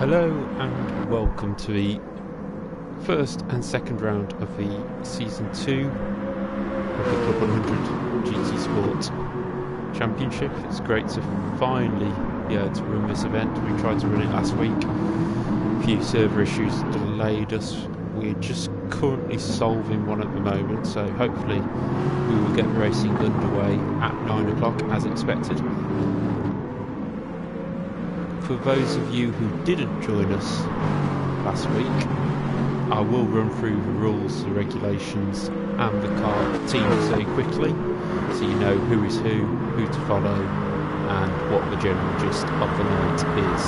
Hello and welcome to the first and second round of the Season 2 of the Club 100 GT Sport Championship. It's great to finally be able to run this event. We tried to run it last week. A few server issues delayed us. We're just currently solving one at the moment, so hopefully we will get racing underway at 9 o'clock as expected. For those of you who didn't join us last week, I will run through the rules, the regulations and the car teams very quickly, so you know who is who to follow and what the general gist of the night is.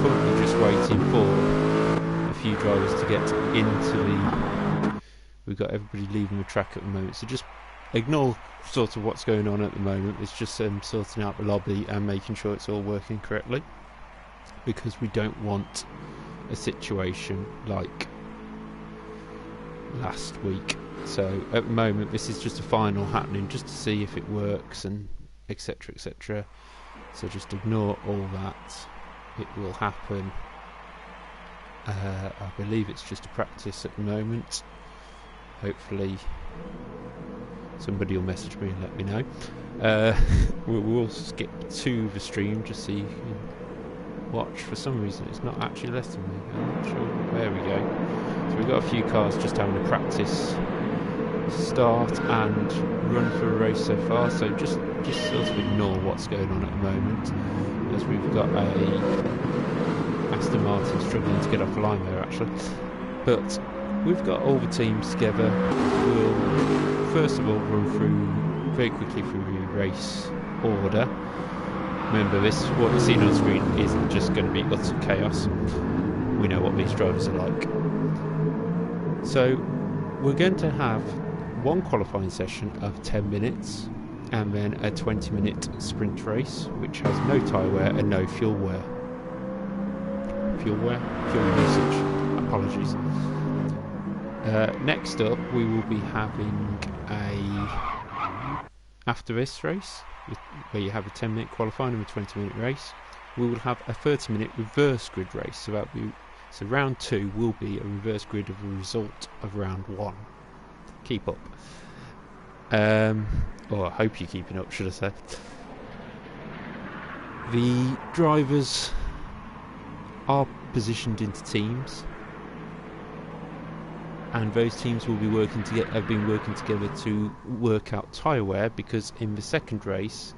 Currently just waiting for a few drivers to get into the... We've got everybody leaving the track at the moment, so just ignore sort of what's going on at the moment. It's just sorting out the lobby and making sure it's all working correctly, because we don't want a situation like last week. So at the moment this is just a final happening just to see if it works and etc, etc. So just ignore all that. It will happen. I believe it's just a practice at the moment. Hopefully somebody will message me and let me know. We'll skip to the stream just so you can watch. For some reason it's not actually letting me. I'm not sure. There we go. So we've got a few cars just having a practice start and run for a race so far, so just sort of ignore what's going on at the moment, as we've got a Aston Martin struggling to get off the line there actually. But we've got all the teams together. We'll first of all run through very quickly through the race order. Remember, this, what you're seeing on screen isn't just going to be utter chaos. We know what these drivers are like. So we're going to have one qualifying session of 10 minutes and then a 20-minute sprint race, which has no tyre wear and no fuel wear. Fuel usage. Apologies. Next up, we will be having after this race, where you have a 10-minute qualifying and a 20-minute race, we will have a 30-minute reverse grid race. So round 2 will be a reverse grid of the result of round 1. Keep up. Or I hope you're keeping up, should I say. The drivers are positioned into teams, and those teams will be have been working together to work out tyre wear, because in the second race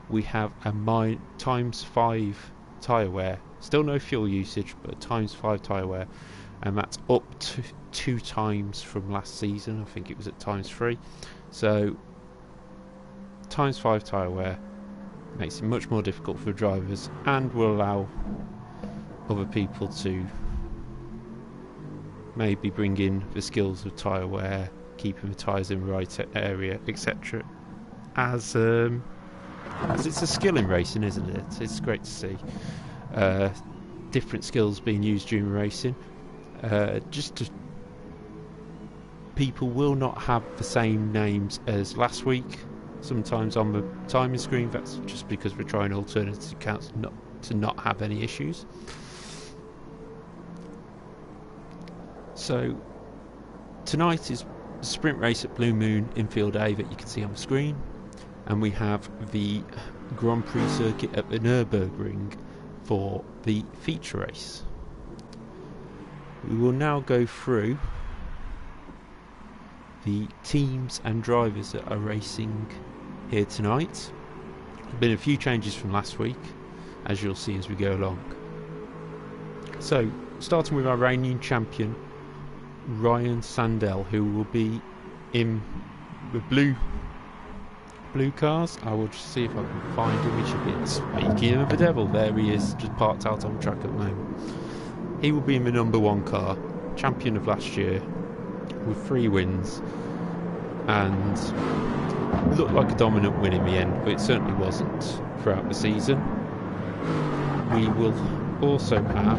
we have a ×5 tyre wear. Still no fuel usage, but ×5 tyre wear, and that's up to 2 times from last season. I think it was at ×3. So ×5 tyre wear makes it much more difficult for drivers and will allow other people to maybe bring in the skills of tyre wear, keeping the tyres in the right area, etc. As it's a skill in racing, isn't it? It's great to see different skills being used during racing. People will not have the same names as last week. Sometimes on the timing screen, that's just because we're trying alternative accounts to not have any issues. So tonight is a sprint race at Blue Moon Infield A that you can see on the screen, and we have the Grand Prix circuit at the Nurburgring for the feature race. We will now go through the teams and drivers that are racing here tonight. There have been a few changes from last week, as you'll see as we go along. So starting with our reigning champion Ryan Sandell, who will be in the blue cars. I will just see if I can find him. He should be speaking of the devil. There he is, just parked out on the track at the moment. He will be in the number 1 car, champion of last year, with 3 wins, and looked like a dominant win in the end, but it certainly wasn't throughout the season. We will also have,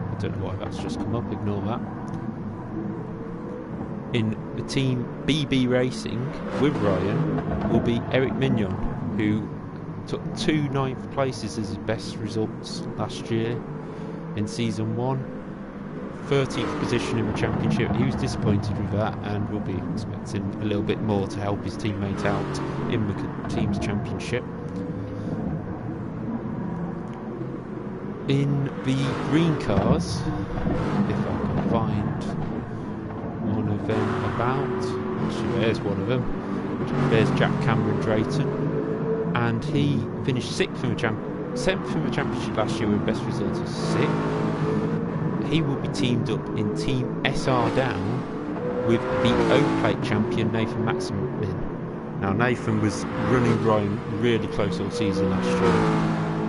I don't know why that's just come up, ignore that, in the team BB Racing with Ryan will be Eric Mignon, who took 2 9th places as his best results last year in season 1. 30th position in the championship. He was disappointed with that and will be expecting a little bit more to help his teammate out in the team's championship. In the green cars, if I can find one of them about, actually there's one of them, there's Jack Cameron Drayton, and he finished 7th in the championship last year with a best result of 6th. He will be teamed up in Team SR Down with the O-Plate champion Nathan Maximin. Now Nathan was running Ryan really close all season last year,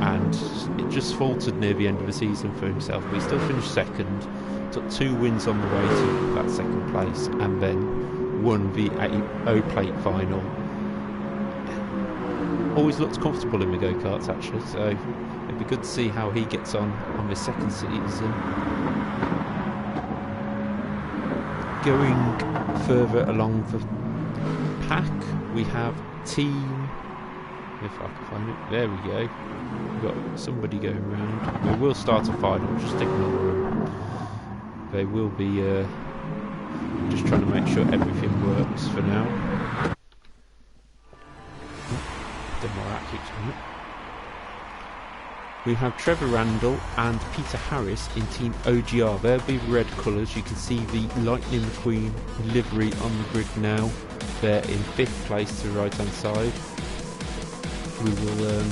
and it just faltered near the end of the season for himself, but he still finished 2nd, took 2 wins on the way to that 2nd place, and then won the O-Plate final. Always looked comfortable in the go-karts actually, so it'd be good to see how he gets on the 2nd season. Going further along the pack, we have team, if I can find it, there we go, we've got somebody going around. We will start a final, just ignore them. They will be just trying to make sure everything works for now. Don't know where that keeps coming. We have Trevor Randall and Peter Harris in Team OGR. They'll be the red colours. You can see the Lightning McQueen livery on the grid now. They're in 5th place to the right hand side. We will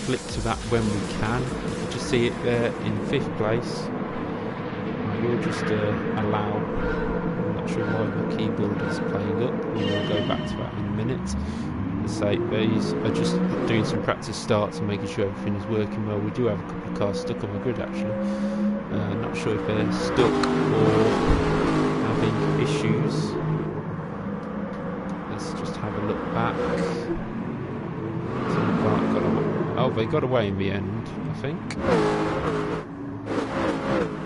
flip to that when we can. You can just see it there in 5th place. I will just allow, I'm not sure why my keyboard is playing up. We will go back to that in a minute. Say these are just doing some practice starts and making sure everything is working well. We do have a couple of cars stuck on the grid actually. Not sure if they're stuck or having issues. Let's just have a look back. Oh, they got away in the end, I think.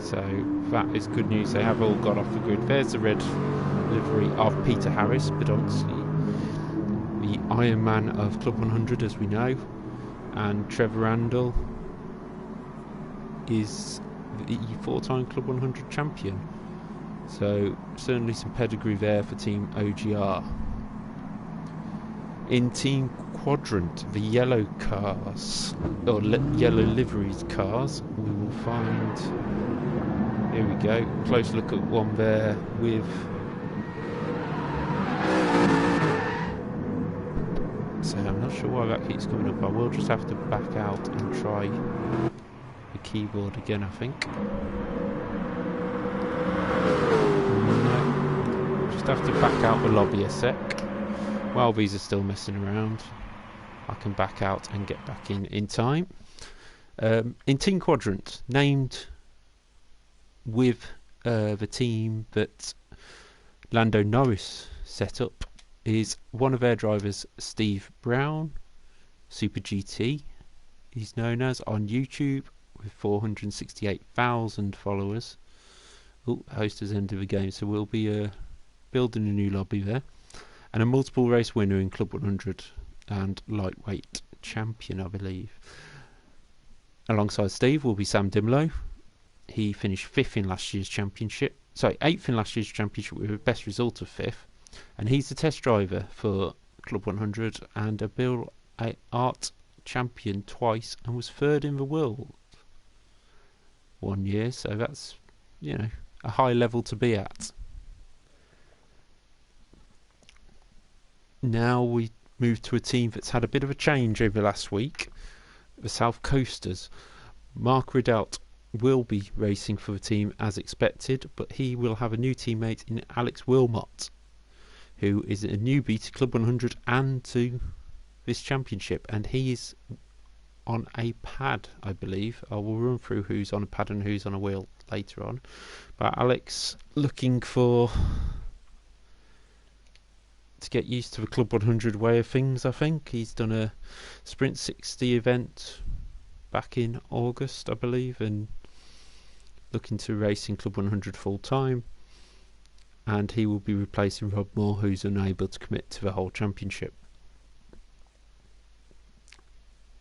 So that is good news. They have all got off the grid. There's the red livery of Peter Harris, Podolsky, the Iron Man of Club 100 as we know, and Trevor Randall is the 4-time Club 100 champion, so certainly some pedigree there for Team OGR. In Team Quadrant, the yellow cars, or yellow liveries cars, we will find, here we go, close look at one there with so I'm not sure why that keeps coming up. I will just have to back out and try the keyboard again, I think. No, just have to back out the lobby a sec. While these are still messing around, I can back out and get back in time. In Team Quadrant, named with the team that Lando Norris set up, is one of their drivers, Steve Brown, Super GT, he's known as, on YouTube with 468,000 followers. Oh, host has ended the game, so we'll be building a new lobby there. And a multiple race winner in Club 100 and lightweight champion, I believe. Alongside Steve will be Sam Dimlow. He finished 5th in last year's championship. Sorry, 8th in last year's championship with a best result of 5th. And he's the test driver for Club 100 and a Bill Art champion twice and was 3rd in the world one year. So that's, you know, a high level to be at. Now we move to a team that's had a bit of a change over last week, the South Coasters. Mark Riddelt will be racing for the team as expected, but he will have a new teammate in Alex Wilmot, who is a newbie to Club 100 and to this championship, and he is on a pad, I believe. I will run through who's on a pad and who's on a wheel later on. But Alex looking to get used to the Club 100 way of things, I think. He's done a Sprint 60 event back in August, I believe, and looking to race in Club 100 full time. and he will be replacing Rob Moore, who's unable to commit to the whole championship.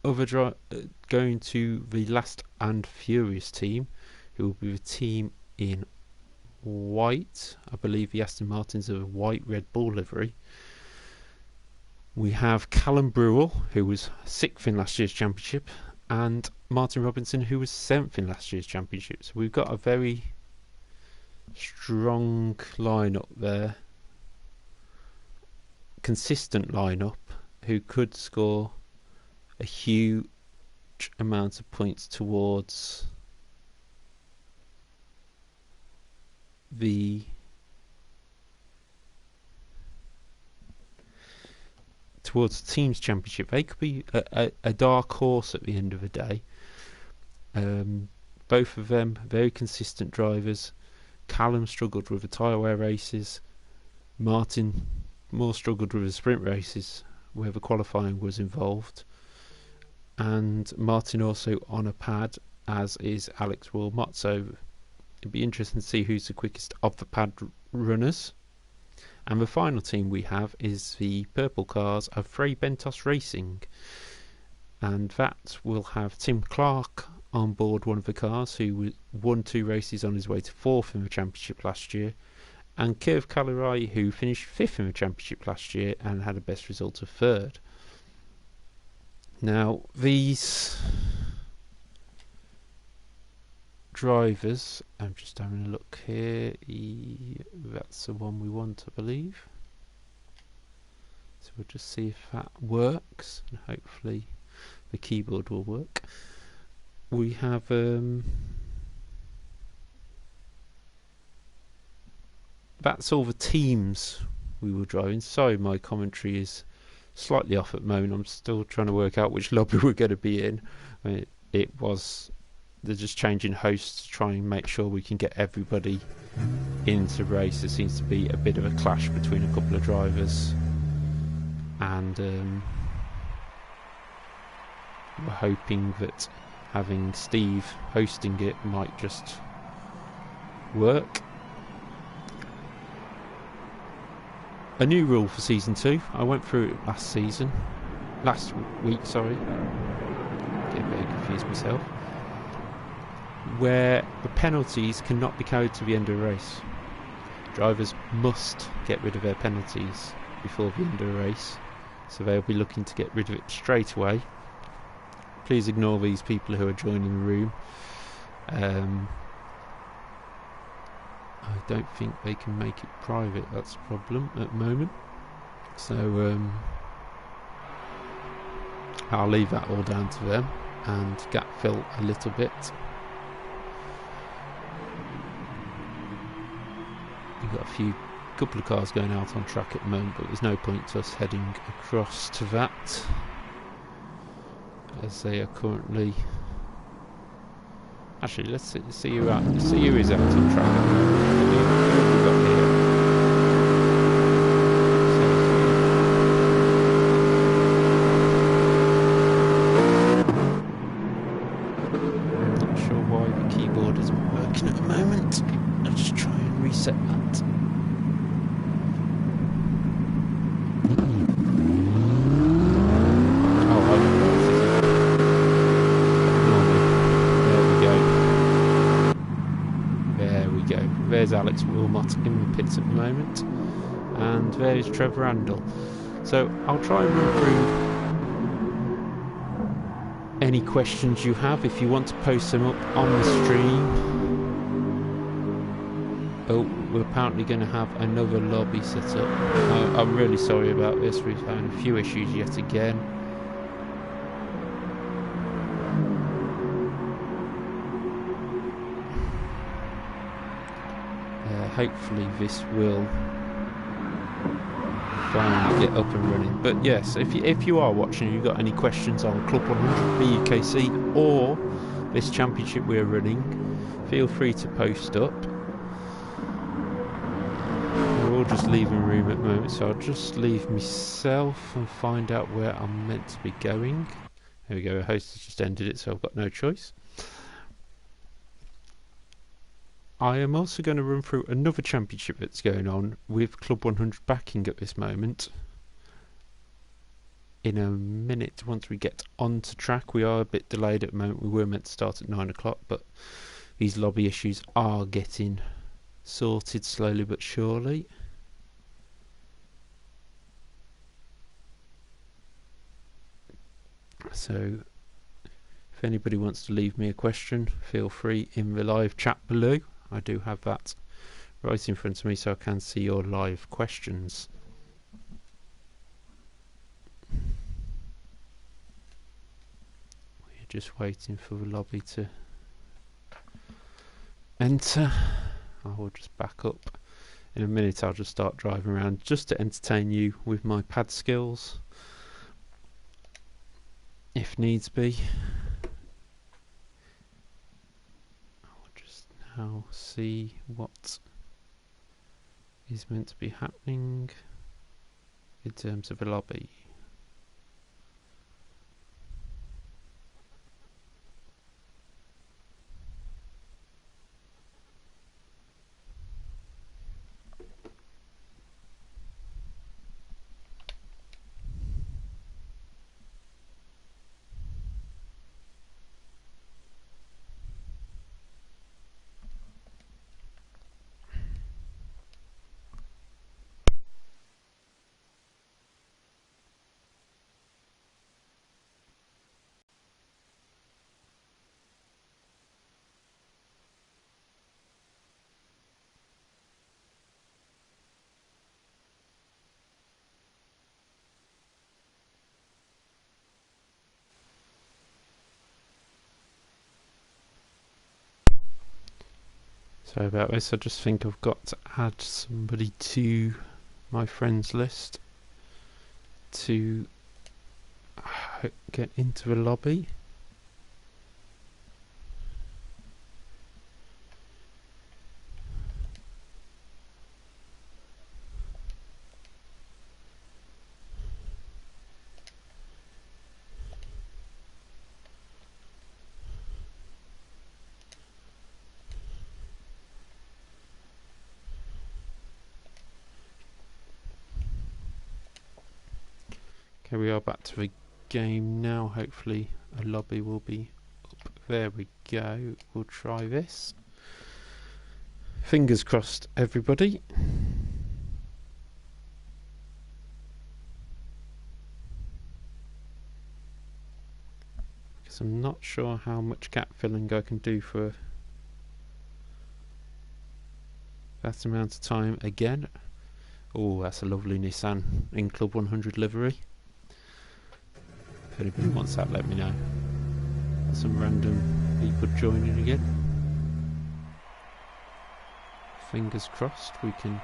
Going to the Last and Furious team, who will be the team in white. I believe the Aston Martins are a white Red Bull livery. We have Callum Brewell, who was 6th in last year's championship, and Martin Robinson, who was 7th in last year's championship. So we've got a very strong lineup there, consistent lineup, who could score a huge amount of points towards the team's championship. They could be a dark horse at the end of the day. Both of them very consistent drivers. Callum struggled with the tyre wear races. Martin more struggled with the sprint races where the qualifying was involved. And Martin also on a pad, as is Alex Wilmot. So it'd be interesting to see who's the quickest of the pad runners. And the final team we have is the purple cars of Frey Bentos Racing, and that will have Tim Clark on board one of the cars, who won 2 races on his way to 4th in the championship last year, and Kirv Kalirai, who finished 5th in the championship last year and had a best result of 3rd. Now these drivers, I'm just having a look here, that's the one we want, I believe. So we'll just see if that works, and hopefully the keyboard will work. We have that's all the teams we were driving. Sorry, my commentary is slightly off at the moment. I'm still trying to work out which lobby we're going to be in. They're just changing hosts to try and make sure we can get everybody into the race. There seems to be a bit of a clash between a couple of drivers, and we're hoping that having Steve hosting it might just work. A new rule for season 2. I went through it last week, sorry. Getting very confused myself. Where the penalties cannot be carried to the end of the race. Drivers must get rid of their penalties before the end of the race, so they'll be looking to get rid of it straight away. Please ignore these people who are joining the room. I don't think they can make it private, that's the problem at the moment. So I'll leave that all down to them and gap fill a little bit. We've got a couple of cars going out on track at the moment, but there's no point to us heading across to that, as they are currently. Actually, let's see who is out on track at the moment. Who have we got here? Not sure why the keyboard isn't working at the moment. I'll just try and reset that. There's Alex Wilmot in the pits at the moment, and there's Trevor Randall. So I'll try and run through any questions you have if you want to post them up on the stream. Oh, we're apparently going to have another lobby set up. I'm really sorry about this. We've had a few issues yet again. Hopefully this will finally get up and running. But yes, if you are watching and you've got any questions on Club 100, BUKC, or this championship we're running, feel free to post up. We're all just leaving the room at the moment, so I'll just leave myself and find out where I'm meant to be going. There we go, the host has just ended it, so I've got no choice. I am also going to run through another championship that's going on with Club 100 backing at this moment. In a minute, once we get onto track. We are a bit delayed at the moment. We were meant to start at 9 o'clock, but these lobby issues are getting sorted slowly but surely. So if anybody wants to leave me a question, feel free in the live chat below. I do have that right in front of me so I can see your live questions. We're just waiting for the lobby to enter. I will just back up. In a minute I'll just start driving around just to entertain you with my pad skills, if needs be. I'll just now see what is meant to be happening in terms of a lobby. Sorry about this, I just think I've got to add somebody to my friends list to get into the lobby. Okay, we are back to the game now. Hopefully a lobby will be up. There we go. We'll try this. Fingers crossed, everybody. Because I'm not sure how much gap filling I can do for that amount of time again. Oh, that's a lovely Nissan in Club 100 livery. If anybody wants that, let me know. Some random people joining again. Fingers crossed we can.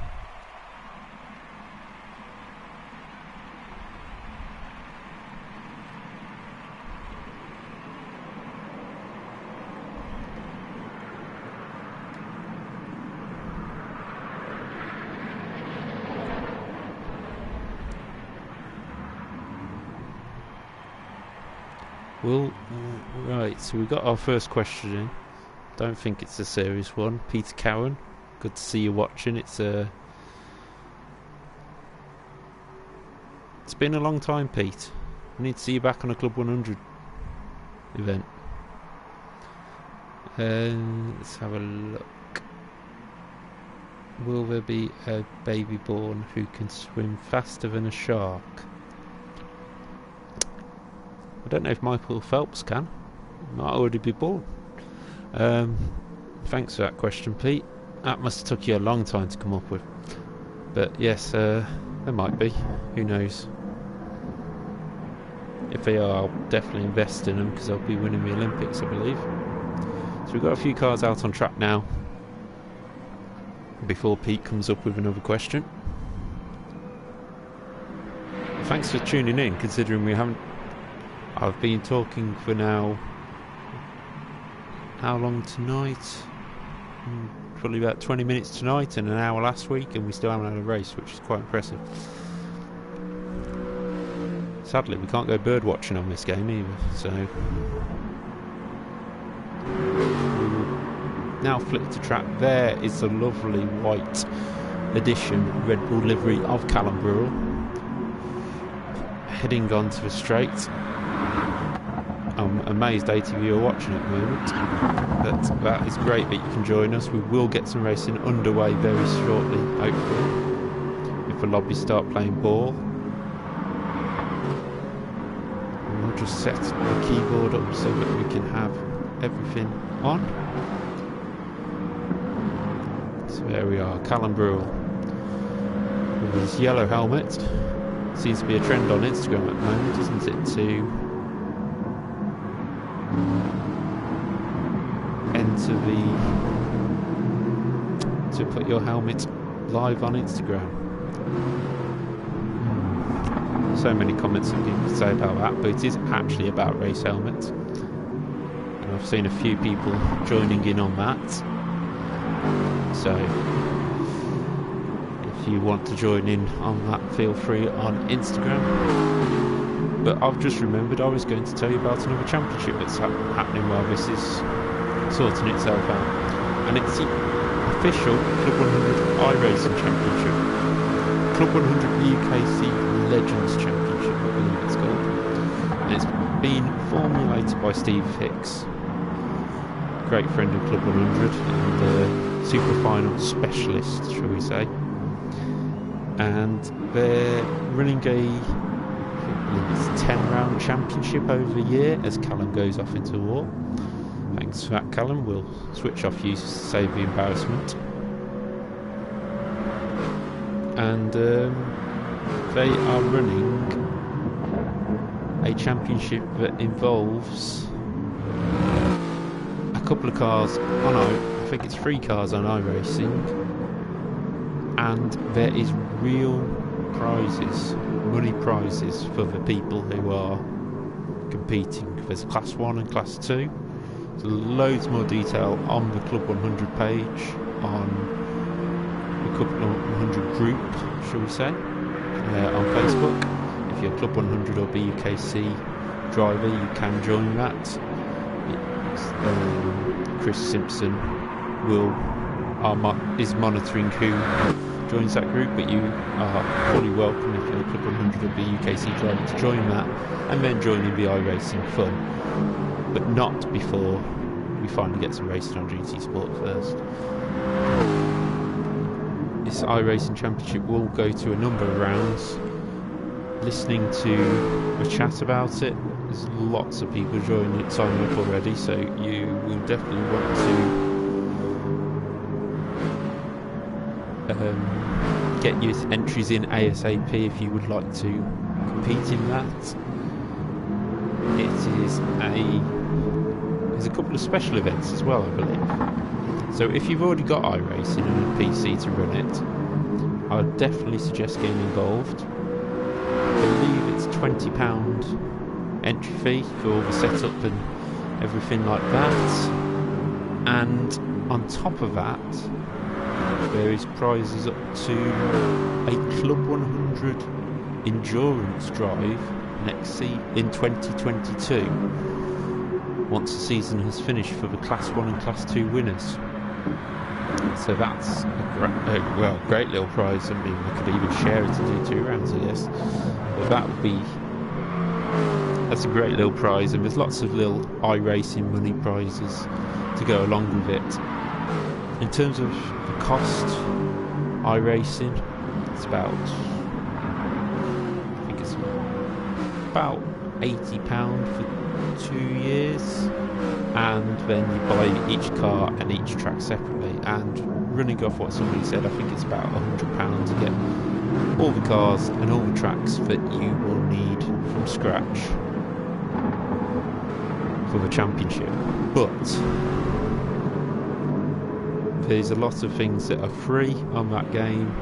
Well, right, so we got our first question in. Don't think it's a serious one. Peter Cowan, good to see you watching. It's been a long time, Pete. I need to see you back on a Club 100 event. Let's have a look. Will there be a baby born who can swim faster than a shark? I don't know if Michael Phelps can. He might already be born. Thanks for that question, Pete. That must have took you a long time to come up with. But yes, there might be. Who knows? If they are, I'll definitely invest in them because I'll be winning the Olympics, I believe. So we've got a few cars out on track now before Pete comes up with another question. Thanks for tuning in, considering we haven't... I've been talking for now... How long tonight? Probably about 20 minutes tonight and an hour last week, and we still haven't had a race, which is quite impressive. Sadly, we can't go bird watching on this game either, so... now flip to track. There is the lovely white edition Red Bull livery of Callum Burrell. Heading onto the straight. I'm amazed ATV are watching at the moment, but that is great that you can join us. We will get some racing underway very shortly, hopefully, if the lobbies start playing ball. And we'll just set the keyboard up so that we can have everything on. So there we are, Callum Burrell with his yellow helmet. Seems to be a trend on Instagram at the moment, isn't it, to put your helmet live on Instagram. So many comments that people say about that, but it is actually about race helmets, and I've seen a few people joining in on that. So if you want to join in on that, feel free on Instagram. But I've just remembered I was going to tell you about another championship that's happening while this is sorting itself out, and it's the official Club 100 iRacing Championship, Club 100 BUKC Legends Championship, I believe it's called, and it's been formulated by Steve Hicks, great friend of Club 100 and super final specialist, shall we say, and they're running a 10-round championship over the year as Callum goes off into war. Thanks for that, Callum. We'll switch off you to save the embarrassment. And they are running a championship that involves a couple of cars on I think it's 3 cars on iRacing, and there is real prizes, money prizes for the people who are competing. There's Class 1 and Class 2. So loads more detail on the Club 100 page, on the Club 100 group, shall we say, on Facebook. If you're a Club 100 or BUKC driver, you can join that. Chris Simpson is monitoring who joins that group, but you are fully welcome if you're a Club 100 or BUKC driver to join that, and then joining the iRacing fun, but not before we finally get some racing on GT Sport first. This iRacing Championship will go to a number of rounds. Listening to the chat about it, there's lots of people signing up already, so you will definitely want to get your entries in ASAP if you would like to compete in that. There's a couple of special events as well, I believe. So if you've already got iRacing and a PC to run it, I would definitely suggest getting involved. I believe it's £20 entry fee for all the setup and everything like that. And on top of that, there is prizes up to a Club 100 endurance drive in 2022, once the season has finished, for the Class 1 and Class 2 winners. So that's a great little prize. I mean, we could even share it and do 2 rounds, I guess. But that's a great little prize, and there's lots of little iRacing money prizes to go along with it. In terms of the cost, iRacing, it's about £80 for 2 years, and then you buy each car and each track separately. And running off what somebody said, I think it's about £100 to get all the cars and all the tracks that you will need from scratch for the championship. But there's a lot of things that are free on that game,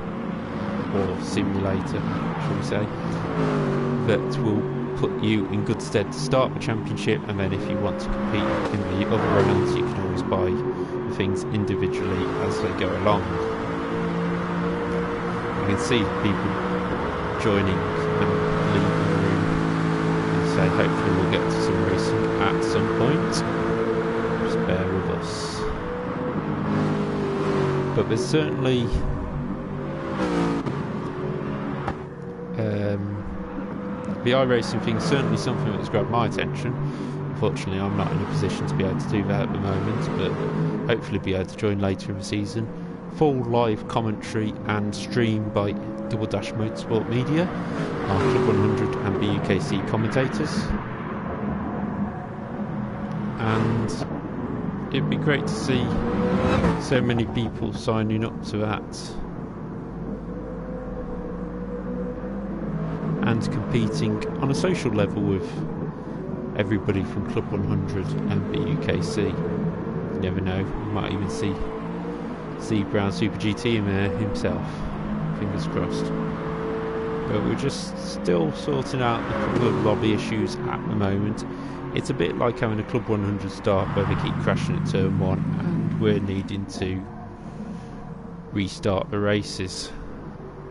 or simulator, shall we say, that will put you in good stead to start the championship, and then if you want to compete in the other rounds, you can always buy the things individually as they go along. You can see people joining and leaving the room, and so hopefully we'll get to some racing at some point. Just bear with us. But there's certainly the iRacing thing is certainly something that's grabbed my attention. Unfortunately, I'm not in a position to be able to do that at the moment, but hopefully be able to join later in the season. Full live commentary and stream by Double Dash Motorsport Media, our Club 100 and BUKC commentators. And it'd be great to see so many people signing up to that and competing on a social level with everybody from Club 100 and BUKC. You never know, you might even see Brown Super GT in there himself, fingers crossed. But we're just still sorting out a couple of lobby issues at the moment. It's a bit like having a Club 100 start where they keep crashing at turn 1 and we're needing to restart the races.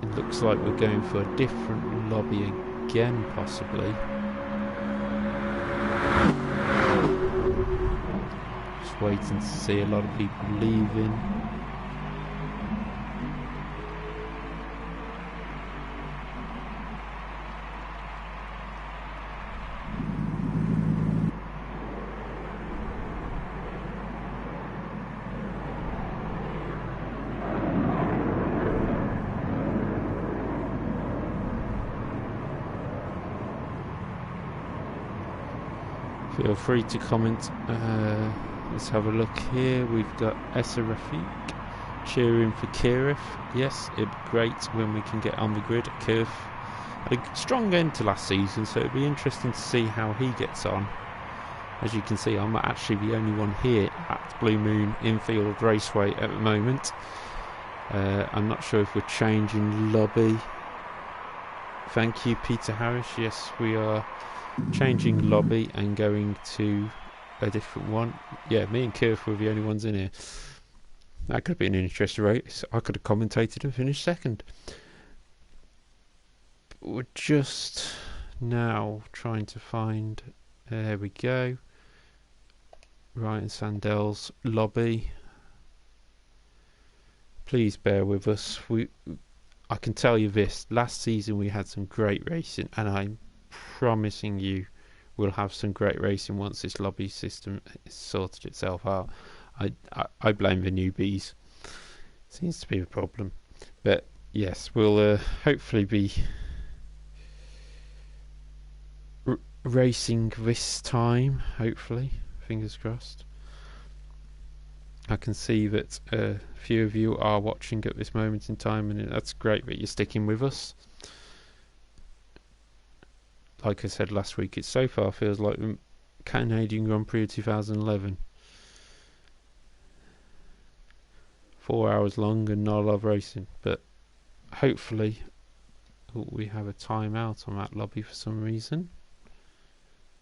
It looks like we're going for a different lobby again, possibly. Just waiting to see a lot of people leaving. Feel free to comment. Let's have a look here. We've got Essa Rafiq cheering for Kirif. Yes, it'd be great when we can get on the grid. Kirif had a strong end to last season, so it'd be interesting to see how he gets on. As you can see, I'm actually the only one here at Blue Moon Infield Raceway at the moment. I'm not sure if we're changing lobby. Thank you, Peter Harris. Yes, we are changing lobby and going to a different one. Yeah, me and Kirf were the only ones in here. That could have been an interesting race. I could have commentated and finished second. But we're just now trying to find, there we go, Ryan Sandel's lobby. Please bear with us. I can tell you this, last season we had some great racing, and I'm promising you we'll have some great racing once this lobby system has sorted itself out. I blame the newbies. Seems to be a problem. But yes, we'll hopefully be racing this time, hopefully, fingers crossed. I can see that a few of you are watching at this moment in time, and that's great that you're sticking with us. Like I said last week, it so far feels like the Canadian Grand Prix of 2011. 4 hours long and not a lot of racing, but hopefully we have a timeout on that lobby for some reason.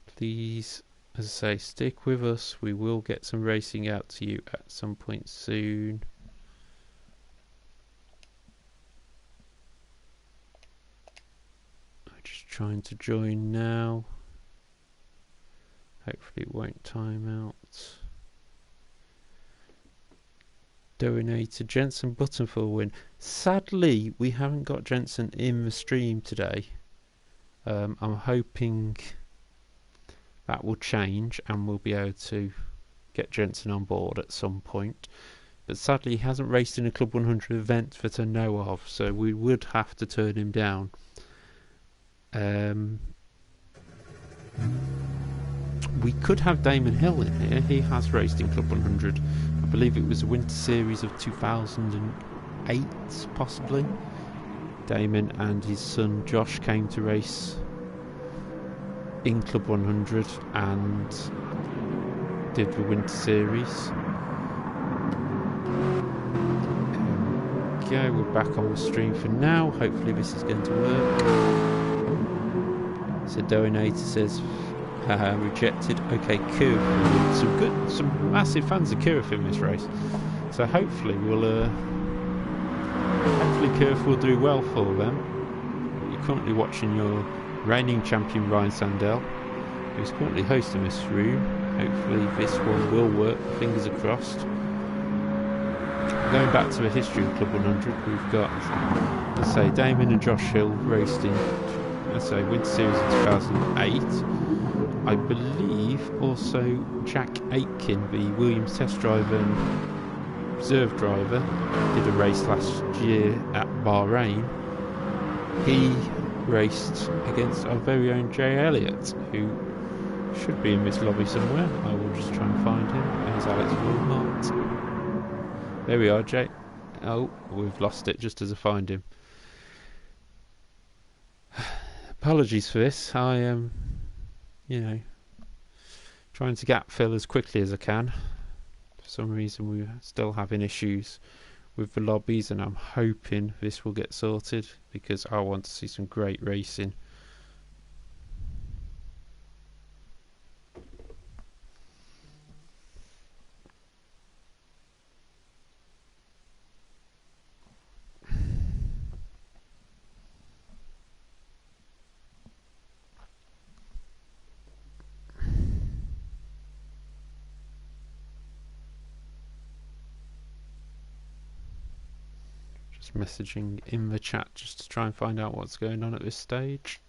Please, as I say, stick with us. We will get some racing out to you at some point soon. Just trying to join now. Hopefully it won't time out. Donator Jensen Button for a win. Sadly, we haven't got Jensen in the stream today. I'm hoping that will change and we'll be able to get Jensen on board at some point. But sadly, he hasn't raced in a Club 100 event that I know of, so we would have to turn him down. We could have Damon Hill in here. He has raced in Club 100. I believe it was a Winter Series of 2008, possibly. Damon and his son Josh came to race in Club 100 and did the Winter Series. Okay, we're back on the stream for now. Hopefully this is going to work. So Donator says rejected. Okay, Kirif. Some massive fans of Kirif in this race. So hopefully hopefully Kirif will do well for them. You're currently watching your reigning champion Ryan Sandell, who's currently hosting this room. Hopefully this one will work. Fingers are crossed. going back to the history of Club 100, we've got, let's say, Damon and Josh Hill raced in, let's say, Winter Series in 2008. I believe also Jack Aitken, the Williams test driver and reserve driver, did a race last year at Bahrain. He raced against our very own Jay Elliott, who should be in this lobby somewhere. I will just try and find him. There's Alex Wilmot. There we are, Jay. Oh, we've lost it just as I find him. Apologies for this. I am, trying to gap fill as quickly as I can. For some reason we're still having issues with the lobbies, and I'm hoping this will get sorted because I want to see some great racing. Messaging in the chat just to try and find out what's going on at this stage.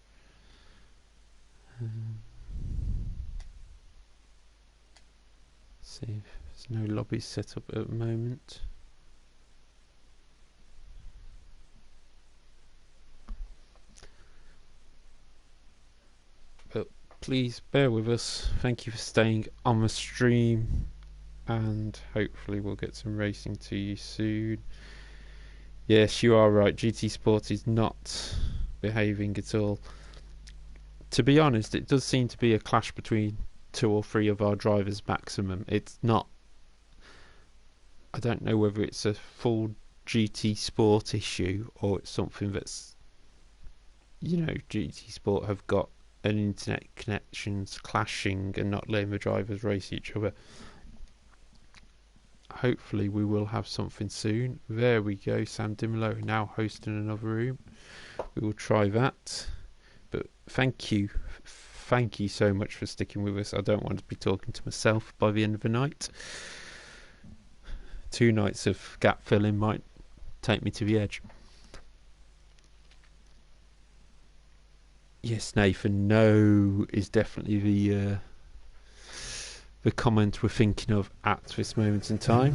See if there's no lobbies set up at the moment. But please bear with us. Thank you for staying on the stream, and hopefully we'll get some racing to you soon. Yes, you are right. GT Sport is not behaving at all. To be honest, it does seem to be a clash between 2 or 3 of our drivers maximum. It's not... I don't know whether it's a full GT Sport issue or it's something that's... GT Sport have got an internet connections clashing and not letting the drivers race each other. Hopefully we will have something soon. There we go, Sam Dimolo now hosting another room. We will try that. But thank you so much for sticking with us. I don't want to be talking to myself by the end of the night. 2 nights of gap filling might take me to the edge. Yes, Nathan, no is definitely the comment we're thinking of at this moment in time.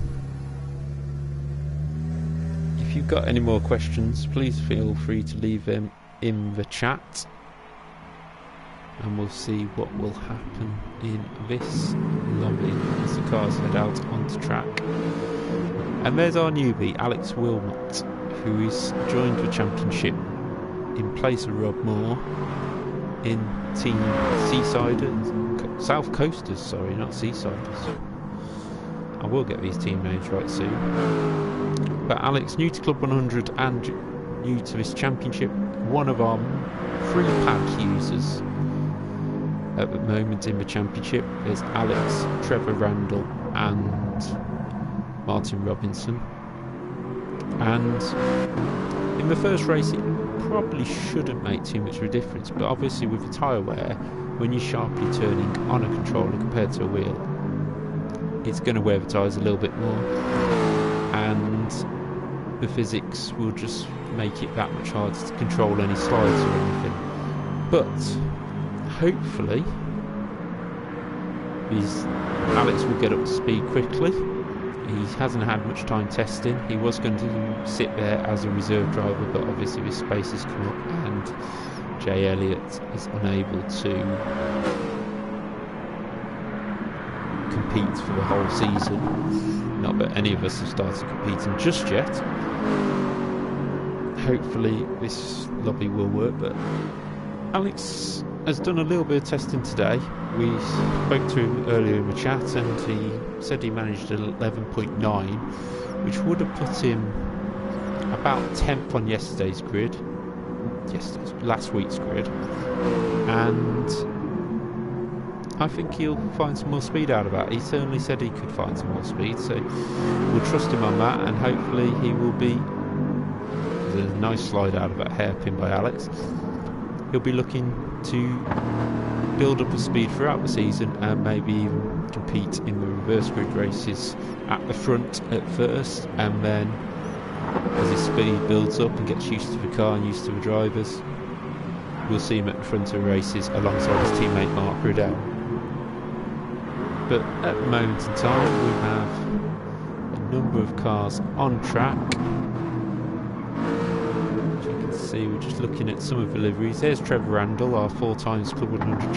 If you've got any more questions, please feel free to leave them in the chat, and we'll see what will happen in this lobby as the cars head out onto track. And there's our newbie, Alex Wilmot, who is joined the championship in place of Rob Moore in Team South Coasters, sorry, not Seasiders. I will get these team names right soon. But Alex, new to Club 100 and new to this championship, one of our free pack users at the moment in the championship. There's Alex, Trevor Randall and Martin Robinson. And in the first race it probably shouldn't make too much of a difference, but obviously with the tyre wear, when you're sharply turning on a controller compared to a wheel, it's going to wear the tyres a little bit more, and the physics will just make it that much harder to control any slides or anything. But hopefully Alex will get up to speed quickly. He hasn't had much time testing. He was going to sit there as a reserve driver, but obviously this space has come up and Jay Elliott is unable to compete for the whole season. Not that any of us have started competing just yet. Hopefully this lobby will work, but Alex has done a little bit of testing today. We spoke to him earlier in the chat and he said he managed 11.9, which would have put him about 10th on last week's grid, and I think he'll find some more speed out of that. He certainly said he could find some more speed, so we'll trust him on that, and hopefully he will be... There's a nice slide out of that hairpin by Alex. He'll be looking to build up a speed throughout the season and maybe even compete in the reverse grid races at the front at first, and then as his speed builds up and gets used to the car and used to the drivers, we'll see him at the front of the races alongside his teammate Mark Riddell. But at the moment in time we have a number of cars on track. As you can see, we're just looking at some of the liveries. There's Trevor Randall, our 4 times Club 100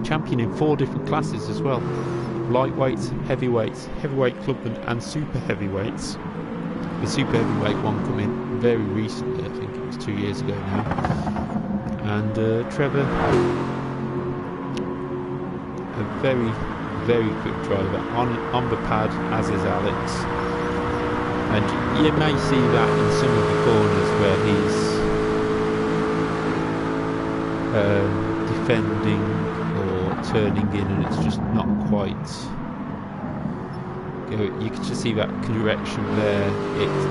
champion in 4 different classes as well: lightweights, heavyweights, heavyweight clubman and super heavyweights. The super heavyweight one coming very recently, I think it was 2 years ago now. And Trevor, a very, very quick driver on the pad, as is Alex. And you may see that in some of the corners where he's defending or turning in, and it's just not quite. You can just see that correction there.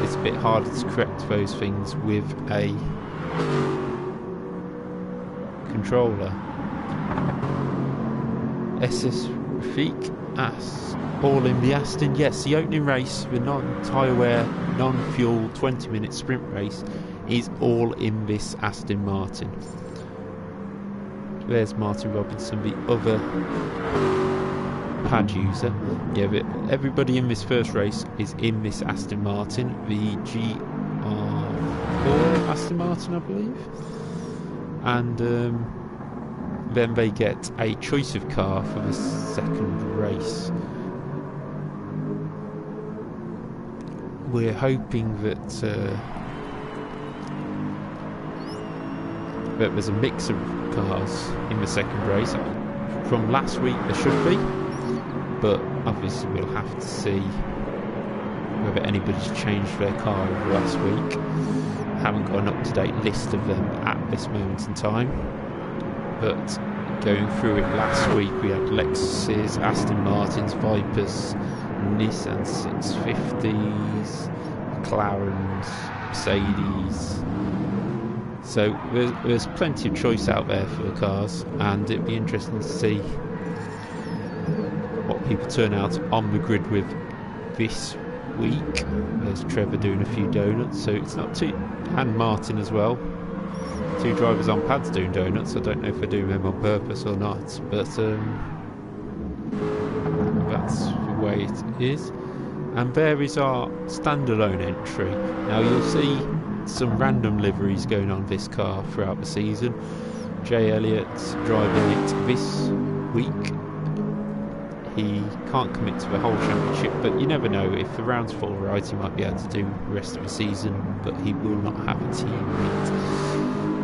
It's a bit harder to correct those things with a controller. SS Rafik all in the Aston. Yes, the opening race, the non-tyre wear, non-fuel 20-minute sprint race, is all in this Aston Martin. There's Martin Robinson, the other pad user. Yeah, but everybody in this first race is in this Aston Martin, the GR4 Aston Martin, I believe. And then they get a choice of car for the second race. We're hoping that that there's a mix of cars in the second race. From last week there should be, but obviously we'll have to see whether anybody's changed their car over last week. Haven't got an up-to-date list of them at this moment in time, but going through it last week we had Lexuses, Aston Martins, Vipers, Nissan 650s, McLarens, Mercedes. So there's plenty of choice out there for the cars, and it'd be interesting to see what people turn out on the grid with this week. There's Trevor doing a few donuts, so it's not too, and Martin as well. 2 drivers on pads doing donuts. I don't know if they're doing them on purpose or not, but that's the way it is. And there is our standalone entry. Now you'll see some random liveries going on this car throughout the season. Jay Elliott's driving it this week. He can't commit to the whole championship, but you never know. If the rounds fall right, he might be able to do the rest of the season, but he will not have a teammate.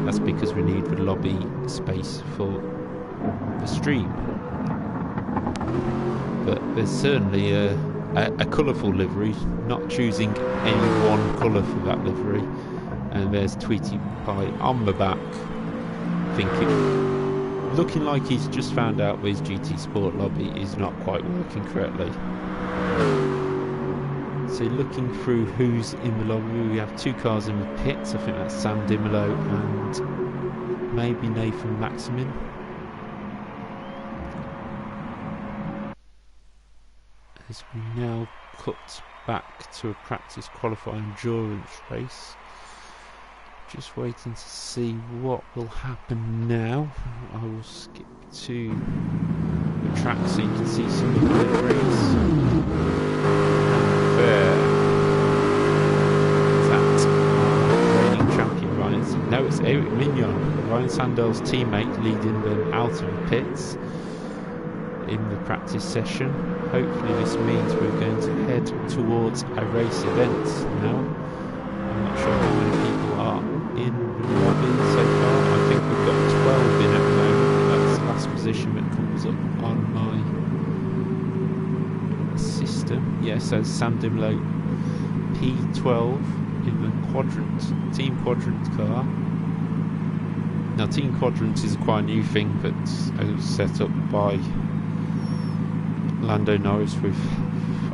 That's because we need the lobby space for the stream. But there's certainly a colourful livery, not choosing any one colour for that livery. And there's Tweety Pie on the back, looking like he's just found out his GT Sport lobby is not quite working correctly. So looking through who's in the lobby, we have 2 cars in the pits. I think that's Sam Dimolo and maybe Nathan Maximin. As we now cut back to a practice qualifying endurance race. Just waiting to see what will happen now. I will skip to the track so you can see some of the liveries. There. Is that our reigning champion Ryan? No, it's Eric Mignon, Ryan Sandel's teammate, leading them out of the pits in the practice session. Hopefully this means we're going to head towards a race event now. I'm not sure how many people are in the lobby so far. I think we've got 12 in at the moment. That's the last position that comes up on my system. Yeah, so Sam Dimlo P12 in the quadrant, team quadrant car. Now team quadrant is quite a new thing that's set up by Lando Norris with,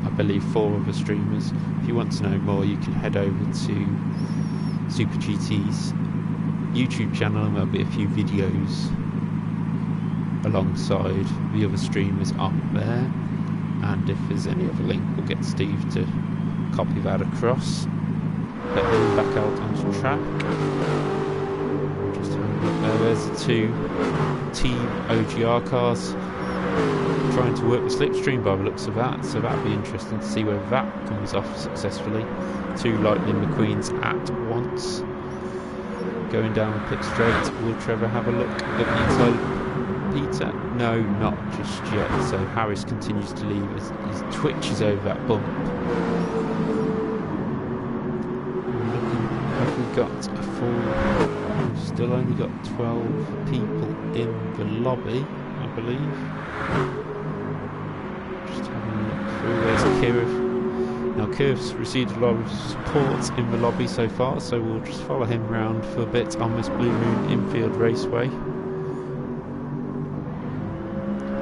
I believe, 4 other streamers. If you want to know more, you can head over to Super GT's YouTube channel, and there'll be a few videos alongside the other streamers up there. And if there's any other link, we'll get Steve to copy that across. But then back out onto track. Just having a look there. There's the two Team OGR cars trying to work the slipstream by the looks of that. So that'll be interesting to see whether that comes off successfully. Two Lightning McQueens at once. Going down the pit straight. Will Trevor have a look at the inside? Peter? No, not just yet. So Harris continues to leave as he twitches over that bump. Have we got a full... We've still only got 12 people in the lobby, I believe. Just having a look through. There's Kirov. Now Kirv's received a lot of support in the lobby so far, so we'll just follow him round for a bit on this Blue Moon Infield Raceway.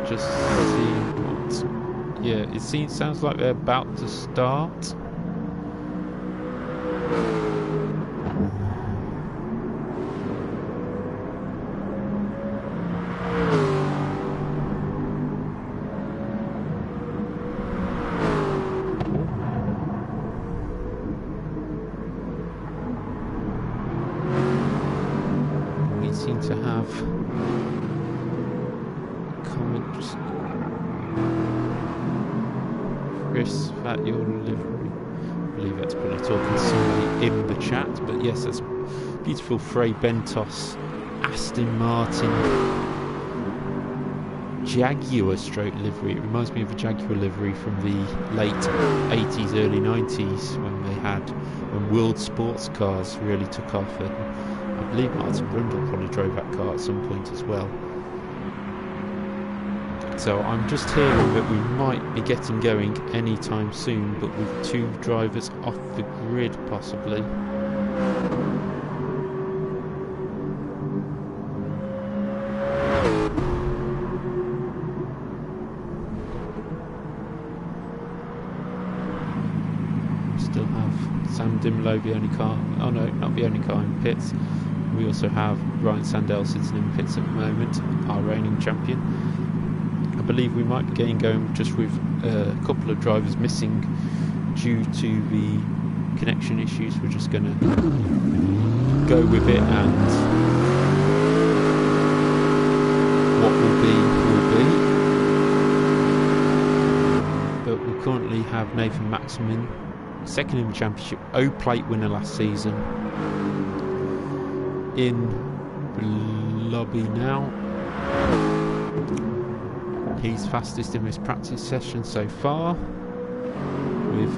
Just seeing what... Yeah, it sounds like they're about to start. We seem to have... Chris, that your livery? I believe that's probably talking to somebody in the chat, but yes, that's beautiful Frey Bentos Aston Martin Jaguar stroke livery. It reminds me of a Jaguar livery from the late 80s, early 90s when world sports cars really took off, and I believe Martin Brundle probably drove that car at some point as well. So I'm just hearing that we might be getting going anytime soon, but with two drivers off the grid possibly. Still have Sam Dimlow, the only car, oh no, not the only car in pits. We also have Ryan Sandell sitting in pits at the moment, our reigning champion. I believe we might be getting going just with a couple of drivers missing due to the connection issues. We're just going to go with it, and what will be. But we currently have Nathan Maximin, second in the championship, O-Plate winner last season, in the lobby now. He's fastest in this practice session so far, with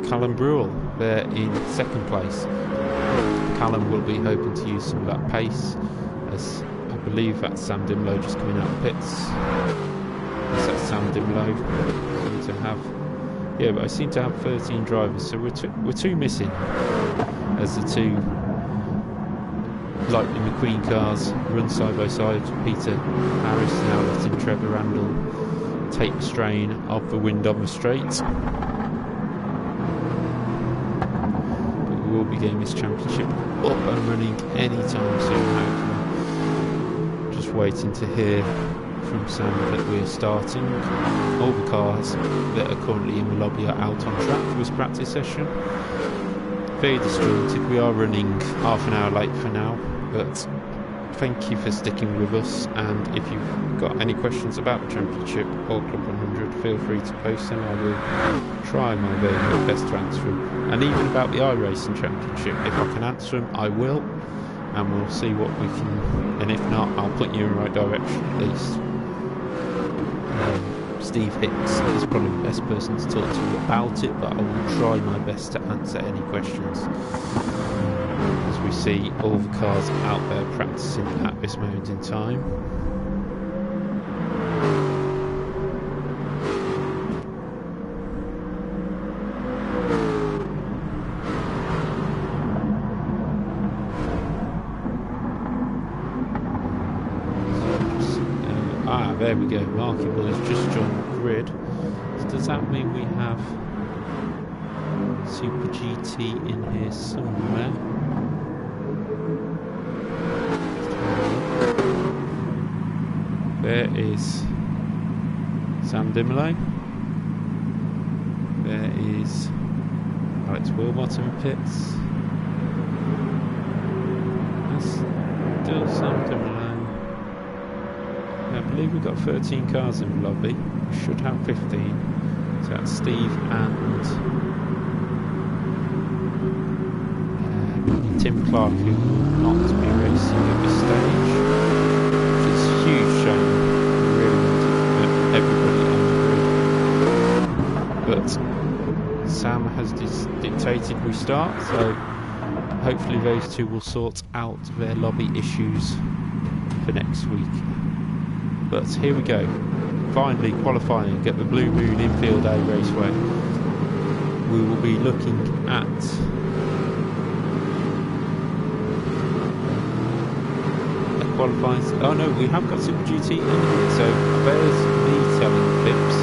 Callum Brewell there in second place. Callum will be hoping to use some of that pace, as I believe that's Sam Dimlow just coming out of pits. Yes, that's Sam Dimlow. But I seem to have 13 drivers, so we're two missing, as the two Lightning McQueen cars run side by side. Peter Harris now letting Trevor Randall take the strain of the wind on the straight. But we will be getting this championship up and running anytime soon, hopefully. Just waiting to hear from Sam that we're starting. All the cars that are currently in the lobby are out on track for this practice session. Very disjointed. We are running half an hour late for now, but thank you for sticking with us, and if you've got any questions about the championship or Club 100, feel free to post them. I will try my very best to answer them, and even about the iRacing championship, if I can answer them I will, and we'll see what we can, and if not I'll put you in the right direction at least. Steve Hicks is probably the best person to talk to about it, but I will try my best to answer any questions, as we see all the cars out there practicing at this moment in time. There we go, Marky Bull has just joined the grid. So does that mean we have Super GT in here somewhere? There is Sam Dimolo. There is Alex Wilmot in pits. There's still Sam Dimolo. I believe we've got 13 cars in the lobby. We should have 15. So that's Steve and Tim Clark, who will not be racing at this stage, which is a huge shame. We really wanted everybody on the grid, but Sam has dictated we start, so hopefully those two will sort out their lobby issues for next week. But here we go, finally qualifying at the Blue Moon Infield A Raceway. We will be looking at qualifying. Oh no, we have got Super GT in here, so there's me telling fibs.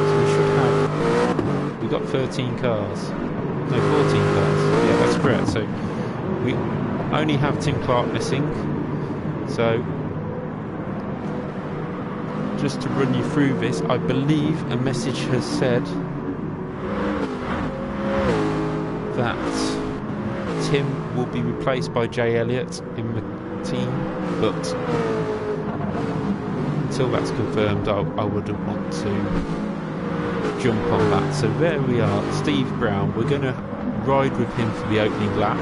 So we should have, we've got 13 cars, no 14 cars, yeah that's correct. So we only have Tim Clark missing. So just to run you through this, I believe a message has said that Tim will be replaced by Jay Elliott in the team, but until that's confirmed I wouldn't want to jump on that. So there we are, Steve Brown. We're going to ride with him for the opening lap.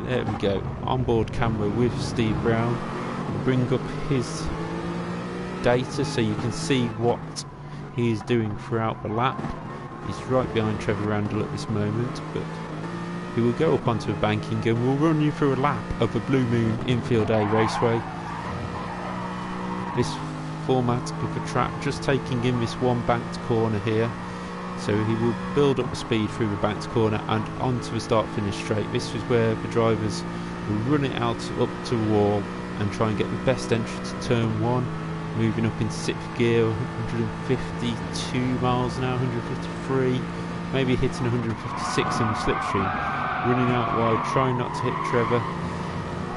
There we go, onboard camera with Steve Brown. Bring up his data so you can see what he is doing throughout the lap. He's right behind Trevor Randall at this moment, but he will go up onto a banking and we'll run you through a lap of the Blue Moon Infield A Raceway. This format of the track, just taking in this one banked corner here, so he will build up the speed through the banked corner and onto the start finish straight. This is where the drivers will run it out up to the wall and try and get the best entry to turn 1, moving up into 6th gear, 152 miles an hour, 153, maybe hitting 156 in the slipstream, running out wide, trying not to hit Trevor,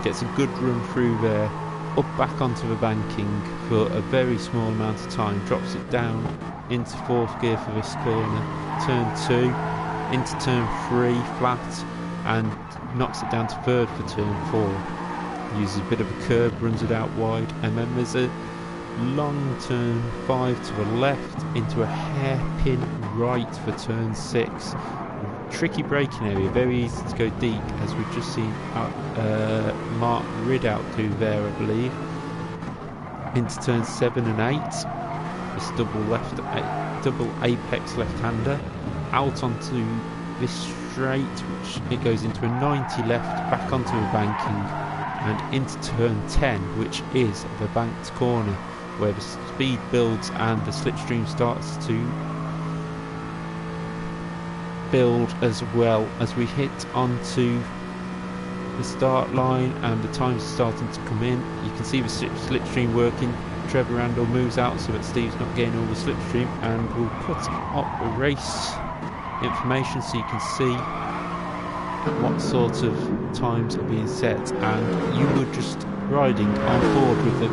gets a good run through there, up back onto the banking for a very small amount of time, drops it down into 4th gear for this corner, turn 2, into turn 3 flat, and knocks it down to 3rd for turn 4. Uses a bit of a curve, runs it out wide, and then there's a long turn 5 to the left into a hairpin right for turn 6. Tricky braking area, very easy to go deep, as we've just seen Mark Ridout do there, I believe. Into turn 7 and 8, this double apex left-hander, out onto this straight, which it goes into a 90 left, back onto a banking, and into turn 10, which is the banked corner where the speed builds and the slipstream starts to build, as well as we hit onto the start line and the times are starting to come in. You can see the slipstream working. Trevor Randall moves out so that Steve's not getting all the slipstream, and we'll put up the race information so you can see what sort of times are being set, and you were just riding on board with the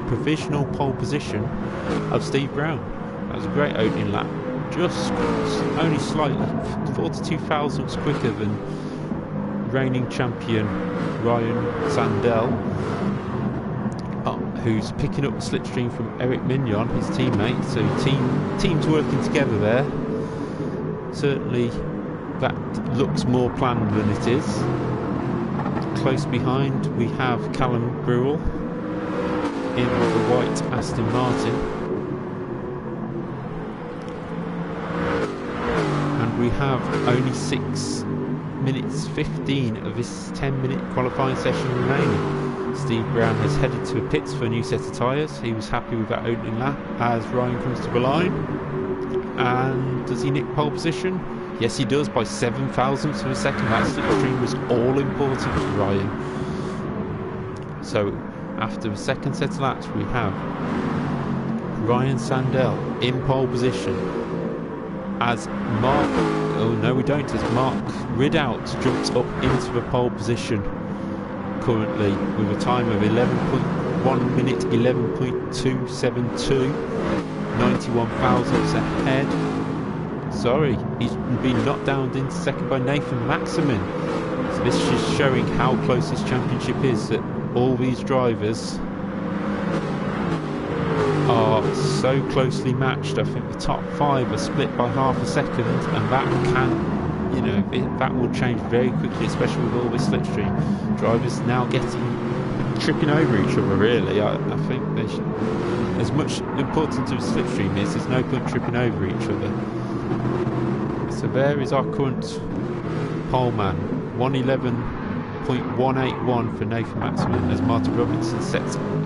provisional pole position of Steve Brown. That was a great opening lap, just only slightly 42 thousandths quicker than reigning champion Ryan Sandell, who's picking up the slipstream from Eric Mignon, his teammate. So teams working together there. Certainly that looks more planned than it is. Close behind we have Callum Brewell in the white Aston Martin, and we have only 6 minutes 15 of this 10-minute qualifying session remaining. Steve Brown has headed to the pits for a new set of tyres. He was happy with that opening lap as Ryan comes to the line. And does he nick pole position? Yes, he does, by 7 thousandths of a second. That slipstream was all important for Ryan. So after the second set of laps, we have Ryan Sandell in pole position as Mark, oh no we don't, as Mark Ridout jumps up into the pole position. currently with a time of 1 minute 11.272, 91 thousandths ahead. Sorry, he's been knocked down into second by Nathan Maximin. So this is showing how close this championship is, that all these drivers are so closely matched. I think the top 5 are split by half a second, and that can, you know, that will change very quickly, especially with all this slipstream. Drivers now tripping over each other, really. I think they should, as much importance as slipstream is, there's no point tripping over each other. So there is our current poleman, 111.181 for Nathan Maximin, as Martin Robinson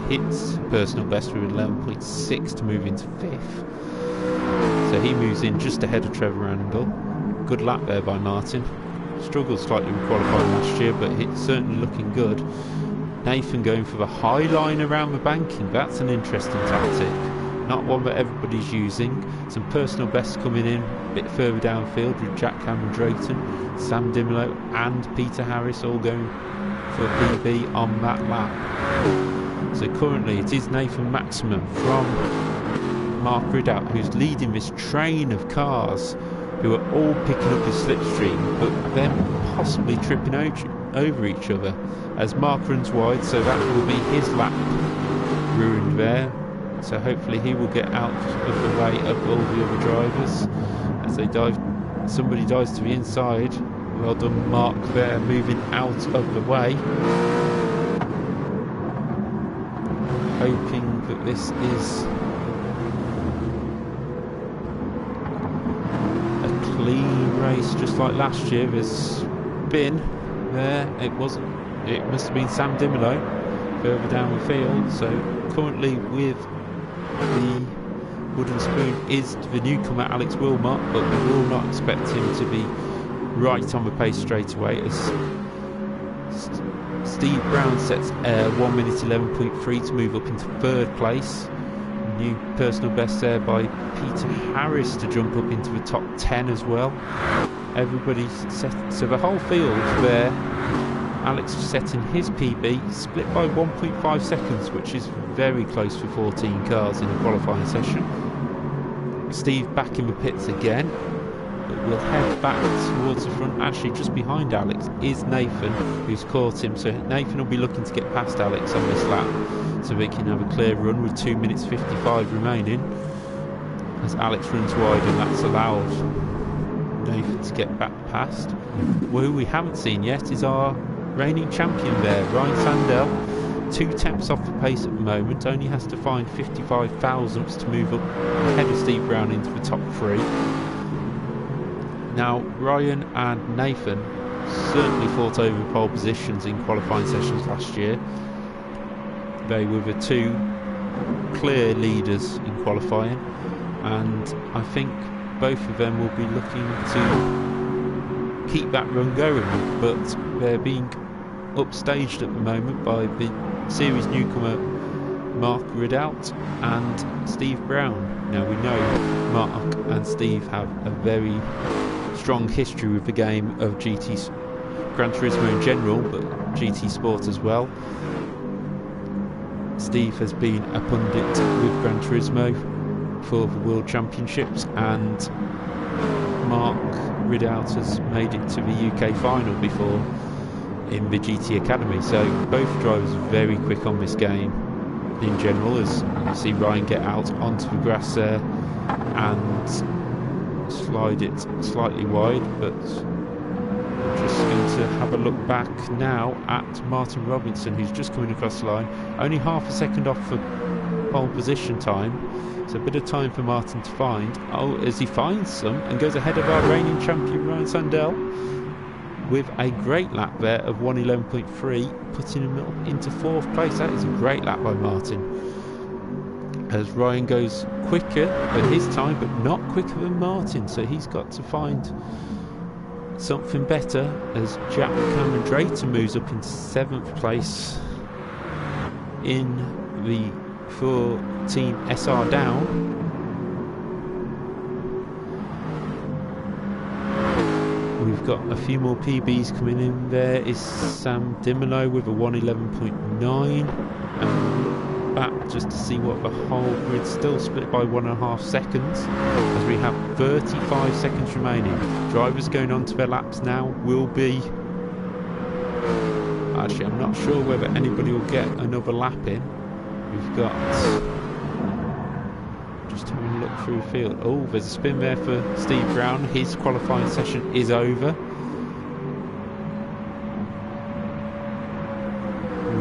hits personal best with 11.6 to move into 5th. So he moves in just ahead of Trevor Randall. Good lap there by Martin. Struggled slightly with qualifying last year, but it's certainly looking good. Nathan going for the high line around the banking. That's an interesting tactic. Not one that everybody's using. Some personal bests coming in a bit further downfield with Jack Cameron Drayton, Sam Dimolo and Peter Harris all going for a PB on that lap. So currently it is Nathan Maximin from Mark Ridout who's leading this train of cars who are all picking up his slipstream, but then possibly tripping over each other as Mark runs wide, so that will be his lap ruined there. So hopefully he will get out of the way of all the other drivers as they dive. Somebody dives to the inside. Well done, Mark, there, moving out of the way. Hoping that this is a clean race, just like last year. There's been there. It must have been Sam Dimolo further down the field. So currently with the wooden spoon is the newcomer Alex Wilmot, but we will not expect him to be right on the pace straight away, as Steve Brown sets 1 minute 11.3 to move up into 3rd place. New personal best there by Peter Harris to jump up into the top 10 as well. Everybody's set, so the whole field there. Alex setting his PB, split by 1.5 seconds, which is very close for 14 cars in a qualifying session. Steve back in the pits again, but we'll head back towards the front. Actually, just behind Alex is Nathan, who's caught him. So Nathan will be looking to get past Alex on this lap, so they can have a clear run with 2 minutes 55 remaining. As Alex runs wide, and that's allowed Nathan to get back past. Who we haven't seen yet is our reigning champion there, Ryan Sandell. 2 tenths off the pace at the moment, only has to find 55 thousandths to move up ahead of Steve Brown into the top 3. Now Ryan and Nathan certainly fought over pole positions in qualifying sessions last year. They were the 2 clear leaders in qualifying, and I think both of them will be looking to keep that run going, but they're being upstaged at the moment by the series newcomer Mark Ridout and Steve Brown. Now we know Mark and Steve have a very strong history with the game of GT Gran Turismo in general, but GT Sport as well. Steve has been a pundit with Gran Turismo for the World Championships, and Mark Ridout has made it to the UK final before in the GT Academy. So both drivers are very quick on this game in general, as you see Ryan get out onto the grass there and slide it slightly wide. But we're just going to have a look back now at Martin Robinson, who's just coming across the line, only half a second off for pole position time, so a bit of time for Martin to find. Oh, as he finds some and goes ahead of our reigning champion Ryan Sandell with a great lap there of 1:11.3, putting him up into 4th place. That is a great lap by Martin, as Ryan goes quicker at his time, but not quicker than Martin, so he's got to find something better, as Jack Cameron Drayton moves up into 7th place in the for Team SR Down. We've got a few more PBs coming in. There is Sam Dimolo with a 1:11.9, and back just to see what the whole grid's still split by 1.5 seconds, as we have 35 seconds remaining. Drivers going on to their laps now will be... Actually, I'm not sure whether anybody will get another lap in. We've got... Just having a look through the field. Oh, there's a spin there for Steve Brown. His qualifying session is over.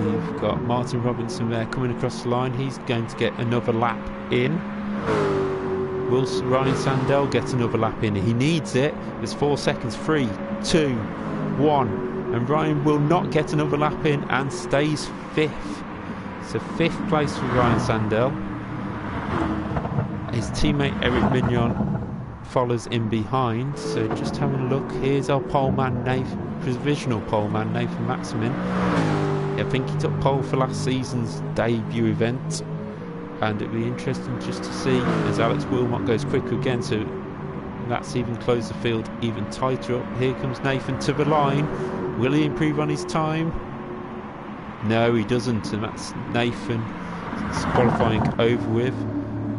We've got Martin Robinson there coming across the line. He's going to get another lap in. Will Ryan Sandell get another lap in? He needs it. There's 4 seconds. 3, 2, 1. And Ryan will not get another lap in and stays 5th. So 5th place for Ryan Sandell. His teammate Eric Mignon follows in behind. So just having a look, here's our poleman, provisional poleman Nathan Maximin. I think he took pole for last season's debut event, and it'll be interesting just to see as Alex Wilmot goes quicker again. So that's even closed the field even tighter up. Here comes Nathan to the line. Will he improve on his time? No, he doesn't, and that's Nathan. It's qualifying over with.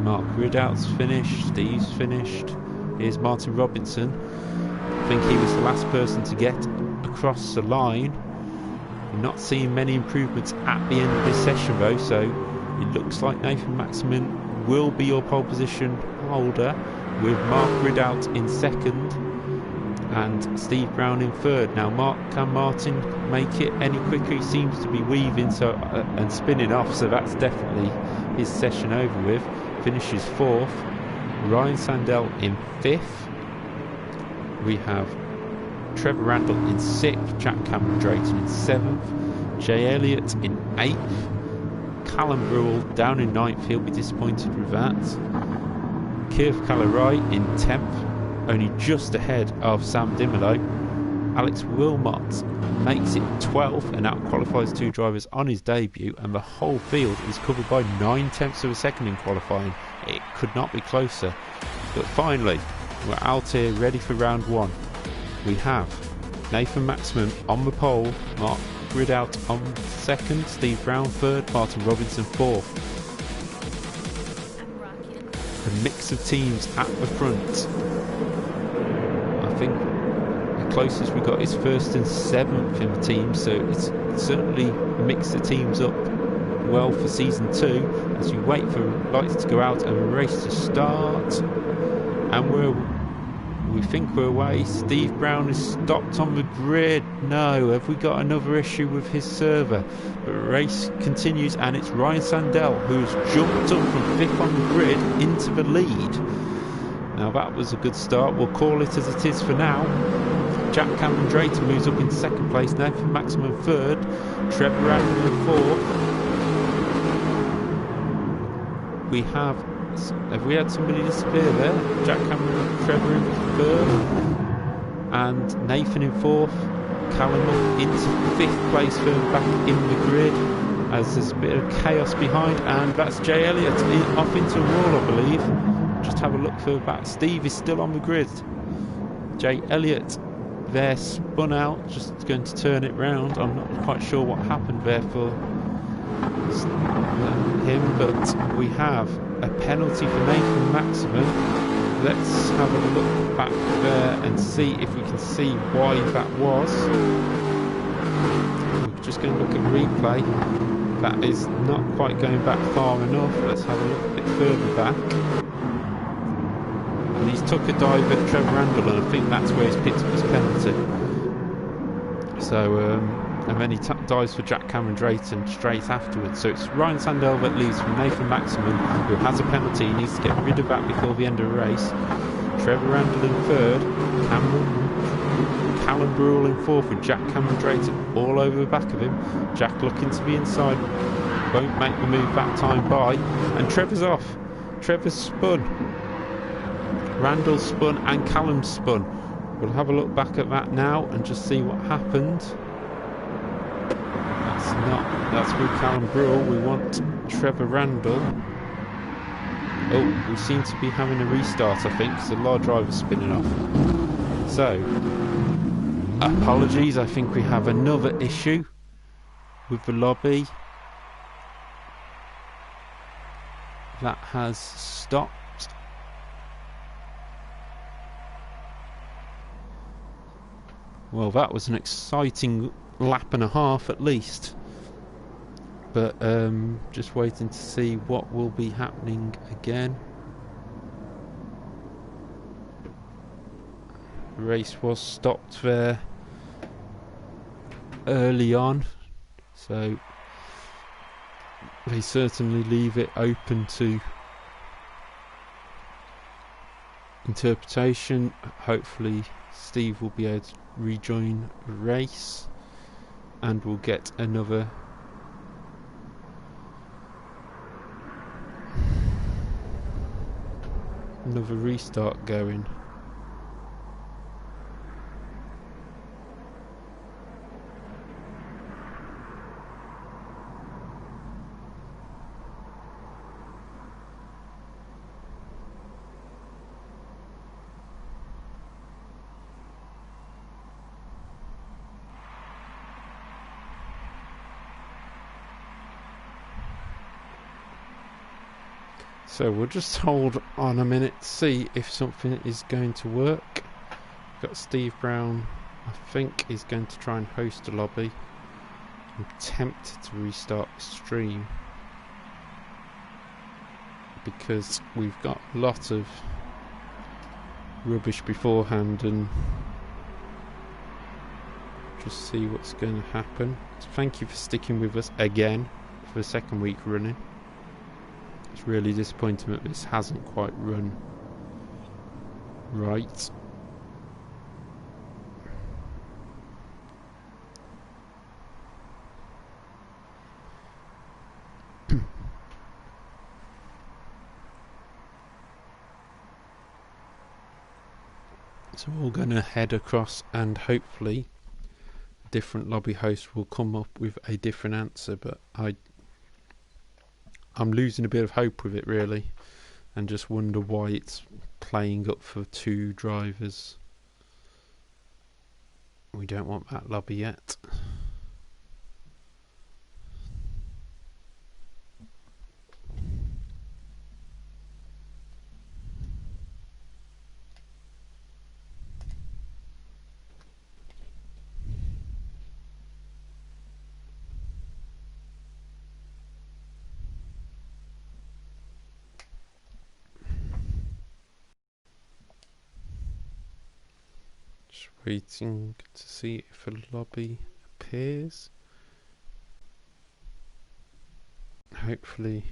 Mark Ridout's finished, Steve's finished. Here's Martin Robinson. I think he was the last person to get across the line. We're not seeing many improvements at the end of this session though, so it looks like Nathan Maximin will be your pole position holder, with Mark Ridout in 2nd and Steve Brown in 3rd. Now can Martin make it any quicker? He seems to be weaving and spinning off, so that's definitely his session over with. Finishes 4th. Ryan Sandell in 5th. We have Trevor Randall in 6th. Jack Cameron Drayton in 7th. Jay Elliott in 8th. Callum Brewell down in 9th. He'll be disappointed with that. Keith Calarai in 10th, only just ahead of Sam Dimolo. Alex Wilmot makes it 12th and out qualifies 2 drivers on his debut, and the whole field is covered by 9/10 of a second in qualifying. It could not be closer. But finally, we're out here ready for round 1. We have Nathan Maximin on the pole, Mark Ridout on 2nd, Steve Brown 3rd, Martin Robinson 4th. A mix of teams at the front. I think the closest we got is 1st and 7th in the team, so it's certainly mixed the teams up well for season 2 as we wait for lights to go out and a race to start. And we think we're away. Steve Brown is stopped on the grid. No, have we got another issue with his server? The race continues, and it's Ryan Sandell who's jumped up from 5th on the grid into the lead. Now that was a good start. We'll call it as it is for now. Jack Cameron Drayton moves up in 2nd place. Nathan Maximin 3rd. Trevor Randall in 4th. Have we had somebody disappear there? Jack Cameron, Trevor in 3rd, and Nathan in 4th. Callum up into 5th place, further back in the grid as there's a bit of chaos behind, and that's Jay Elliott off into a wall, I believe. Just have a look further back. Steve is still on the grid. Jay Elliott there spun out, just going to turn it round. I'm not quite sure what happened there for him, but we have a penalty for Nathan Maximin. Let's have a look back there and see if we can see why that was. We're just going to look at replay. That is not quite going back far enough. Let's have a look a bit further back. And he's took a dive at Trevor Randall, and I think that's where he's picked up his penalty. So and then he dives for Jack Cameron Drayton straight afterwards. So it's Ryan Sandell that leads from Nathan Maximin, who has a penalty. He needs to get rid of that before the end of the race. Trevor Randall in 3rd, Callum Brewell in 4th, with Jack Cameron Drayton all over the back of him. Jack looking to be inside, won't make the move that time by, and Trevor's off. Trevor's spun, Randall spun, and Callum spun. We'll have a look back at that now and just see what happened. That's with Callum Brewell. We want Trevor Randall. Oh, we seem to be having a restart, I think, because a lot of drivers spinning off. So Apologies, I think we have another issue with the lobby. That has stopped. Well, that was an exciting lap and a half at least. But just waiting to see what will be happening again. The race was stopped there early on, so they certainly leave it open to interpretation. Hopefully Steve will be able to rejoin the race and we'll get another restart going. So we'll just hold on a minute to see if something is going to work. We've got Steve Brown, I think, is going to try and host a lobby. I'm tempted to restart the stream because we've got a lot of rubbish beforehand, and just see what's going to happen. So thank you for sticking with us again for the second week running. It's really disappointing that this hasn't quite run right. So we're going to head across and hopefully a different lobby host will come up with a different answer, but I'm losing a bit of hope with it really, and just wonder why it's playing up for two drivers. We don't want that lobby yet. Waiting to see if a lobby appears. Hopefully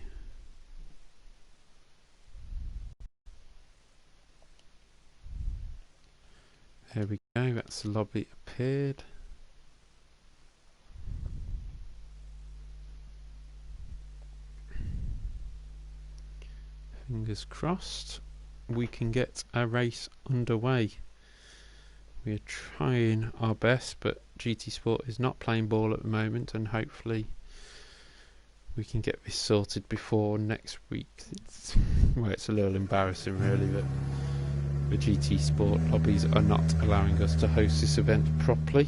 there we go, that's the lobby appeared. Fingers crossed we can get a race underway. We're trying our best, but GT Sport is not playing ball at the moment, and hopefully we can get this sorted before next week. It's a little embarrassing really that the GT Sport lobbies are not allowing us to host this event properly.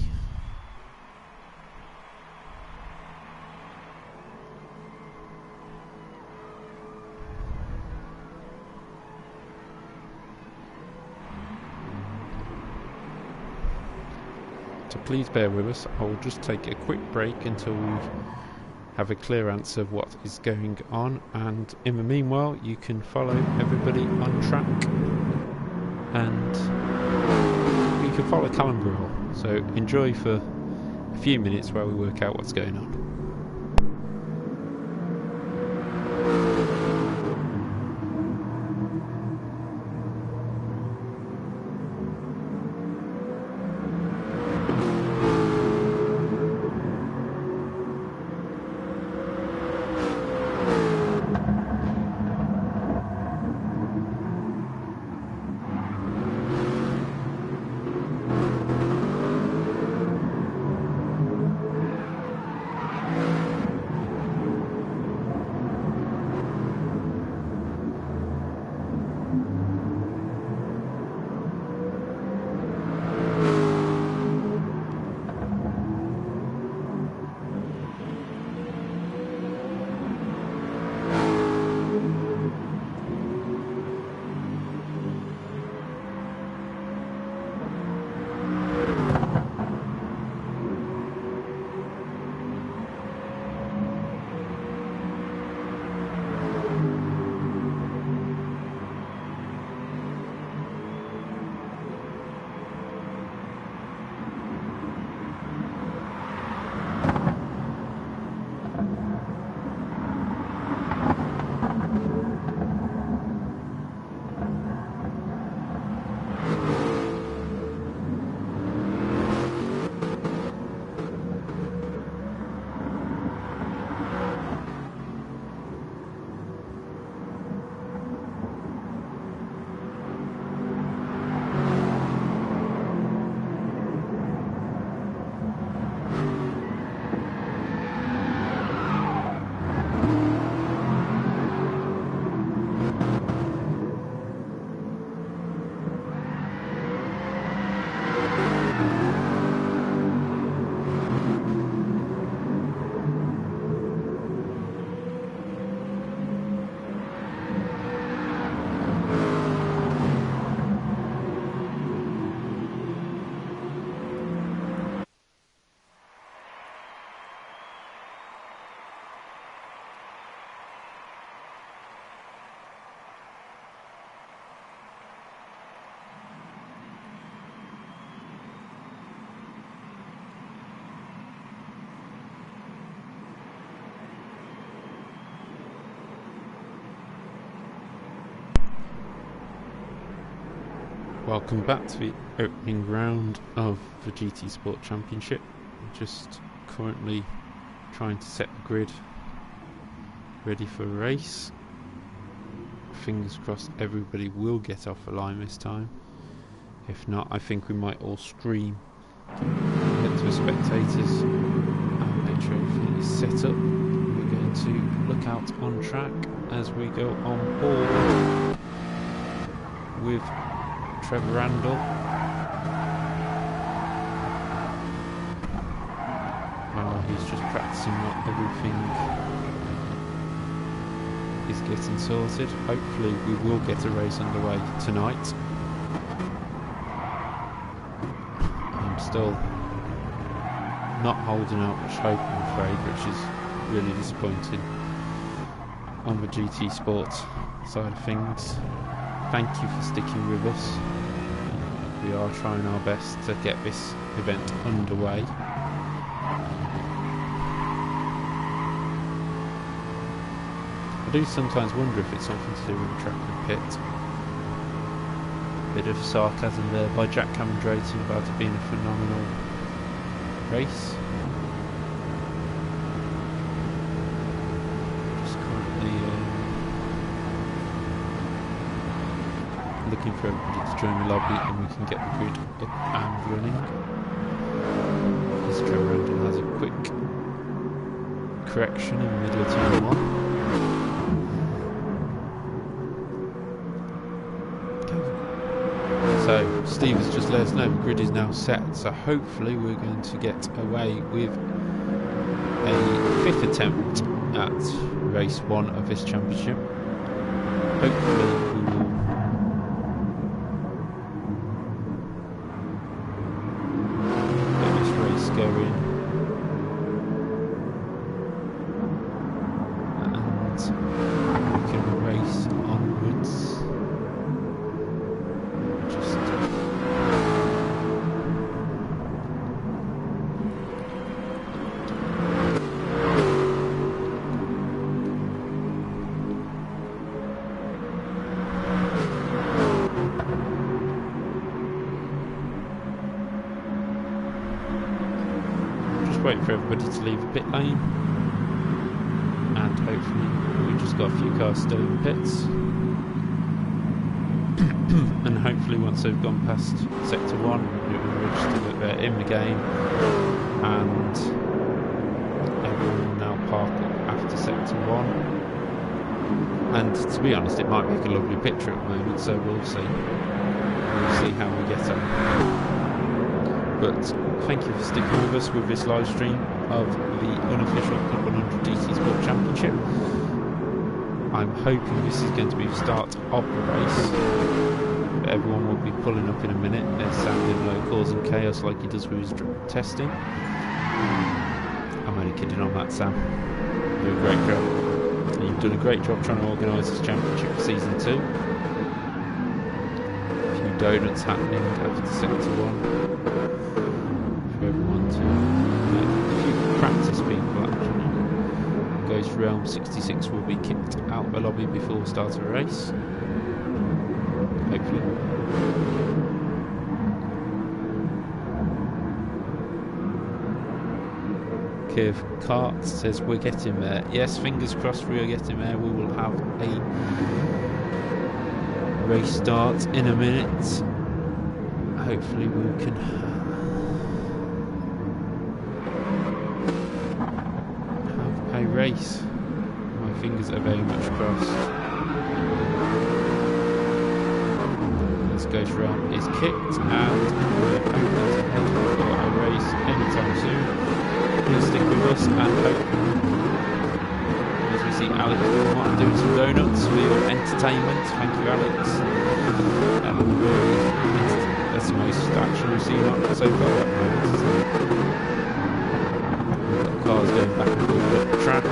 So please bear with us. I will just take a quick break until we have a clear answer of what is going on, and in the meanwhile you can follow everybody on track and you can follow Callum Grill. So enjoy for a few minutes while we work out what's going on. Welcome back to the opening round of the GT Sport Championship. Just currently trying to set the grid ready for a race. Fingers crossed everybody will get off the line this time. If not, I think we might all stream to the spectators and make sure everything is set up. We're going to look out on track as we go on board with Trevor Randall. He's just practicing what everything is getting sorted. Hopefully we will get a race underway tonight. I'm still not holding out much hope, I'm afraid, which is really disappointing on the GT Sport side of things. Thank you for sticking with us. We are trying our best to get this event underway. I do sometimes wonder if it's something to do with the track and pit. Bit of sarcasm there by Jack Cameron Drayton about it being a phenomenal race. Just currently looking for everybody to join the lobby and we can get the grid up and running. As Trevor Randall has a quick correction in the middle of turn 1. So Steve has just let us know the grid is now set, so hopefully we're going to get away with a 5th attempt at race 1 of this championship. Hopefully we will get this race going and we can race onwards. Waiting for everybody to leave the pit lane, and hopefully we've just got a few cars still in the pits. And hopefully once they've gone past sector 1 it will register that they're in the game, and everyone will now park up after sector 1. And to be honest, it might make a lovely picture at the moment, so we'll see how we get on. But thank you for sticking with us with this live stream of the unofficial Club 100 GT Sport Championship. I'm hoping this is going to be the start of the race. But everyone will be pulling up in a minute. There's Sam Limlow causing chaos like he does with his testing. I'm only kidding on that, Sam. You do a great job. And you've done a great job trying to organise this championship for season 2. A few donuts happening after sector 1. Everyone to a few practice people actually. Goes Realm 66 will be kicked out of the lobby before we start a race. Hopefully. Kev Cart says we're getting there. Yes, fingers crossed we are getting there. We will have a race start in a minute. Hopefully we can race. My fingers are very much crossed. This goes round is kicked and we're hoping to head for a race anytime soon. Please stick with us and hope as we see Alex Wilmot doing some donuts for your entertainment. Thank you, Alex. That's the most action we've seen on so far at the moment. Cars going back and forth up the track.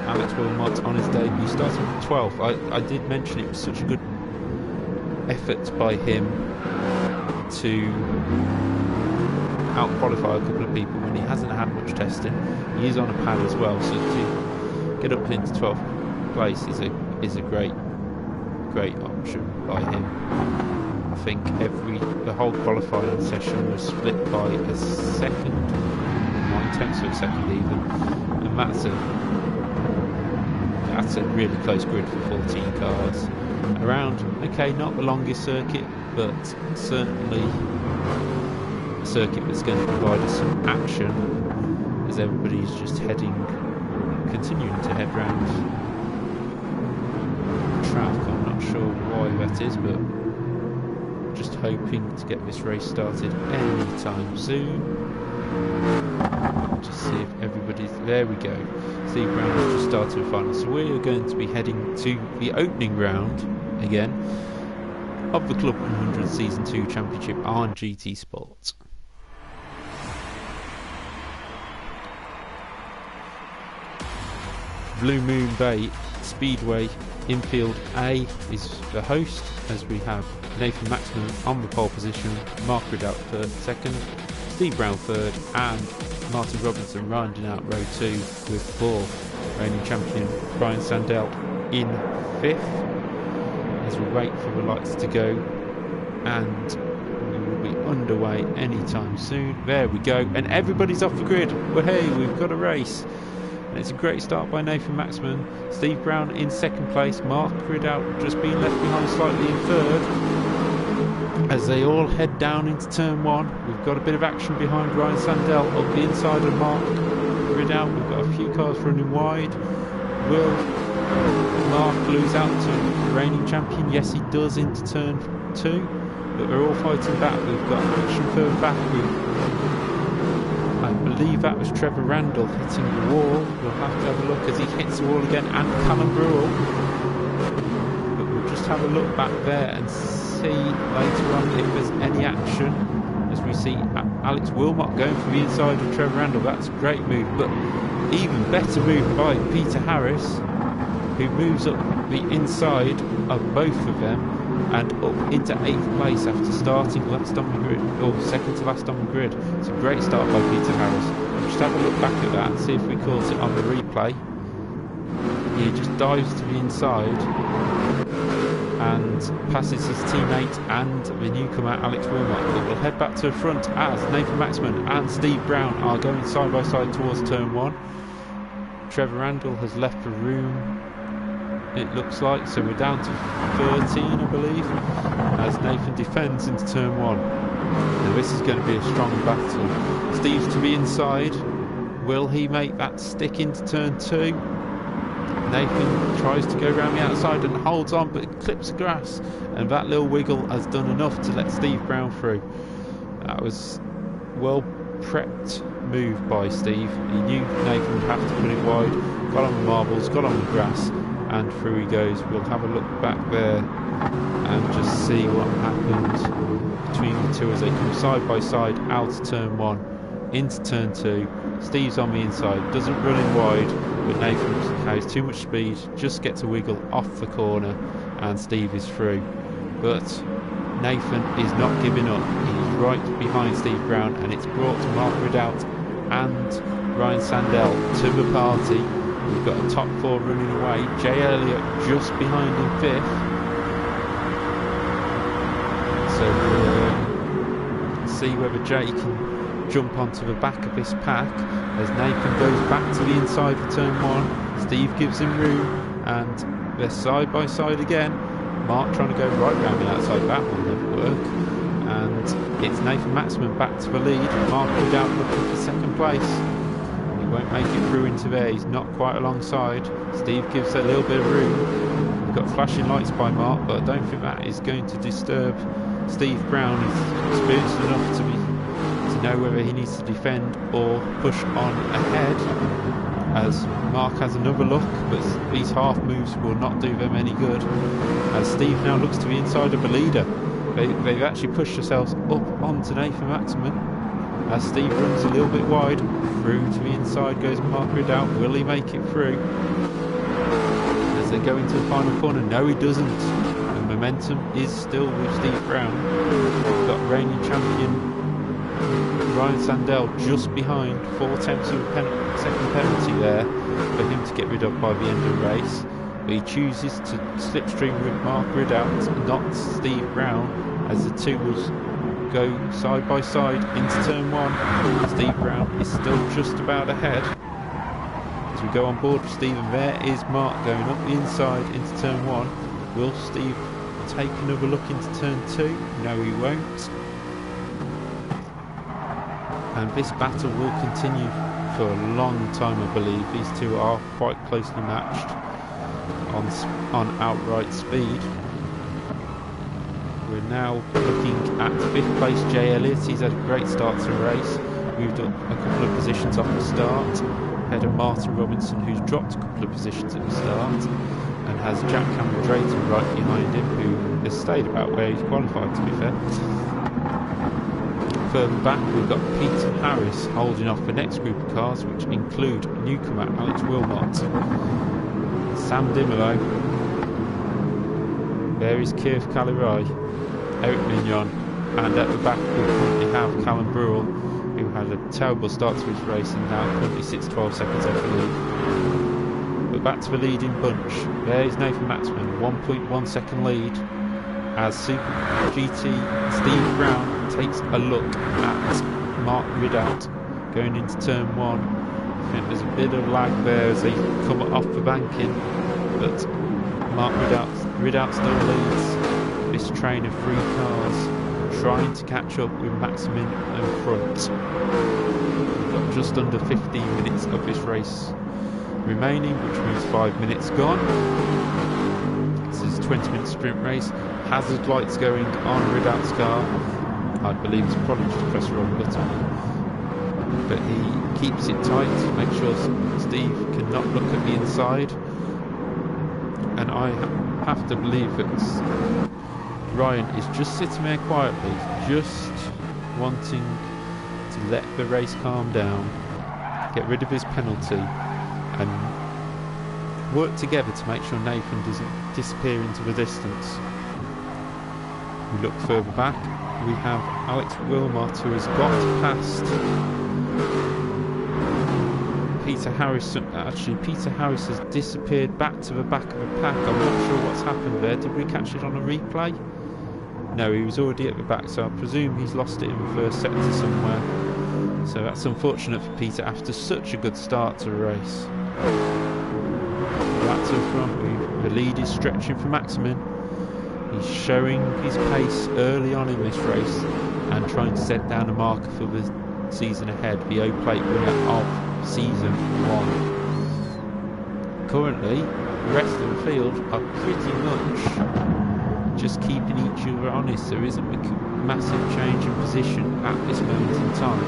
Alex Wilmot on his debut starting from 12th. I did mention it was such a good effort by him to out-qualify a couple of people when he hasn't had much testing. He is on a pad as well, so to get up into 12th place is a great option by him. I think the whole qualifying session was split by a second, 9/10 of a second even, and that's a really close grid for 14 cars. Around, okay, not the longest circuit, but certainly a circuit that's going to provide us some action as everybody's just continuing to head round the track. I'm not sure why that is, but just hoping to get this race started anytime soon. Just see if everybody's... There we go. Steve Brown has just started the final. So we are going to be heading to the opening round again of the Club 100 Season 2 Championship on GT Sport. Blue Moon Bay Speedway Infield A is the host, as we have Nathan Maxman on the pole position, Mark Ridout second, Steve Brown third, and Martin Robinson rounding out row 2 with fourth. Reigning champion Ryan Sandell in fifth, as we wait for the lights to go, and we will be underway anytime soon. There we go, and everybody's off the grid. Well, hey, we've got a race. And it's a great start by Nathan Maxman. Steve Brown in second place, Mark Ridout just being left behind slightly in third. As they all head down into turn 1, we've got a bit of action behind Ryan Sandell up the inside of Mark Ridout. We've got a few cars running wide. Will Mark lose out to the reigning champion? Yes, he does, into turn 2. But they're all fighting back. We've got action further back. I believe that was Trevor Randall hitting the wall. We'll have to have a look as he hits the wall again, and Callum Brewell. But we'll just have a look back there and see later on if there's any action, as we see Alex Wilmot going for the inside of Trevor Randall. That's a great move, but even better move by Peter Harris, who moves up the inside of both of them and up into 8th place after starting last on the grid, or second to last on the grid. It's a great start by Peter Harris. Just have a look back at that, see if we caught it on the replay. He just dives to the inside and passes his teammate and the newcomer Alex Wilmot. But we'll head back to the front as Nathan Maxman and Steve Brown are going side by side towards turn 1. Trevor Randall has left the room, it looks like, so we're down to 13, I believe, as Nathan defends into turn 1. Now this is going to be a strong battle. Steve's to the inside. Will he make that stick into turn 2? Nathan tries to go around the outside and holds on, but it clips the grass, and that little wiggle has done enough to let Steve Brown through. That was well prepped move by Steve. He knew Nathan would have to put it wide, got on the marbles, got on the grass, and through he goes. We'll have a look back there and just see what happened between the two as they come side by side out of turn 1 into turn 2. Steve's on the inside, doesn't run in wide, but Nathan has too much speed, just gets a wiggle off the corner, and Steve is through. But Nathan is not giving up. He's right behind Steve Brown, and it's brought to Mark Ridout and Ryan Sandell to the party. We've got a top 4 running away. Jay Elliott just behind in 5th. So we'll see whether Jay can jump onto the back of this pack as Nathan goes back to the inside for turn 1. Steve gives him room, and they're side by side again. Mark trying to go right round the outside, that will never work. And it's Nathan Maxman back to the lead. Mark Ridout looking for second place. He won't make it through into there, he's not quite alongside. Steve gives a little bit of room. We've got flashing lights by Mark, but I don't think that is going to disturb Steve Brown. He's experienced enough to know whether he needs to defend or push on ahead, as Mark has another look, but these half moves will not do them any good, as Steve now looks to the inside of the leader. They've actually pushed themselves up onto Nathan Maxman, as Steve runs a little bit wide. Through to the inside goes Mark Ridout. Will he make it through as they go into the final corner? No, he doesn't. The momentum is still with Steve Brown. We've got reigning champion Ryan Sandell just behind, 4/10 of a second penalty there for him to get rid of by the end of the race. But he chooses to slipstream with Mark Ridout, not Steve Brown, as the two will go side by side into turn 1. Steve Brown is still just about ahead. As we go on board with Stephen, there is Mark going up the inside into turn 1. Will Steve take another look into turn 2? No, he won't. And this battle will continue for a long time, I believe. These two are quite closely matched on outright speed. We're now looking at 5th place Jay Elliott. He's had a great start to the race. Moved up a couple of positions off the start. Ahead of Martin Robinson, who's dropped a couple of positions at the start, and has Jack Campbell Drayton right behind him, who has stayed about where he's qualified, to be fair. Further back we've got Peter Harris holding off the next group of cars, which include newcomer Alex Wilmot, Sam Dimolo, there is Keith Calirai, Eric Mignon, and at the back we currently have Callum Brewell, who had a terrible start to his race and now currently sits 12 seconds off the lead. But back to the leading bunch, there is Nathan Maxman, 1.1 second lead, as Super GT Steve Brown takes a look at Mark Ridout going into turn 1. I think there's a bit of lag there as they come off the banking, but Mark Ridout still leads this train of 3 cars, trying to catch up with Maximin and front. We've got just under 15 minutes of this race remaining, which means 5 minutes gone. This is a 20-minute sprint race. Hazard lights going on Ridout's car. I believe it's probably just press the wrong button, but he keeps it tight to make sure Steve cannot look at the inside, and I have to believe that Ryan is just sitting there quietly, just wanting to let the race calm down, get rid of his penalty, and work together to make sure Nathan doesn't disappear into the distance. We look further back, we have Alex Wilmot, who has got past Peter Harris. Actually, Peter Harris has disappeared back to the back of the pack. I'm not sure what's happened there. Did we catch it on a replay? No, he was already at the back, so I presume he's lost it in the first sector somewhere. So that's unfortunate for Peter after such a good start to the race. Back to the front, the lead is stretching for Maximin. He's showing his pace early on in this race and trying to set down a marker for the season ahead, the O-Plate winner of season 1. Currently, the rest of the field are pretty much just keeping each other honest. There isn't a massive change in position at this moment in time.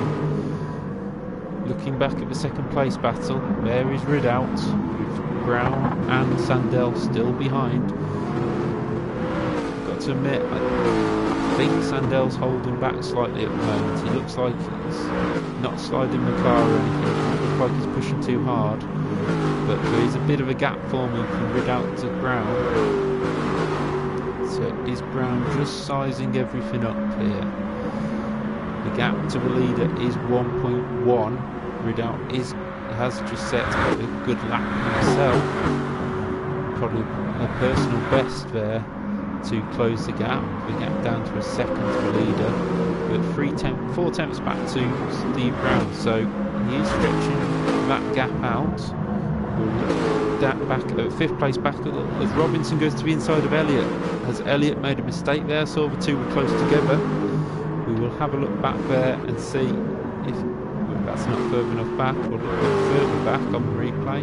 Looking back at the second place battle, there is Ridout with Brown and Sandell still behind. To admit, I think Sandell's holding back slightly at the moment. He looks like he's not sliding the car or anything. It doesn't look like he's pushing too hard, but there is a bit of a gap forming from Ridout to Brown. So is Brown just sizing everything up here? The gap to the leader is 1.1. Ridout has just set a good lap himself, probably a personal best there to close the gap down to a second to the leader, but 4 tenths back to Steve Brown, so he is stretching that gap out. That back at 5th place back as Robinson goes to the inside of Elliott. Has Elliott made a mistake there? Saw the two were close together. We will have a look back there and see if that's not further enough back. We'll look further back on the replay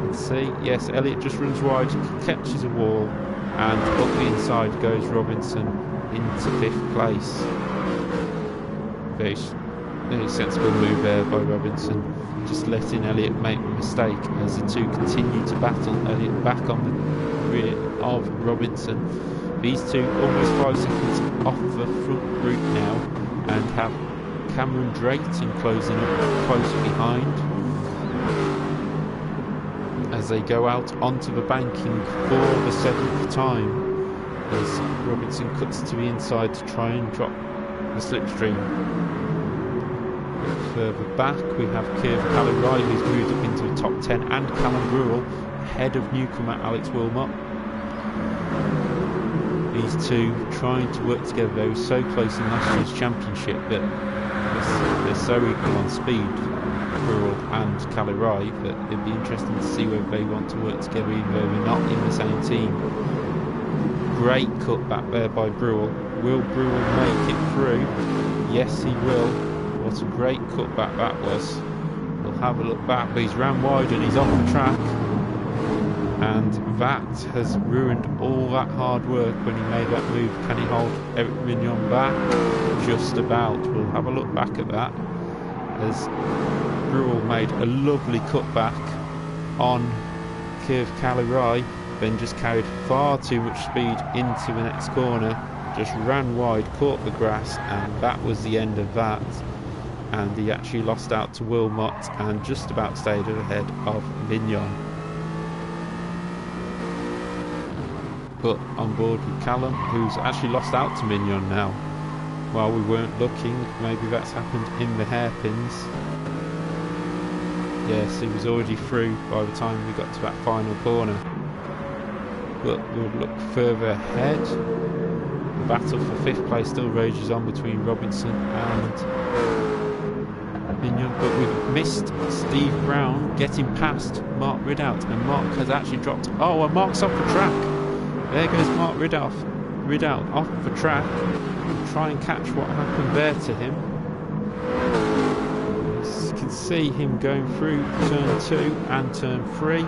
and see. Yes, Elliott just runs wide, catches a wall, and up the inside goes Robinson into 5th place. Very sensible move there by Robinson, just letting Elliott make the mistake as the two continue to battle. Elliott back on the rear of Robinson. These two almost 5 seconds off the front group now, and have Cameron Drayton closing up close behind as they go out onto the banking for the 7th time, as Robinson cuts to the inside to try and drop the slipstream. Further back we have Keith Calirai, who's moved up into the top 10, and Callum Brewell ahead of newcomer Alex Wilmot. These two trying to work together. They were so close in last year's championship, but they're so equal on speed, Burrell and Calirai, that it'd be interesting to see whether they want to work together even though they're not in the same team. Great cut back there by Burrell. Will Burrell make it through? Yes, he will. What a great cut back that was. We'll have a look back, but he's ran wide and he's off the track. And that has ruined all that hard work when he made that move. Can he hold Eric Mignon back? Just about. We'll have a look back at that as Burrell made a lovely cutback on Curve Calirai, then just carried far too much speed into the next corner, just ran wide, caught the grass, and that was the end of that. And he actually lost out to Wilmot and just about stayed ahead of Mignon. But on board with Callum, who's actually lost out to Mignon now. While we weren't looking, maybe that's happened in the hairpins. Yes, he was already through by the time we got to that final corner. But we'll look further ahead. The battle for 5th place still rages on between Robinson and Mignon, but we've missed Steve Brown getting past Mark Ridout, and Mark has actually dropped. Oh, and Mark's off the track. There goes Mark Ridout off the track. We'll try and catch what happened there to him. You can see him going through turn 2 and turn 3,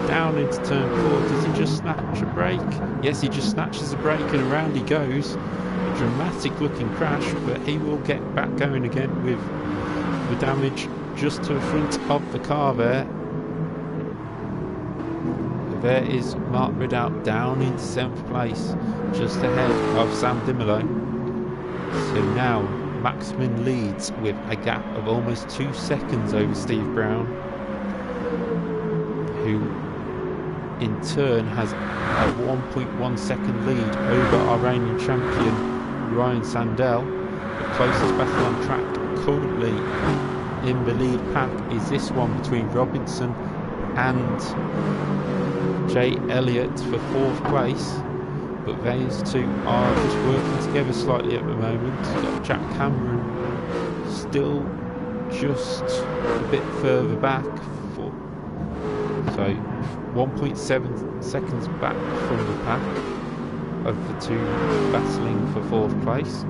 down into turn 4. Does he just snatch a break? Yes, he just snatches a break and around he goes. A dramatic looking crash, but he will get back going again with the damage just to the front of the car there. There is Mark Ridout down into 7th place, just ahead of Sam Dimolo. So now Maxman leads with a gap of almost 2 seconds over Steve Brown, who in turn has a 1.1 second lead over our reigning champion Ryan Sandell. The closest battle on track currently in the lead pack is this one between Robinson and Jay Elliott for 4th place, but those two are just working together slightly at the moment. We've got Jack Cameron still just a bit further back, so 1.7 seconds back from the pack of the two battling for 4th place.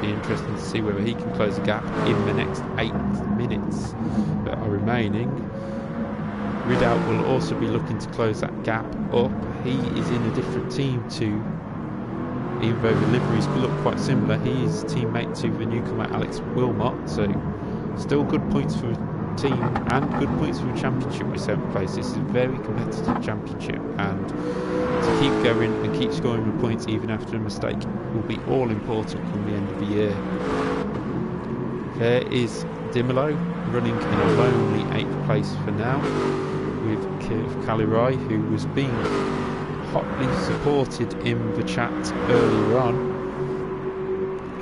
Be interesting to see whether he can close the gap in the next 8 minutes that are remaining. Ridout will also be looking to close that gap up. He is in a different team to, even though the liveries look quite similar, he is teammate to the newcomer Alex Wilmot, so still good points for the team and good points for the championship with 7th place. This is a very competitive championship, and to keep going and keep scoring the points even after a mistake will be all important come the end of the year. There is Dimolo running in a lonely 8th place for now, with Kirk Calirai, who was being hotly supported in the chat earlier on.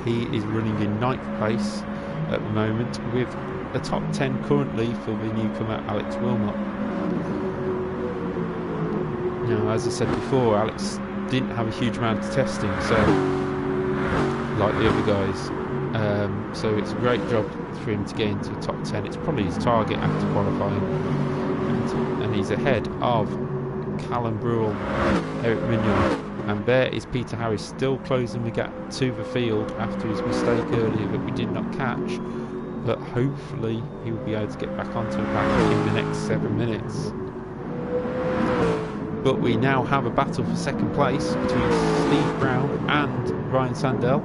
He is running in 9th place at the moment, with a top 10 currently for the newcomer Alex Wilmot. Now, as I said before, Alex didn't have a huge amount of testing, so like the other guys, so it's a great job for him to get into the top 10. It's probably his target after qualifying, and he's ahead of Callum Burrell, Eric Mignon, and there is Peter Harris still closing the gap to the field after his mistake earlier that we did not catch, but hopefully he will be able to get back onto the path in the next 7 minutes. But we now have a battle for 2nd place between Steve Brown and Ryan Sandell.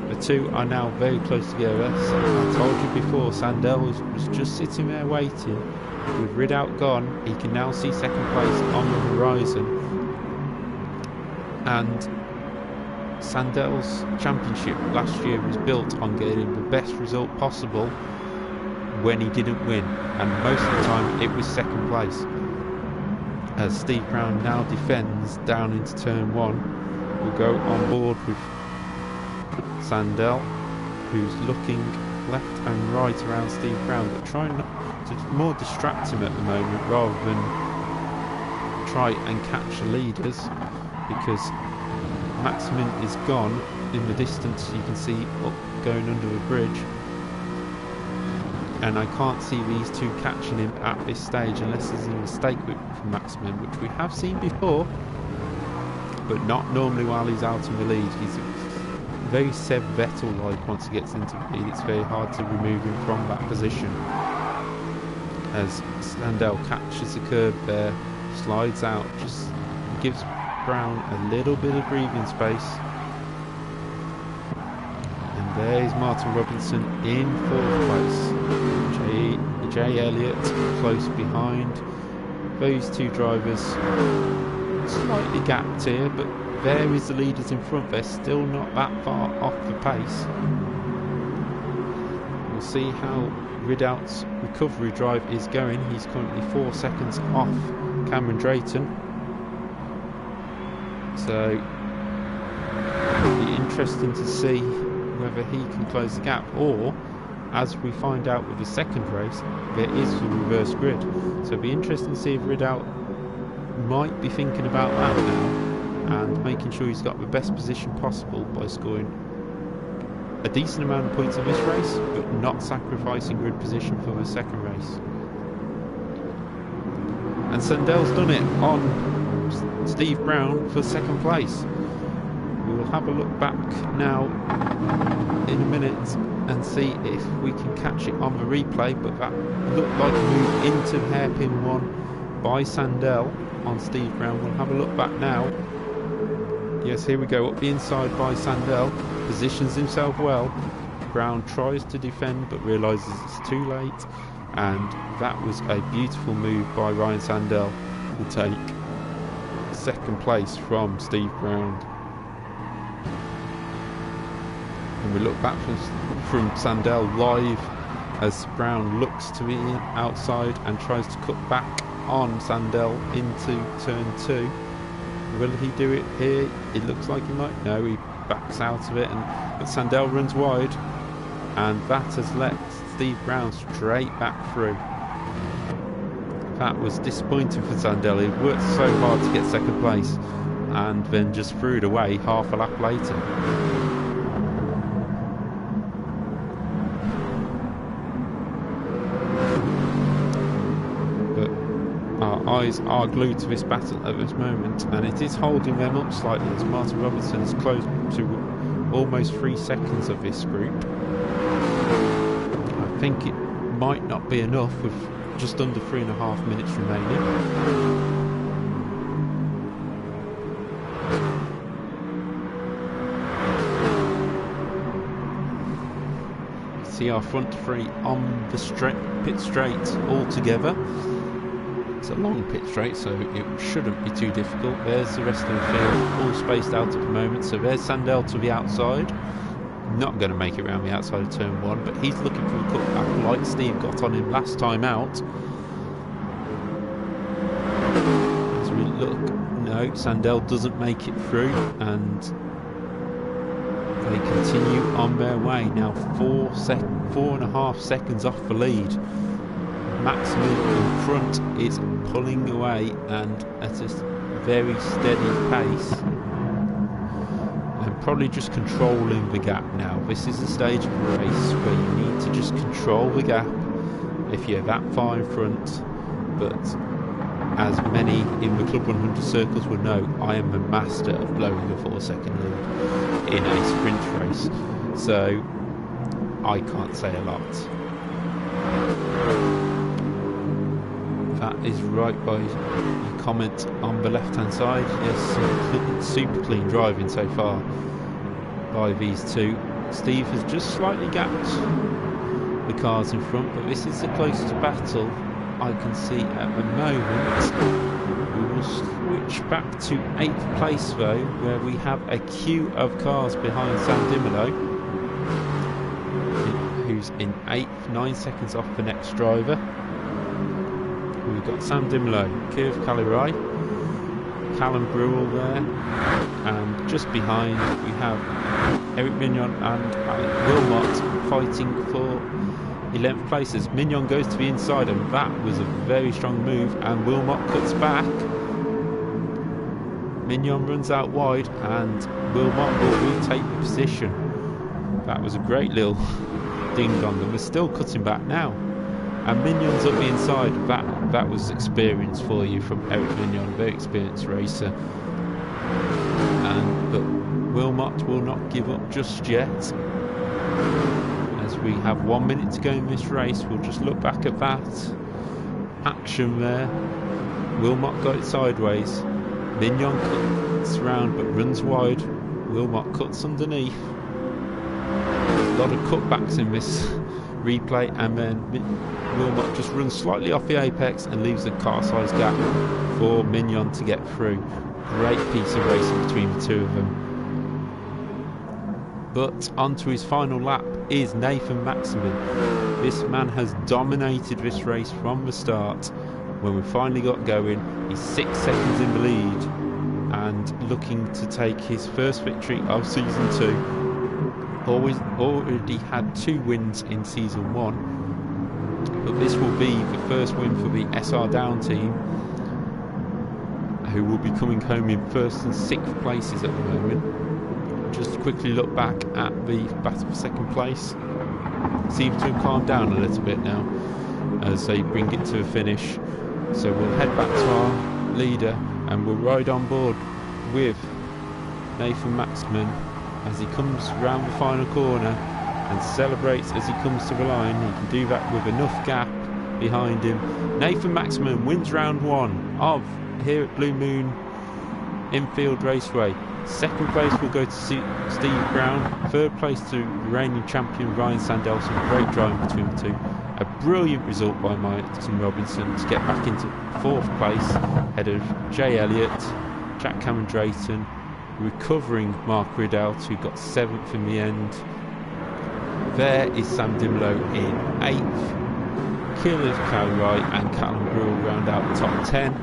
The two are now very close together. I told you before, Sandell was just sitting there waiting. With Ridout gone, he can now see 2nd place on the horizon. And Sandell's championship last year was built on getting the best result possible when he didn't win, and most of the time it was 2nd place. As Steve Brown now defends down into turn 1, we'll go on board with Sandell, who's looking left and right around Steve Brown, but trying not to more distract him at the moment rather than try and catch the leaders, because Maximin is gone in the distance. You can see up going under the bridge, and I can't see these two catching him at this stage unless there's a mistake from Maximin, which we have seen before, but not normally while he's out in the lead. He's very Seb Vettel-like. Once he gets into the lead, it's very hard to remove him from that position. As Sandell catches the curb there, slides out, just gives Brown a little bit of breathing space. And there's Martin Robinson in 4th place. Jay Elliott close behind. Those two drivers slightly gapped here, but there is the leaders in front. They're still not that far off the pace. We'll see how Ridout's recovery drive is going. He's currently 4 seconds off Cameron Drayton. So it'll be interesting to see whether he can close the gap, or as we find out with the second race, there is a reverse grid. So it'll be interesting to see if Ridout might be thinking about that now and making sure he's got the best position possible by scoring a decent amount of points in this race, but not sacrificing grid position for the second race. And Sandell's done it on Steve Brown for second place. We will have a look back now in a minute and see if we can catch it on the replay, but that looked like a move into hairpin one by Sandell on Steve Brown. We'll have a look back now. Yes, here we go, up the inside by Sandell, positions himself well. Brown tries to defend but realises it's too late, and that was a beautiful move by Ryan Sandell to take second place from Steve Brown. And we look back from Sandell live as Brown looks to the outside and tries to cut back on Sandell into turn 2. Will he do it here? It looks like he might. No, he backs out of it, but Sandell runs wide, and that has let Steve Brown straight back through. That was disappointing for Sandell. He worked so hard to get second place and then just threw it away half a lap later. Eyes are glued to this battle at this moment, and it is holding them up slightly as Martin Robinson is close to almost 3 seconds of this group. I think it might not be enough with just under 3.5 minutes remaining. See our front three on the pit straight all together. It's a long pit straight, so it shouldn't be too difficult. There's the rest of the field, all spaced out at the moment. So there's Sandell to the outside. Not going to make it around the outside of turn 1, but he's looking for a cutback like Steve got on him last time out. As we look, no, Sandell doesn't make it through, and they continue on their way. Now 4.5 seconds off the lead. Maximin in front is pulling away and at a very steady pace, and probably just controlling the gap now. This is the stage of the race where you need to just control the gap if you're that far in front. But as many in the Club 100 circles will know, I am a master of blowing a 4-second lead in a sprint race, so I can't say a lot. That is right by your comment on the left hand side. Yes, super clean driving so far by these two. Steve has just slightly gapped the cars in front, but this is the closest battle I can see at the moment. We will switch back to 8th place though, where we have a queue of cars behind Sam Dimolo, who's in 8th, 9 seconds off the next driver. We've got Sam Dimolo, Kirv Kalirai, Callum Brewell there, and just behind we have Eric Mignon and Alec Wilmot fighting for 11th places. Mignon goes to the inside, and that was a very strong move, and Wilmot cuts back. Mignon runs out wide and Wilmot will retake the position. That was a great little ding-dong, and we're still cutting back now. And Mignon's up the inside. That was experience for you from Eric Mignon, very experienced racer. But Wilmot will not give up just yet. As we have 1 minute to go in this race, we'll just look back at that action there. Wilmot got it sideways. Mignon cuts round but runs wide. Wilmot cuts underneath. A lot of cutbacks in this replay, and then Wilmot just runs slightly off the apex and leaves a car-sized gap for Mignon to get through. Great piece of racing between the two of them. But onto his final lap is Nathan Maximin. This man has dominated this race from the start. When we finally got going, he's 6 seconds in the lead and looking to take his first victory of season 2. Already had 2 wins in season 1, but this will be the first win for the SR Down team, who will be coming home in 1st and 6th places at the moment. Just quickly look back at the battle for 2nd place. Seems to have calmed down a little bit now as they bring it to a finish. So we'll head back to our leader and we'll ride on board with Nathan Maximin as he comes round the final corner and celebrates as he comes to the line. He can do that with enough gap behind him. Nathan Maximin wins round 1 of here at Blue Moon Infield Raceway. 2nd place will go to Steve Brown. 3rd place to reigning champion Ryan Sandelson. Great driving between the two. A brilliant result by Martin Robinson to get back into 4th place ahead of Jay Elliott, Jack Cameron Drayton, recovering Mark Riddell, who got 7th in the end. There is Sam Dimlow in 8th. Killers Calroy and Callum Brule round out the top 10.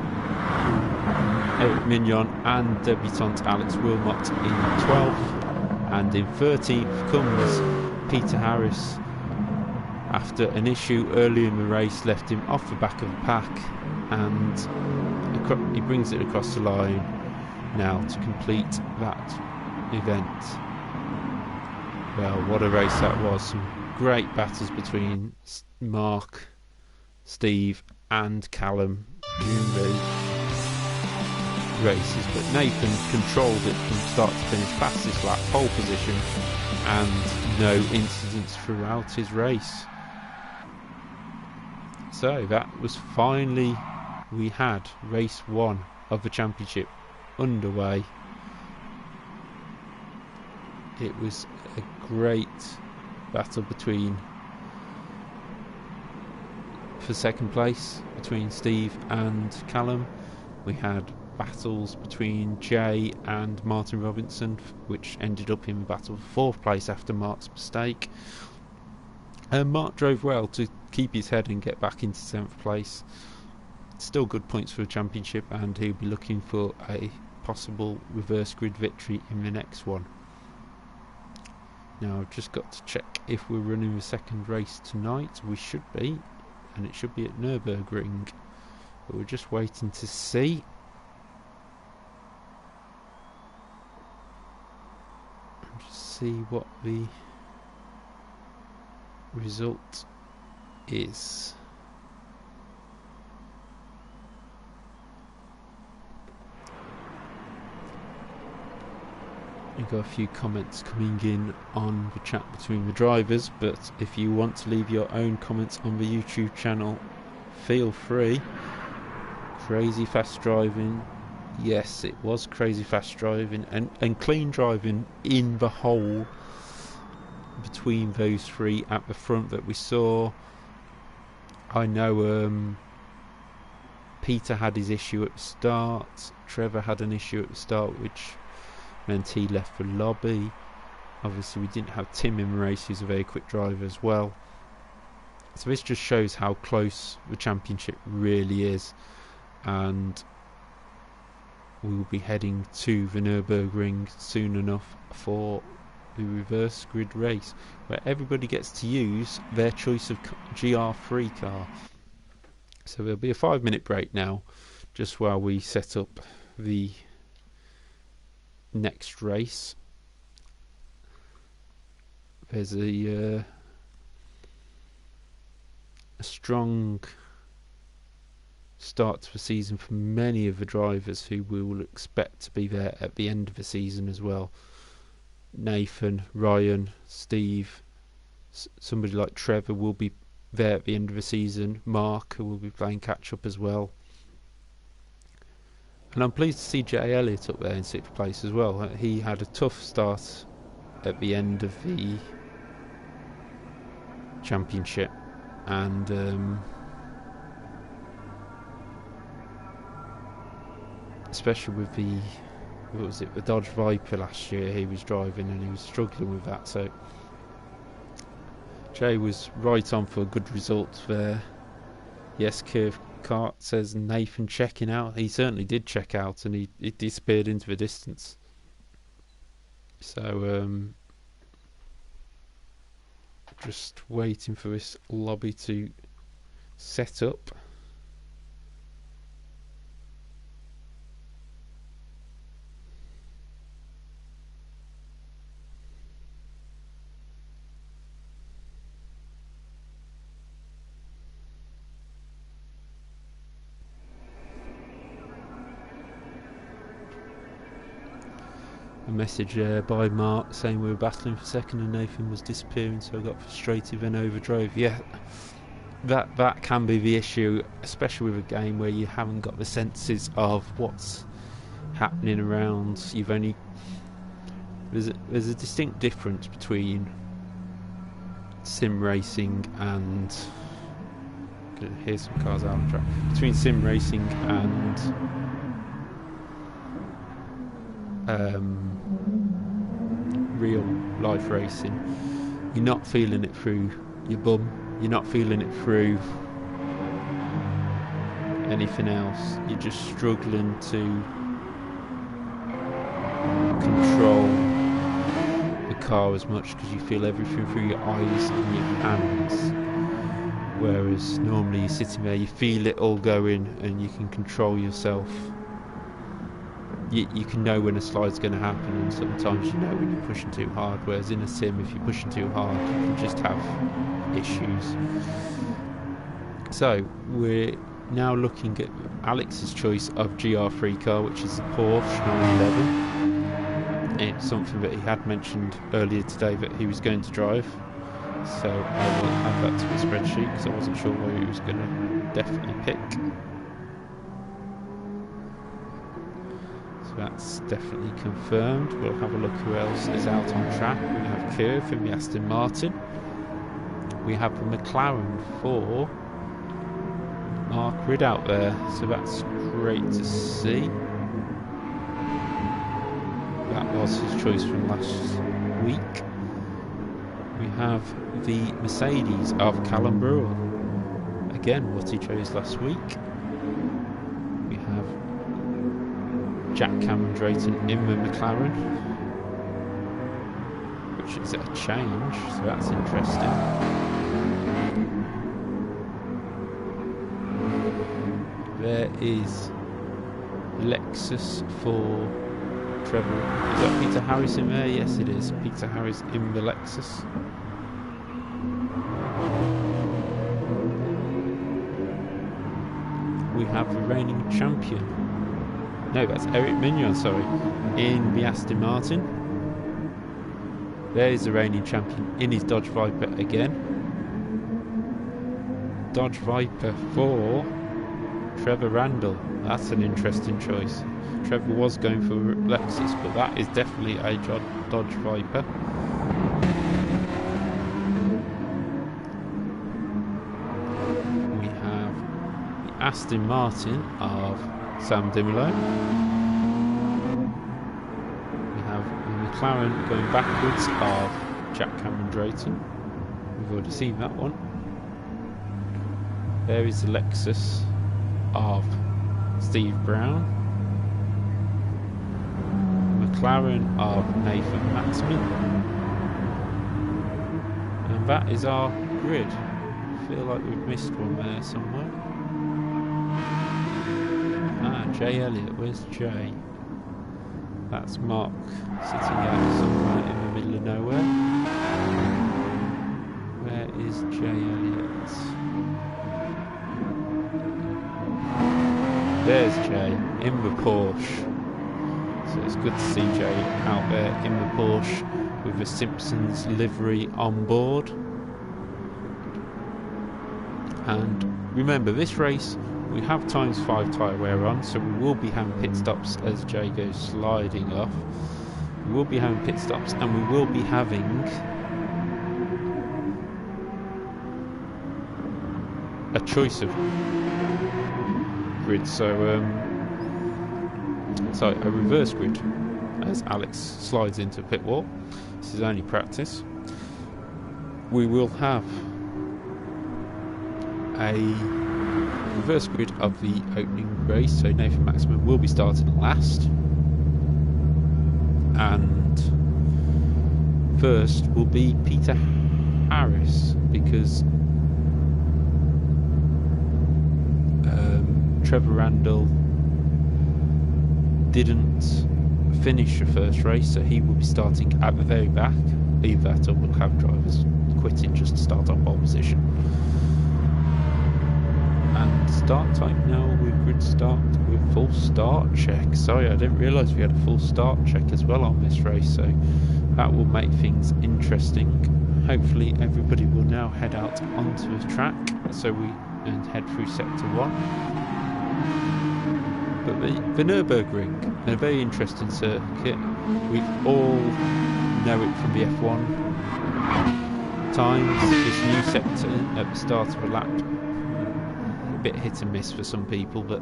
Eric Mignon and debutant Alex Wilmot in 12th. And in 13th comes Peter Harris. After an issue early in the race left him off the back of the pack, and he brings it across the line now to complete that event. Well, what a race that was. Some great battles between Mark, Steve and Callum during the races, but Nathan controlled it from start to finish, fastest lap, pole position, and no incidents throughout his race. So that was finally, we had race 1 of the championship underway. It was a great battle for 2nd place between Steve and Callum. We had battles between Jay and Martin Robinson, which ended up in the battle for 4th place after Mark's mistake. Mark drove well to keep his head and get back into 7th place. Still good points for the championship, and he'll be looking for a possible reverse grid victory in the next one. Now I've just got to check if we're running the 2nd race tonight. We should be, and it should be at Nurburgring, but we're just waiting to see. Just see what the result is. We've got a few comments coming in on the chat between the drivers, but if you want to leave your own comments on the YouTube channel, feel free. Crazy fast driving. Yes, it was crazy fast driving and clean driving in the hole between those 3 at the front that we saw. I know Peter had his issue at the start. Trevor had an issue at the start, which meant he left the lobby. Obviously we didn't have Tim in the race, who's a very quick driver as well. So this just shows how close the championship really is, and we will be heading to the Nurburgring soon enough for the reverse grid race, where everybody gets to use their choice of GR3 car. So there'll be a 5-minute break now, just while we set up the next race. There's a strong start to the season for many of the drivers who we will expect to be there at the end of the season as well. Nathan, Ryan, Steve, somebody like Trevor will be there at the end of the season. Mark, who will be playing catch up as well. And I'm pleased to see Jay Elliott up there in 6th place as well. He had a tough start at the end of the championship, and especially with the Dodge Viper last year he was driving, and he was struggling with that. So Jay was right on for a good result there. Yes, Curve Kart says Nathan checking out. He certainly did check out, and he disappeared into the distance. So just waiting for this lobby to set up. A message by Mark saying we were battling for second and Nathan was disappearing, so I got frustrated and overdrove. Yeah, that can be the issue, especially with a game where you haven't got the senses of what's happening around. There's a distinct difference between sim racing and here's some cars out on track. Between sim racing and real life racing. You're not feeling it through your bum, you're not feeling it through anything else. You're just struggling to control the car as much because you feel everything through your eyes and your hands, whereas normally you're sitting there, you feel it all going and you can control yourself. You can know when a slide's going to happen, and sometimes you know when you're pushing too hard, whereas in a sim, if you're pushing too hard, you can just have issues. So we're now looking at Alex's choice of GR3 car, which is the Porsche 911. It's something that he had mentioned earlier today that he was going to drive, so I will add that to the spreadsheet because I wasn't sure where he was going to definitely pick. That's definitely confirmed. We'll have a look who else is out on track. We have Curve in the Aston Martin. We have the McLaren for Mark Ridd out there, so that's great to see. That was his choice from last week. We have the Mercedes of Callum Brewell. Again, what he chose last week. We have Jack Cameron Drayton in the McLaren, which is a change, so that's interesting. There is Lexus for Trevor. Is that Peter Harris in there? Yes, it is. Peter Harris in the Lexus. We have the reigning champion. No, that's Eric Mignon, sorry, in the Aston Martin. There is the reigning champion in his Dodge Viper again. Dodge Viper for Trevor Randall. That's an interesting choice. Trevor was going for Lexus, but that is definitely a Dodge Viper. We have the Aston Martin of Sam Dimolo. We have the McLaren going backwards of Jack Cameron Drayton. We've already seen that one. There is the Lexus of Steve Brown. McLaren of Nathan Maxman. And that is our grid. I feel like we've missed one there somewhere. Jay Elliott, where's Jay? That's Mark sitting out somewhere in the middle of nowhere. Where is Jay Elliott? There's Jay in the Porsche. So it's good to see Jay out there in the Porsche with the Simpsons livery on board. And remember, this race we have ×5 tyre wear on, so we will be having pit stops as Jay goes sliding off. We will be having pit stops, and we will be having a choice of grid. So a reverse grid as Alex slides into pit wall. This is only practice. We will have a reverse grid of the opening race, so Nathan Maximum will be starting last, and first will be Peter Harris, because Trevor Randall didn't finish the first race, so he will be starting at the very back. Either that or we'll have drivers quitting just to start on pole position. And start time now with grid start with full start check. Sorry, I didn't realise we had a full start check as well on this race, so that will make things interesting. Hopefully everybody will now head out onto the track and head through sector 1. But the Nurburgring, a very interesting circuit. We all know it from the F1 times. This new sector at the start of a lap, a bit hit and miss for some people, but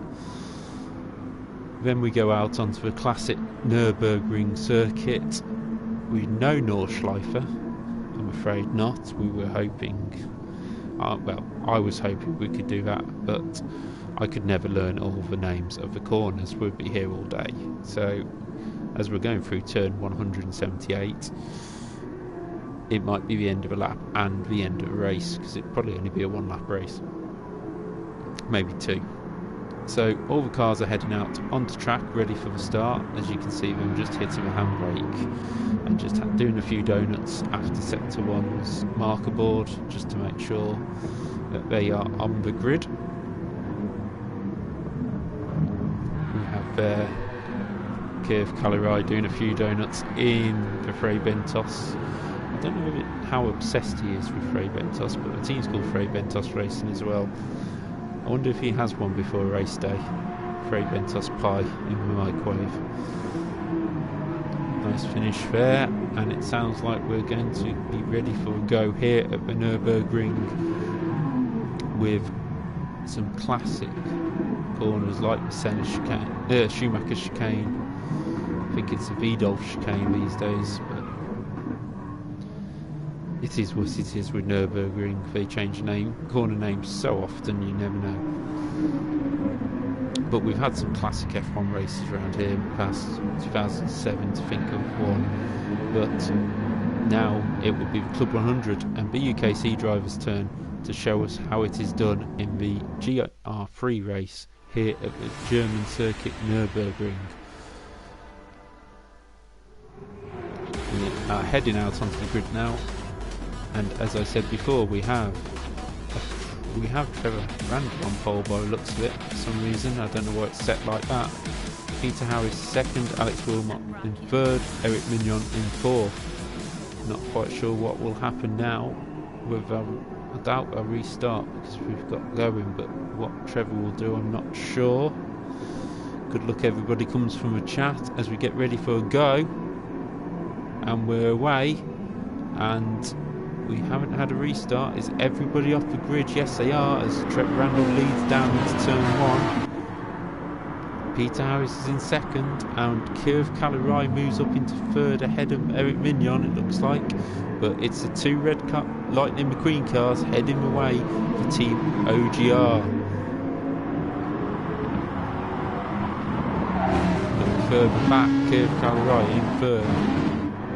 then we go out onto the classic Nurburgring circuit. We know Nordschleife, I'm afraid not. We were hoping, well, I was hoping we could do that, but I could never learn all the names of the corners. We'd be here all day. So as we're going through turn 178, it might be the end of a lap and the end of a race, because it'd probably only be a 1 lap race, maybe 2. So all the cars are heading out onto track ready for the start. As you can see them just hitting the handbrake and just doing a few donuts after sector 1's marker board, just to make sure that they are on the grid. We have Curve Calerai doing a few donuts in the Frey Bentos. I don't know how obsessed he is with Frey Bentos, but the team's called Frey Bentos Racing as well. I wonder if he has one before race day. Frey Bentos pie in the microwave. Nice finish there, and it sounds like we're going to be ready for a go here at the Nurburgring with some classic corners like the Senna chicane, Schumacher chicane. I think it's a Vidolf chicane these days, but it is what it is with Nurburgring. They change corner names so often, you never know. But we've had some classic F1 races around here in the past, 2007 to think of one, but now it will be the Club 100 and BUKC drivers' turn to show us how it is done in the GR3 race here at the German circuit Nurburgring. We are heading out onto the grid now, and as I said before, we have Trevor Randall on pole by the looks of it for some reason. I don't know why it's set like that. Peter Harris second, Alex Wilmot in third, Eric Mignon in fourth. Not quite sure what will happen now with I doubt a restart because we've got going, but what Trevor will do I'm not sure. Good luck everybody comes from the chat as we get ready for a go, and we're away, and we haven't had a restart. Is everybody off the grid? Yes they are, as Trevor Randall leads down into turn 1. Peter Harris is in second, and Curve Calerai moves up into third ahead of Eric Mignon, it looks like. But it's the 2 Red Cup Lightning McQueen cars heading away for Team OGR. Look further back, Curve Calerai in third.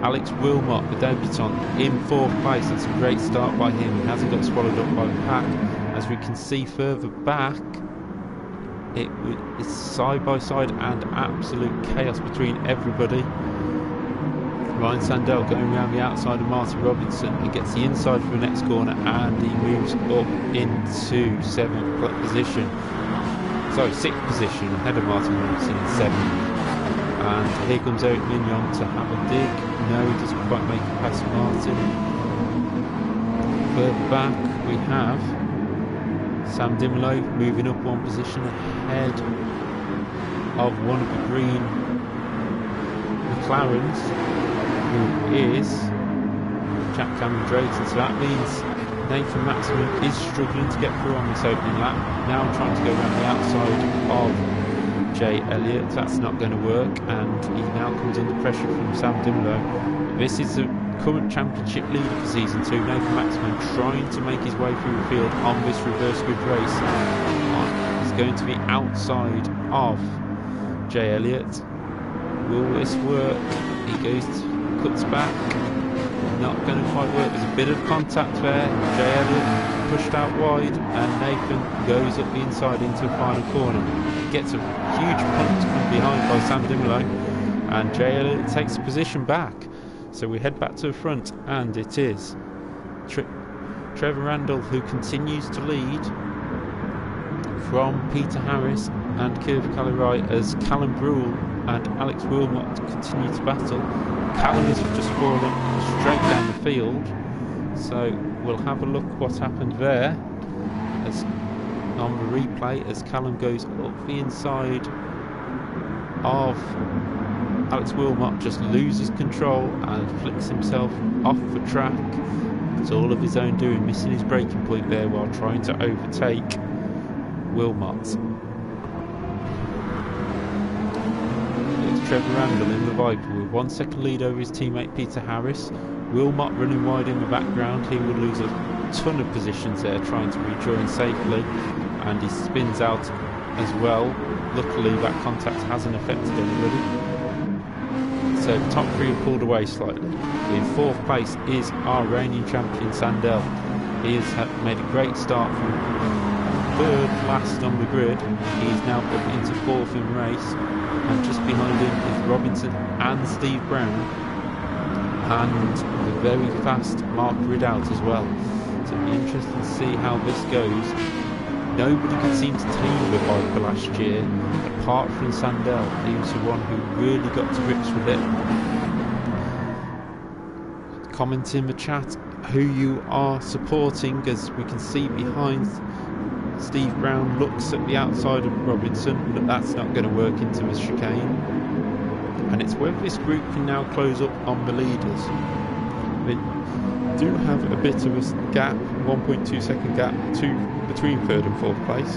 Alex Wilmot, the debutant, in 4th place. That's a great start by him. He hasn't got swallowed up by the pack. As we can see further back, It's side by side and absolute chaos between everybody. Ryan Sandell going around the outside of Martin Robinson and gets the inside for the next corner, and he moves up into 7th position. Sorry, 6th position ahead of Martin Robinson in 7th. And here comes Eric Mignon to have a dig. No, he doesn't quite make it past Martin. Further back we have Sam Dimolo moving up 1 position ahead of one of the green McLarens, who is Jack Cameron Drayton. So that means Nathan Maximum is struggling to get through on this opening lap. Now trying to go around the outside of Jay Elliott. That's not going to work, and he now comes under pressure from Sam Dimolo. This is the current championship leader for season 2, Nathan Maximum, trying to make his way through the field on this reverse grid race. He's going to be outside of Jay Elliott. Will this work? He cuts back. Not going to quite work. There's a bit of contact there. Jay Elliott pushed out wide, and Nathan goes up the inside into the final corner. Gets a huge punt from behind by Sam Dimolo, and Jay Elliott takes the position back. So we head back to the front, and it is Trevor Randall who continues to lead from Peter Harris and Kirby Callery as Callum Brule and Alex Wilmot continue to battle. Callum has just fallen straight down the field, so we'll have a look what happened there as on the replay as Callum goes up the inside of Alex Wilmot, just loses control and flicks himself off the track. It's all of his own doing, missing his braking point there while trying to overtake Wilmot. Trevor Randall in the Viper with 1 second lead over his teammate Peter Harris. Wilmot running wide in the background. He will lose a ton of positions there trying to rejoin safely, and he spins out as well. Luckily that contact hasn't affected anybody. So the top 3 have pulled away slightly. In 4th place is our reigning champion Sandell. He has made a great start from 3rd last on the grid. He is now up into 4th in the race. And just behind him is Robinson and Steve Brown, and the very fast Mark Ridout as well. So it'll be interesting to see how this goes. Nobody could seem to tame the Viper last year, apart from Sandell. He was the one who really got to grips with it. Comment in the chat who you are supporting, as we can see behind Steve Brown looks at the outside of Robinson, but that's not going to work into the chicane. And it's whether this group can now close up on the leaders. They do have a bit of a gap, 1.2 second gap between 3rd and 4th place.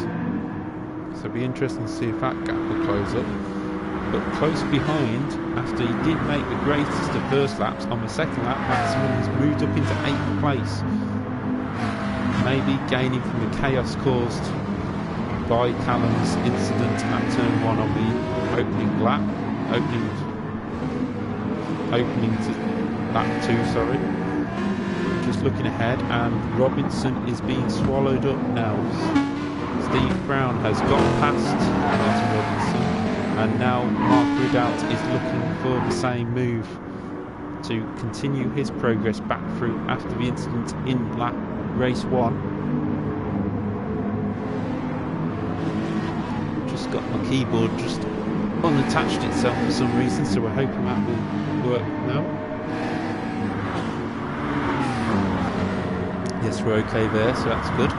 So it'll be interesting to see if that gap will close up. But close behind, after he did make the greatest of first laps, on the second lap, Maximum has moved up into 8th place. Maybe gaining from the chaos caused by Callum's incident at turn 1 on the opening lap, opening to lap 2, sorry. Just looking ahead, and Robinson is being swallowed up now. Steve Brown has gone past Martin Robinson, and now Mark Ridout is looking for the same move to continue his progress back through after the incident in race 1. Just got my keyboard just unattached itself for some reason, so we're hoping that will work now. Yes, we're okay there, so that's good.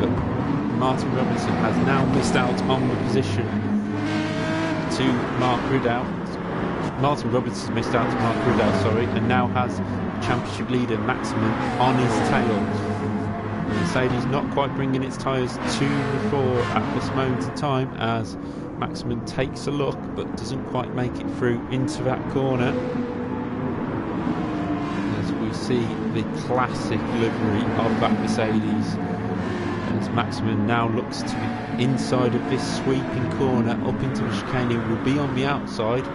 But Martin Robinson has now missed out on the position to Mark Ridout. Martin Robinson missed out to Mark Ridout, sorry, and now has championship leader Maximum on his tail. Mercedes not quite bringing its tyres to the fore at this moment in time, as Maximum takes a look but doesn't quite make it through into that corner. As we see the classic livery of that Mercedes, as Maximum now looks to be inside of this sweeping corner up into the chicane. He will be on the outside,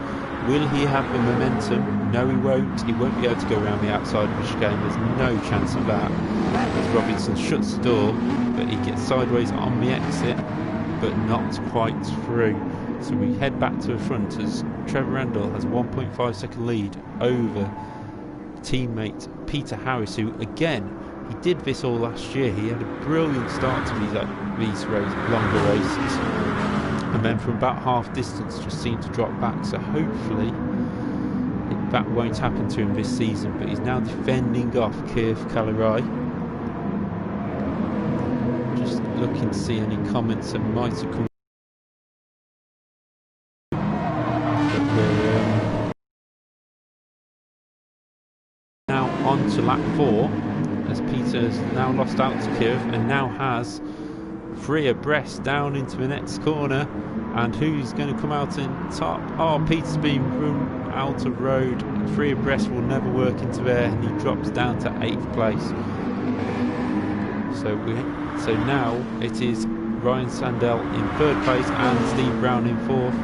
Will he have the momentum? No, he won't. He won't be able to go around the outside of the chicane. There's no chance of that. As Robinson shuts the door, but he gets sideways on the exit, but not quite through. So we head back to the front as Trevor Randall has a 1.5 second lead over teammate Peter Harris, who again, he did this all last year. He had a brilliant start to these longer races, and then from about half distance just seemed to drop back. So hopefully that won't happen to him this season. But he's now defending off Keith Callery. Just looking to see any comments that might have come. Now on to lap 4, as Peter's now lost out to Keith and now has 3 abreast down into the next corner. And who's going to come out in top? Oh, Peter's been run out of road. 3 abreast will never work into there, and he drops down to 8th place. So now it is Ryan Sandell in 3rd place and Steve Brown in 4th.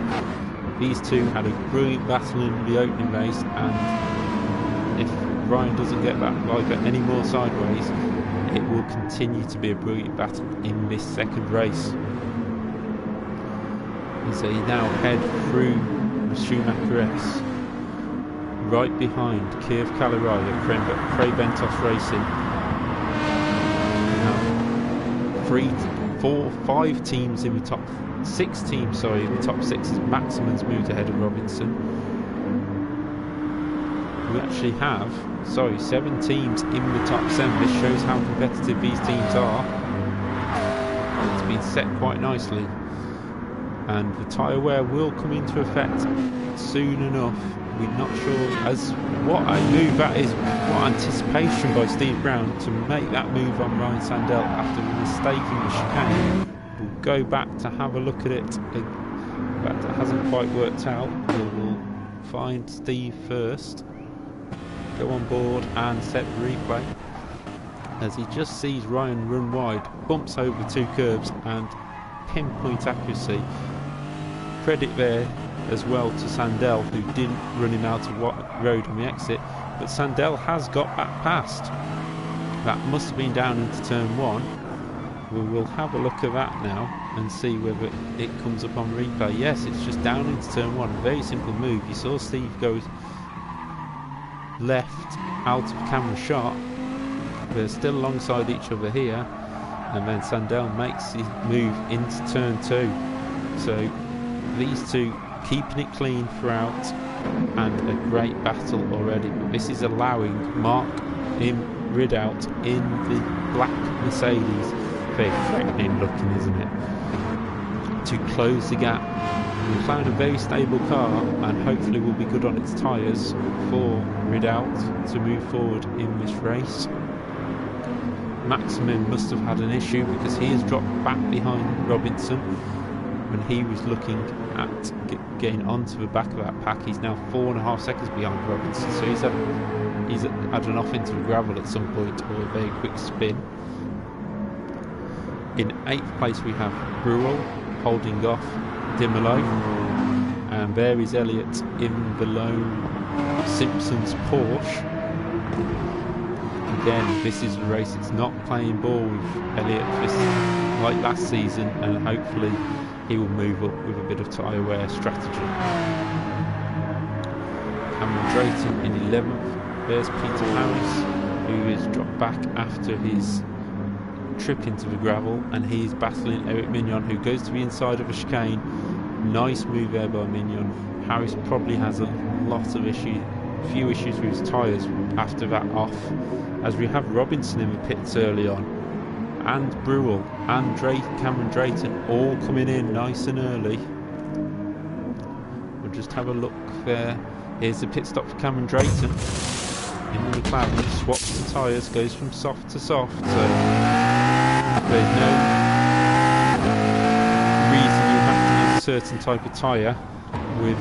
These two had a brilliant battle in the opening race, and if Ryan doesn't get that any more sideways, it will continue to be a brilliant battle in this second race. So you now head through Schumacher S, right behind Keith Callery at Craig Bentos Racing. Now 5 teams in the top 6 teams, sorry, in the top 6 as Maximan's moved ahead of Robinson. We actually have 7 teams in the top 7. This shows how competitive these teams are. It's been set quite nicely, and the tyre wear will come into effect soon enough. We're not sure as what a move that is, what anticipation by Steve Brown to make that move on Ryan Sandell after the mistake in the chicane. We'll go back to have a look at it. In fact, it hasn't quite worked out. We'll find Steve first, go on board and set the replay as he just sees Ryan run wide, bumps over 2 curbs and pinpoint accuracy. Credit there as well to Sandell, who didn't run him out of road on the exit, but Sandell has got back past. That must have been down into turn 1. We will have a look at that now and see whether it comes up on replay. Yes, it's just down into turn 1. Very simple move. You saw Steve go left out of camera shot. They're still alongside each other here, and then Sandell makes his move into turn 2. So these two keeping it clean throughout, and a great battle already. But this is allowing Mark Ridout in the black Mercedes, very threatening looking, isn't it, to close the gap. We found a very stable car, and hopefully will be good on its tyres for Ridout to move forward in this race. Maximin must have had an issue because he has dropped back behind Robinson when he was looking at getting onto the back of that pack. He's now 4.5 seconds behind Robinson, so he's had an off into the gravel at some point, or a very quick spin. In 8th place we have Bruel holding off Dimolo, and there is Elliott in the lone Simpsons Porsche. Again, this is a race, it's not playing ball with Elliott like last season, and hopefully he will move up with a bit of tyre wear strategy. Cameron Drayton in 11th. There's Peter Harris, who has dropped back after his trip into the gravel, and he's battling Eric Mignon, who goes to the inside of a chicane. Nice move there by Mignon. Harris probably has a few issues with his tyres after that off, as we have Robinson in the pits early on, and Bruel and Cameron Drayton all coming in nice and early. We'll just have a look there. Here's the pit stop for Cameron Drayton in the McLaren. Swaps the tyres, goes from soft to soft, so there's no reason you have to use a certain type of tyre with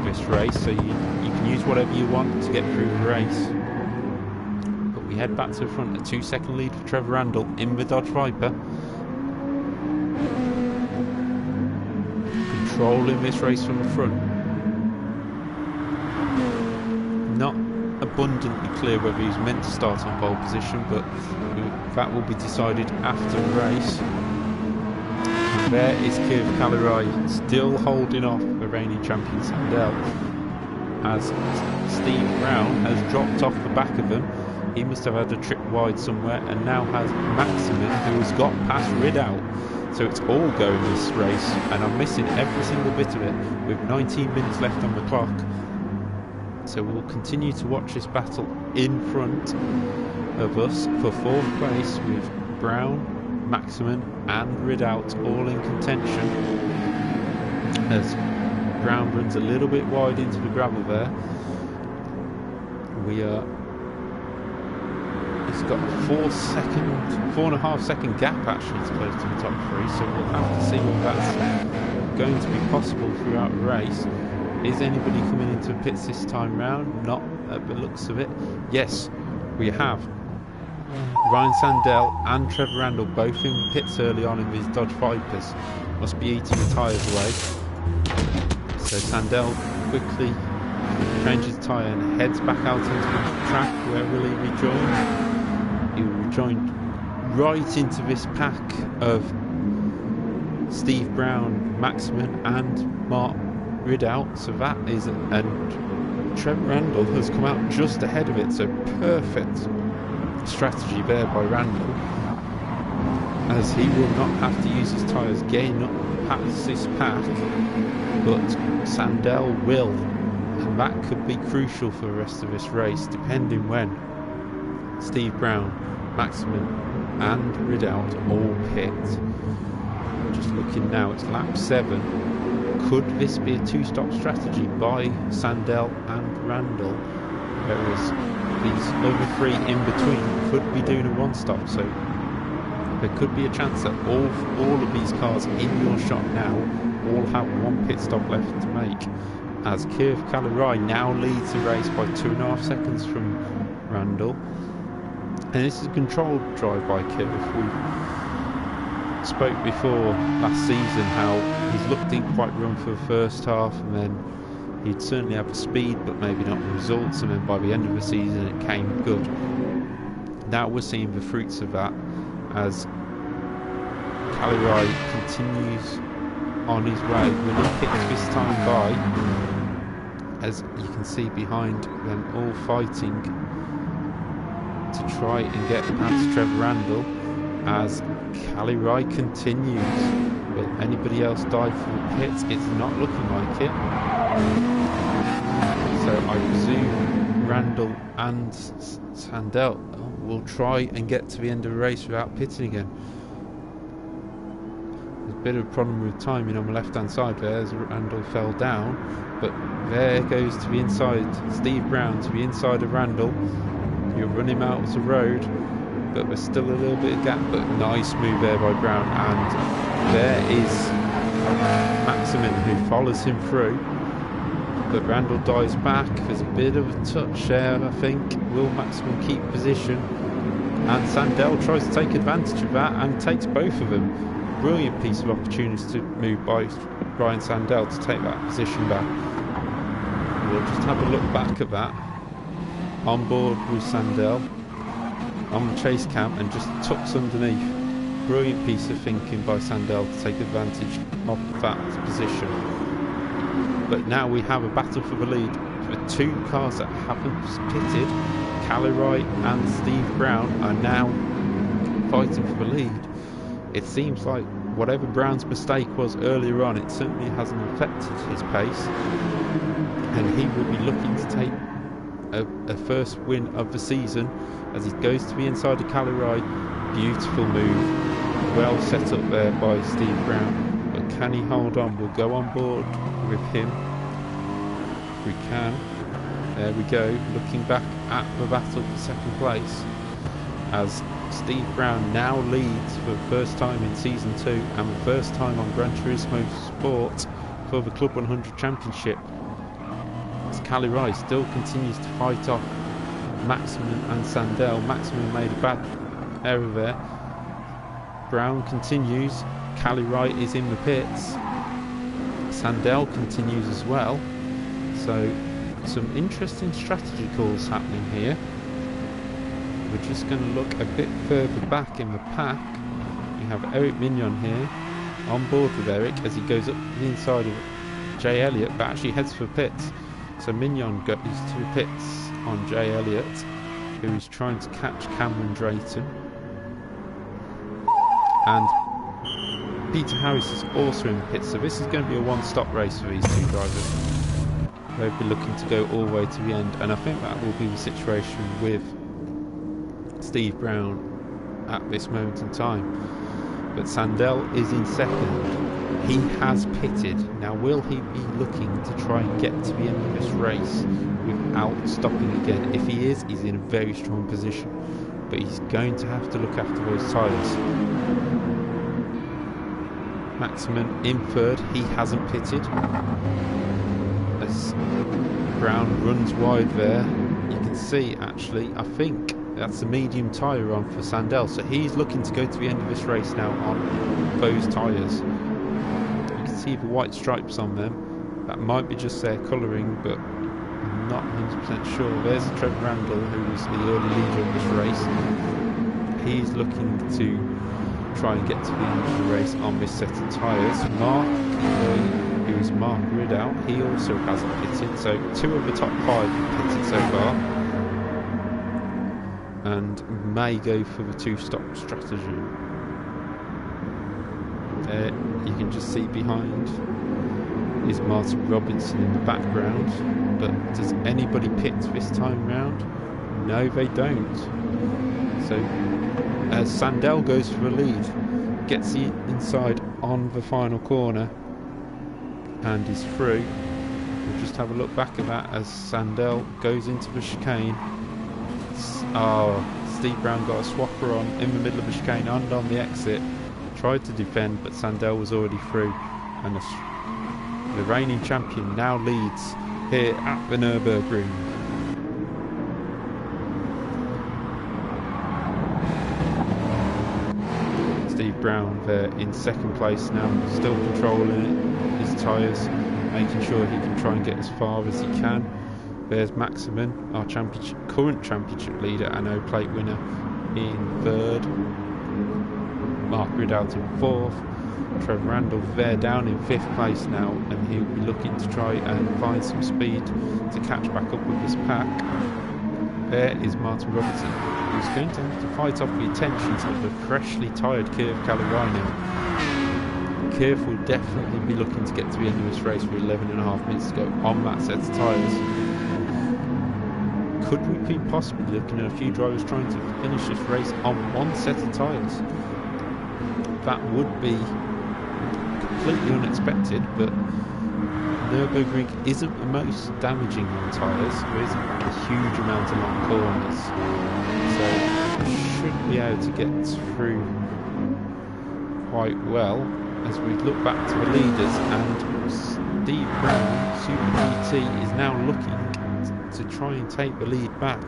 this race, so you can use whatever you want to get through the race. But we head back to the front, a 2-second lead for Trevor Randall in the Dodge Viper, controlling this race from the front. abundantly clear whether he's meant to start on pole position, but that will be decided after the race. And there is Kirv Kalirai still holding off the reigning champion Sandell, as Steve Brown has dropped off the back of them. He must have had a trip wide somewhere, and now has Maximin, who has got past Ridout. So it's all going this race, and I'm missing every single bit of it with 19 minutes left on the clock. So we'll continue to watch this battle in front of us for 4th place, with Brown, Maximin and Ridout all in contention, as Brown runs a little bit wide into the gravel there. It's got a 4.5 second gap actually to close to the top 3, so we'll have to see if that's going to be possible throughout the race. Is anybody coming into the pits this time round? Not at the looks of it. Yes, we have Ryan Sandell and Trevor Randall both in the pits early on in these Dodge Vipers. Must be eating the tyres away. So Sandell quickly changes tyre and heads back out into the track. Where will he rejoin? He will rejoin right into this pack of Steve Brown, Maximin and Mark Ridout. So that is, and Trevor Randall has come out just ahead of it, so perfect strategy there by Randall, as he will not have to use his tyres getting up past this pack, but Sandell will, and that could be crucial for the rest of this race, depending when Steve Brown, Maximin and Ridout all pit. Just looking now, it's lap 7. Could this be a 2-stop strategy by Sandell and Randall, whereas these other 3 in between could be doing a 1-stop? So there could be a chance that all of these cars in your shot now all have 1 pit stop left to make, as Kirv Kalirai now leads the race by 2.5 seconds from Randall. And this is a controlled drive by Kirv. We spoke before last season how he's looked in quite run for the first half, and then he'd certainly have the speed but maybe not the results, and then by the end of the season it came good. Now we're seeing the fruits of that, as Kalirai continues on his way. When he picks this time by, as you can see behind them all fighting to try and get past Trevor Randall, as Kalirai continues. Will anybody else dive for the pits? It's not looking like it. So I presume Randall and Sandell will try and get to the end of the race without pitting again. There's a bit of a problem with timing on the left hand side there, as Randall fell down, but there goes to the inside Steve Brown, to the inside of Randall. He'll run him out of the road, but there's still a little bit of gap, but nice move there by Brown, and there is Maximin who follows him through, but Randall dives back. There's a bit of a touch there, I think. Will Maximin keep position? And Sandell tries to take advantage of that and takes both of them. Brilliant piece of opportunity to move by Ryan Sandell to take that position back. We'll just have a look back at that. On board with Sandell on the chase cam and just tucks underneath. Brilliant piece of thinking by Sandell to take advantage of that position. But now we have a battle for the lead. The 2 cars that haven't pitted, Kalirai and Steve Brown, are now fighting for the lead. It seems like whatever Brown's mistake was earlier on, it certainly hasn't affected his pace, and he will be looking to take a first win of the season as he goes to the inside of Kalirai. Beautiful move, well set up there by Steve Brown, but can he hold on? We'll go on board with him if we can. There we go, looking back at the battle for second place, as Steve Brown now leads for the first time in season 2 and the first time on Gran Turismo Sport for the Club 100 Championship. As Kalirai still continues to fight off Maximin and Sandell. Maximin made a bad error there. Brown continues. Kalirai is in the pits. Sandell continues as well. So some interesting strategy calls happening here. We're just going to look a bit further back in the pack. You have Eric Mignon here, on board with Eric as he goes up the inside of Jay Elliott, but actually heads for pits. So Mignon goes to pits on Jay Elliott, who is trying to catch Cameron Drayton. And Peter Harris is also in pits, so this is going to be a one-stop race for these two drivers. They'll be looking to go all the way to the end, and I think that will be the situation with Steve Brown at this moment in time. But Sandell is in second. He has pitted. Now will he be looking to try and get to the end of this race without stopping again? If he is, he's in a very strong position, but he's going to have to look after those tyres. Maximin in third. He hasn't pitted as Brown runs wide there. You can see actually, I think that's the medium tyre on for Sandell, so he's looking to go to the end of this race now on those tyres. You can see the white stripes on them. That might be just their colouring, but I'm not 100% sure. There's Trevor Randall, who was the early leader of this race. He's looking to try and get to the end of the race on this set of tyres. Mark, who is Mark Ridout, he also hasn't pitted, so 2 of the top 5 have pitted so far, and may go for the 2-stop strategy. There you can just see behind is Martin Robinson in the background, but does anybody pit this time round? No, they don't. So as Sandell goes for the lead, gets the inside on the final corner and is through. We'll just have a look back at that as Sandell goes into the chicane. Steve Brown got a swapper on in the middle of the chicane and on the exit. Tried to defend, but Sandell was already through. And the reigning champion now leads here at the Nurburgring. Steve Brown there in second place now, still controlling it, his tyres, making sure he can try and get as far as he can. There's Maximin, our current championship leader and O-Plate winner, in third. Mark Ridout in fourth. Trevor Randall there down in 5th place now, and he'll be looking to try and find some speed to catch back up with this pack. There is Martin Robinson, who's going to have to fight off the attentions of the freshly tired Kiev Caligari. Kiev will definitely be looking to get to the end of this race with 11.5 minutes to go on that set of tyres. Could we be possibly looking at a few drivers trying to finish this race on one set of tyres? That would be completely unexpected, but Nurburgring isn't the most damaging on tyres. There isn't a huge amount of long corners, so should be able to get through quite well as we look back to the leaders. And Steve Brown, Super GT, is now looking to try and take the lead back.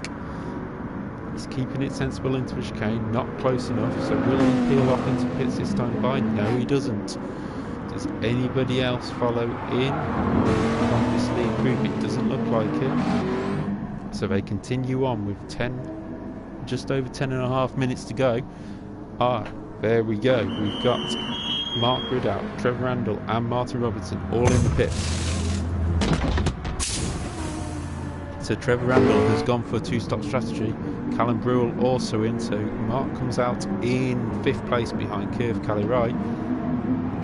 He's keeping it sensible into the chicane, not close enough, so will he peel off into pits this time by? No, he doesn't. Does anybody else follow in on this lead group? It doesn't look like it. So they continue on with just over 10.5 minutes to go. There we go. We've got Mark Ridout, Trevor Randall and Martin Robinson all in the pits. So Trevor Randall has gone for a 2-stop strategy. Callum Brewell also in, so Mark comes out in 5th place behind Kiev Caligari.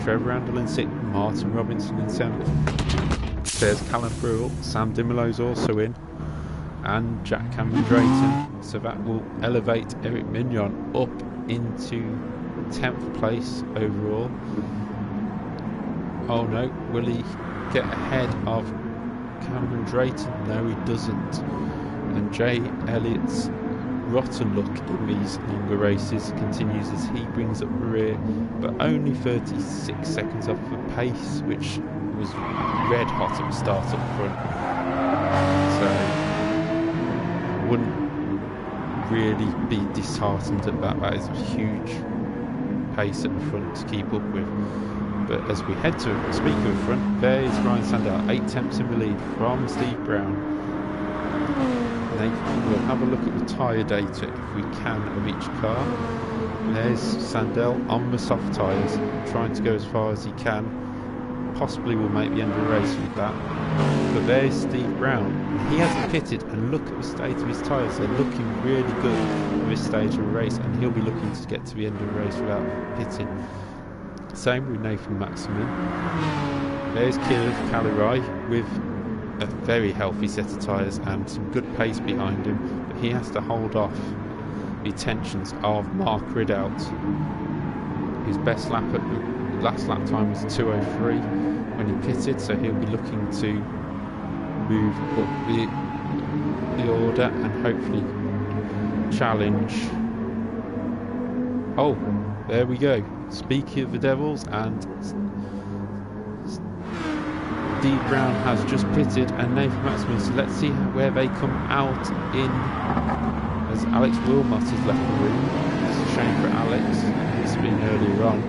Trevor Randall in 6th, Martin Robinson in 7th. There's Callum Brewell, Sam Dimolo's also in, and Jack Cameron Drayton. So that will elevate Eric Mignon up into 10th place overall. Oh no, will he get ahead of Cameron Drayton? No, he doesn't. And Jay Elliott's rotten luck in these longer races continues as he brings up the rear, but only 36 seconds off the pace, which was red hot at the start up front. So I wouldn't really be disheartened at that. That is a huge pace at the front to keep up with. But as we head to speaker in front, there is Ryan Sandell, 8 tenths in the lead from Steve Brown. We'll have a look at the tyre data if we can of each car. There's Sandell on the soft tyres, trying to go as far as he can. Possibly will make the end of the race with that. But there's Steve Brown. He hasn't pitted, and look at the state of his tyres. They're looking really good at this stage of the race, and he'll be looking to get to the end of the race without pitting. Same with Nathan Maximin. There's Kieran Calirai with a very healthy set of tyres and some good pace behind him, but he has to hold off the tensions of Mark Ridout, whose best lap at the last lap time was 2:03 when he pitted, so he'll be looking to move up the order and hopefully challenge. Oh, there we go. Speaking of the Devils, and Steve Brown has just pitted, and Nathan Maximin, so let's see where they come out in, as Alex Wilmot has left the room. It's a shame for Alex, it's been earlier on.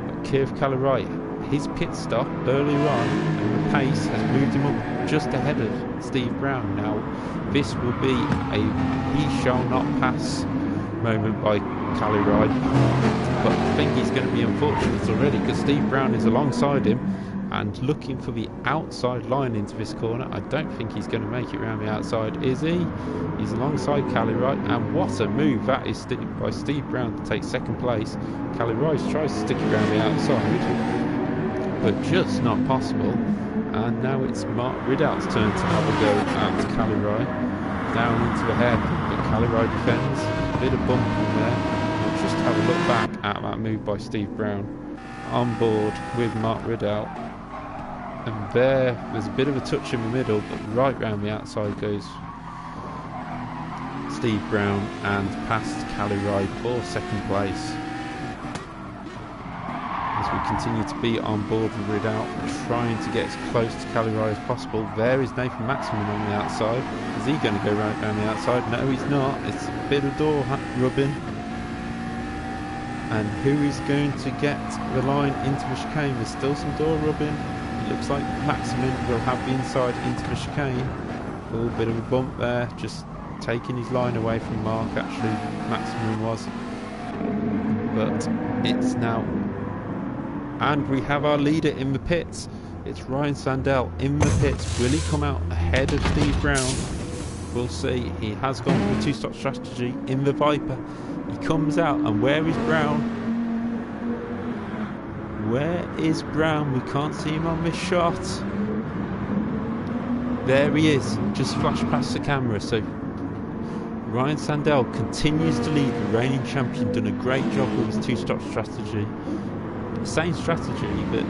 But Kev Calirai, his pit stop earlier on and the pace has moved him up just ahead of Steve Brown. Now this will be a he shall not pass moment by Calirai, but I think he's going to be unfortunate already because Steve Brown is alongside him and looking for the outside line into this corner. I don't think he's going to make it around the outside, is he? He's alongside Calirai, and what a move that is by Steve Brown to take second place. Calirai tries to stick it around the outside, but just not possible. And now it's Mark Ridout's turn to have a go at Calirai. Down into the hairpin, but Calirai defends. A bit of bump in there. We'll just have a look back at that move by Steve Brown. On board with Mark Ridout. And there's a bit of a touch in the middle, but right round the outside goes Steve Brown and past Calirai for second place. As we continue to be on board with Ridout, trying to get as close to Calirai as possible. There is Nathan Maximin on the outside. Is he going to go right down the outside? No, he's not. It's a bit of door rubbing. And who is going to get the line into the chicane? There's still some door rubbing. It looks like Maximin will have the inside into the chicane. A little bit of a bump there, just taking his line away from Mark, actually, Maximin was. But it's now... And we have our leader in the pits. It's Ryan Sandell in the pits. Will he come out ahead of Steve Brown? We'll see. He has gone for a two-stop strategy in the Viper. He comes out, and where is Brown? Where is Brown? We can't see him on this shot. There he is, just flashed past the camera. So Ryan Sandell continues to lead, the reigning champion, done a great job with his two-stop strategy. Same strategy that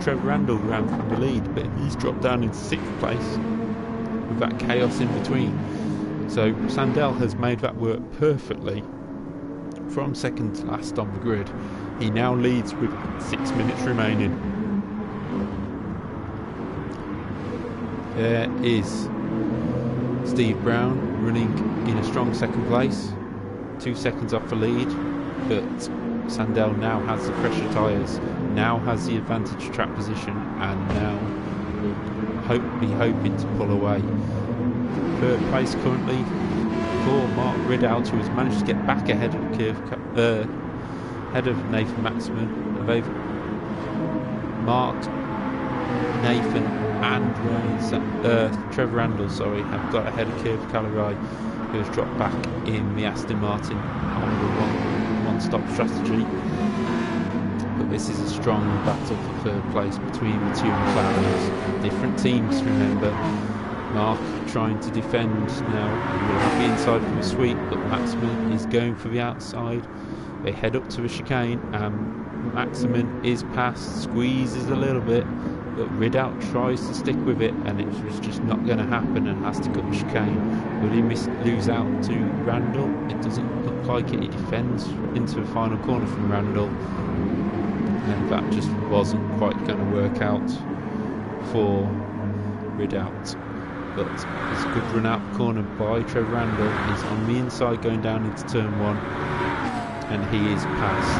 Trevor Randall ran from the lead, but he's dropped down into 6th place with that chaos in between. So Sandell has made that work perfectly from second to last on the grid. He now leads with 6 minutes remaining. There is Steve Brown running in a strong second place, 2 seconds off the lead, but Sandell now has the fresher tyres, now has the advantage track position, and now will be hoping to pull away. 3rd place currently for Mark Ridout, who has managed to get back ahead of Nathan Maximin. They've Mark, Nathan and Trevor Randall, have got ahead of Kev Calirai, who has dropped back in the Aston Martin on the one-stop strategy. But this is a strong battle for 3rd place between the 2 McLarens. Different teams, remember. Mark trying to defend now. He will have the inside from the sweep, but Maximin is going for the outside. They head up to the chicane, and Maximin is past, squeezes a little bit, but Ridout tries to stick with it, and it's just not going to happen and has to cut the chicane. Will he lose out to Randall? It doesn't look like it. He defends into the final corner from Randall, and that just wasn't quite going to work out for Ridout. But it's a good run out the corner by Trevor Randall. He's on the inside going down into turn 1, and he is past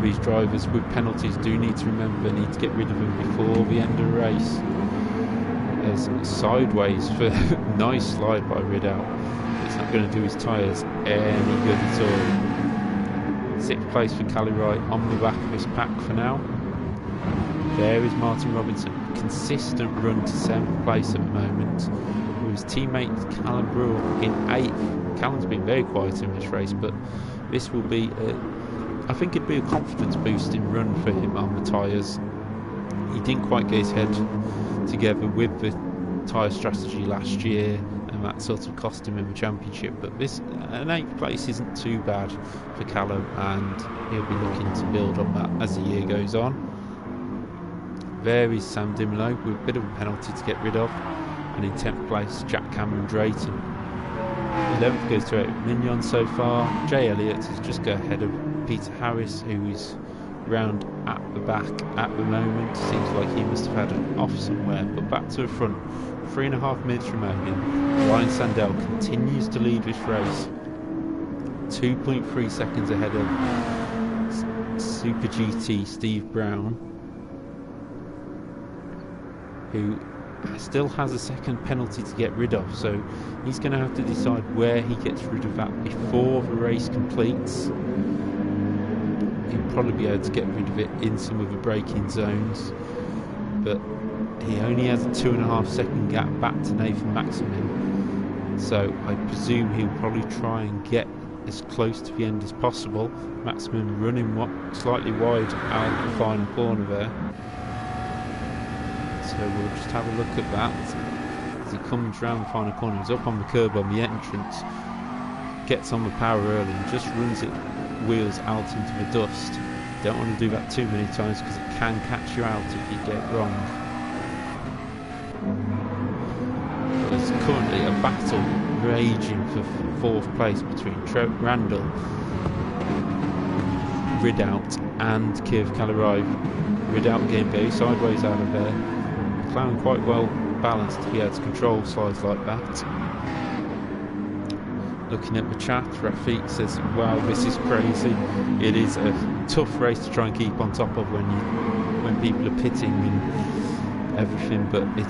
these drivers with penalties do need to remember, need to get rid of them before the end of the race. There's sideways for nice slide by Ridout. It's not going to do his tyres any good at all. 6th place for Callie Wright on the back of this pack for now. There is Martin Robinson, consistent run to 7th place at the moment, with his teammate Callum Brewer in 8th. Callum's been very quiet in this race, but this will be, I think it'd be a confidence boosting run for him on the tyres. He didn't quite get his head together with the tyre strategy last year, and that sort of cost him in the championship, but this an 8th place isn't too bad for Callum, and he'll be looking to build on that as the year goes on. There is Sam Dimolo with a bit of a penalty to get rid of, and in 10th place Jack Cameron Drayton. 11th goes to Eric Mignon so far. Jay Elliott has just got ahead of Peter Harris, who is round at the back at the moment. Seems like he must have had an off somewhere, but back to the front. 3.5 minutes remaining. Ryan Sandell continues to lead this race, 2.3 seconds ahead of Super GT Steve Brown, who still has a second penalty to get rid of, so he's going to have to decide where he gets rid of that before the race completes. He'll probably be able to get rid of it in some of the braking zones, but he only has a 2.5 second gap back to Nathan Maximin, so I presume he'll probably try and get as close to the end as possible. Maximin running slightly wide out of the final corner there, so we'll just have a look at that as he comes round the final corner. He's up on the curb on the entrance, gets on the power early and just runs it wheels out into the dust. Don't want to do that too many times because it can catch you out if you get wrong. There's currently a battle raging for 4th place between Randall, Ridout and Kiev Kalirai. Ridout getting very sideways out of there. McLaren quite well balanced to be able to control slides like that. Looking at the chat, Rafiq says, wow, this is crazy. It is a tough race to try and keep on top of when people are pitting and everything, but it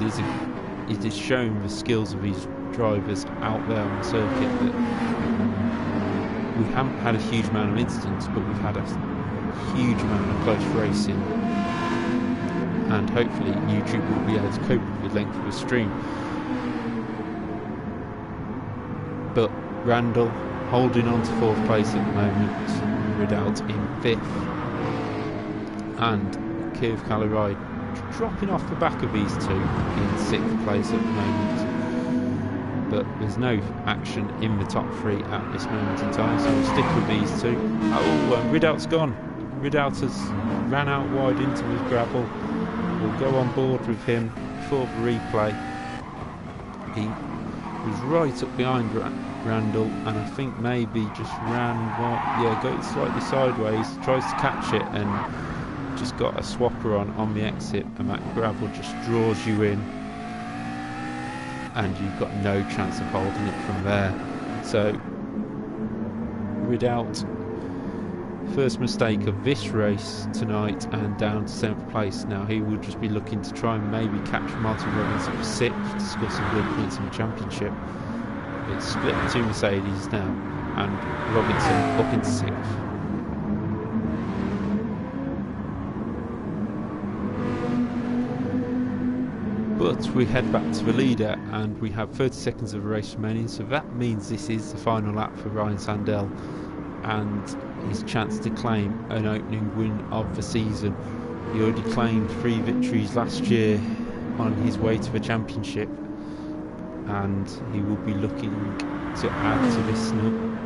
is showing the skills of these drivers out there on the circuit that we haven't had a huge amount of incidents, but we've had a huge amount of close racing, and hopefully YouTube will be able to cope with the length of the stream. But Randall holding on to 4th place at the moment, Ridout in 5th, and Kiev Kalirai dropping off the back of these two in 6th place at the moment. But there's no action in the top 3 at this moment in time, so we'll stick with these two. Oh, Ridout's gone. Ridout has ran out wide into his gravel. We'll go on board with him before the replay. He was right up behind Randall, and I think maybe just got slightly sideways, tries to catch it and just got a swapper on the exit, and that gravel just draws you in and you've got no chance of holding it from there. So Ridout, first mistake of this race tonight, and down to 7th place. Now he will just be looking to try and maybe catch Martin Robinson for 6th to score some good points in the championship. It's split between Mercedes now, and Robinson up into 6th. But we head back to the leader, and we have 30 seconds of the race remaining, so that means this is the final lap for Ryan Sandell and his chance to claim an opening win of the season. He already claimed 3 victories last year on his way to the championship, and he will be looking to add to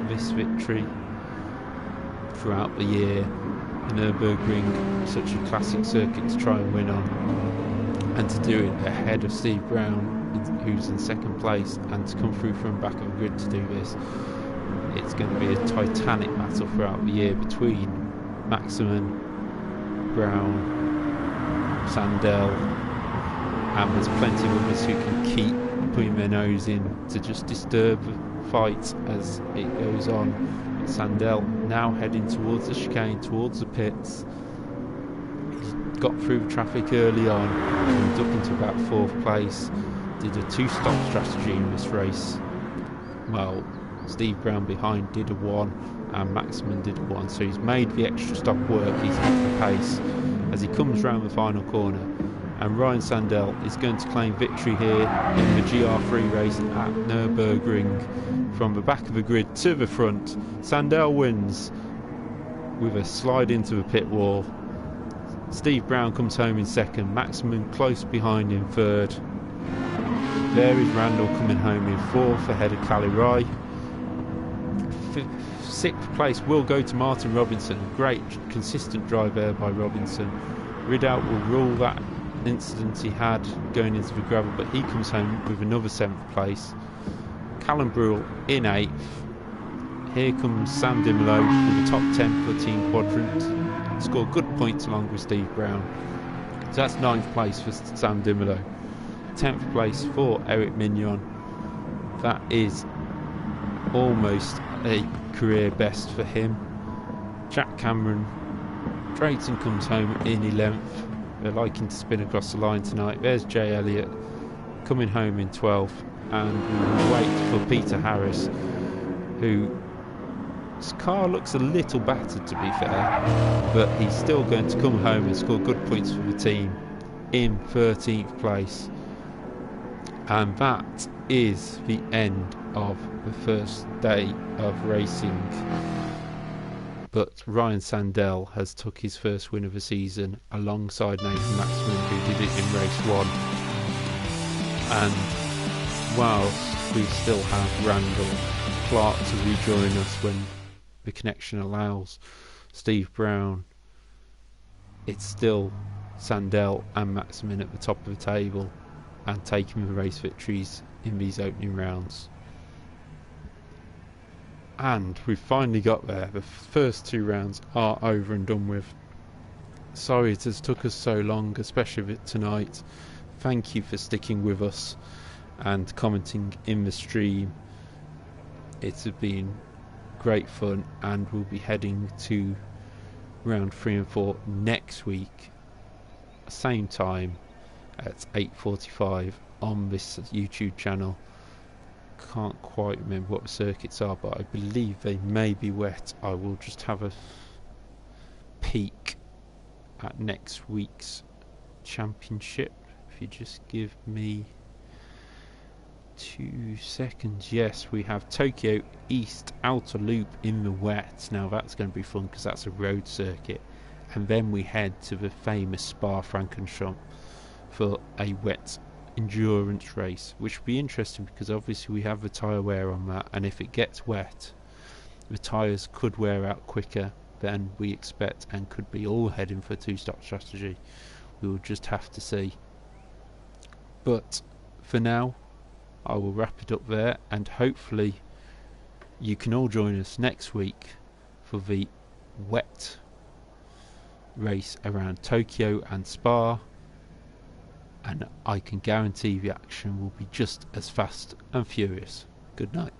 this victory throughout the year. Nurburgring, such a classic circuit to try and win on, and to do it ahead of Steve Brown, who's in 2nd place, and to come through from the back of the grid to do this. It's going to be a titanic battle throughout the year between Maximin, Brown, Sandell, and there's plenty of others who can keep putting their nose in to just disturb the fight as it goes on. Sandell now heading towards the chicane, towards the pits. He's got through the traffic early on, moved up into about 4th place, did a 2-stop strategy in this race. Well, Steve Brown behind did a 1 and Maximin did a 1, so he's made the extra stop work. He's hit the pace as he comes round the final corner, and Ryan Sandell is going to claim victory here in the GR3 race at Nurburgring. From the back of the grid to the front, Sandell wins with a slide into the pit wall. Steve Brown comes home in 2nd, Maximin close behind in 3rd. There is Randall coming home in 4th ahead of Cali Rai. 6th place will go to Martin Robinson. Great consistent drive there by Robinson. Ridout will rule that incident he had going into the gravel, but he comes home with another 7th place. Callum Brule in 8th. Here comes Sam Dimolo with the top 10 for the team quadrant. Scored good points along with Steve Brown. So that's 9th place for Sam Dimolo. 10th place for Eric Mignon. That is almost a career best for him. Jack Cameron Drayton comes home in 11th. They're liking to spin across the line tonight. There's Jay Elliott coming home in 12th, and we will wait for Peter Harris, whose car looks a little battered to be fair, but he's still going to come home and score good points for the team in 13th place. And that is the end of the first day of racing. But Ryan Sandell has took his first win of the season alongside Nathan Maximin, who did it in race 1. And whilst we still have Randall Clark to rejoin us when the connection allows, Steve Brown, it's still Sandell and Maximin at the top of the table and taking the race victories in these opening rounds. And we've finally got there. The first 2 rounds are over and done with. Sorry it has took us so long, especially tonight. Thank you for sticking with us and commenting in the stream. It's been great fun, and we'll be heading to round 3 and 4 next week, same time at 8:45 on this YouTube channel. Can't quite remember what the circuits are, but I believe they may be wet. I will just have a peek at next week's championship. If you just give me 2 seconds. Yes, we have Tokyo East Outer Loop in the wet. Now that's going to be fun because that's a road circuit, and then we head to the famous Spa-Francorchamps for a wet endurance race, which will be interesting because obviously we have the tyre wear on that, and if it gets wet the tyres could wear out quicker than we expect and could be all heading for a 2-stop strategy. We will just have to see. But for now I will wrap it up there, and hopefully you can all join us next week for the wet race around Tokyo and Spa, and I can guarantee the action will be just as fast and furious. Good night.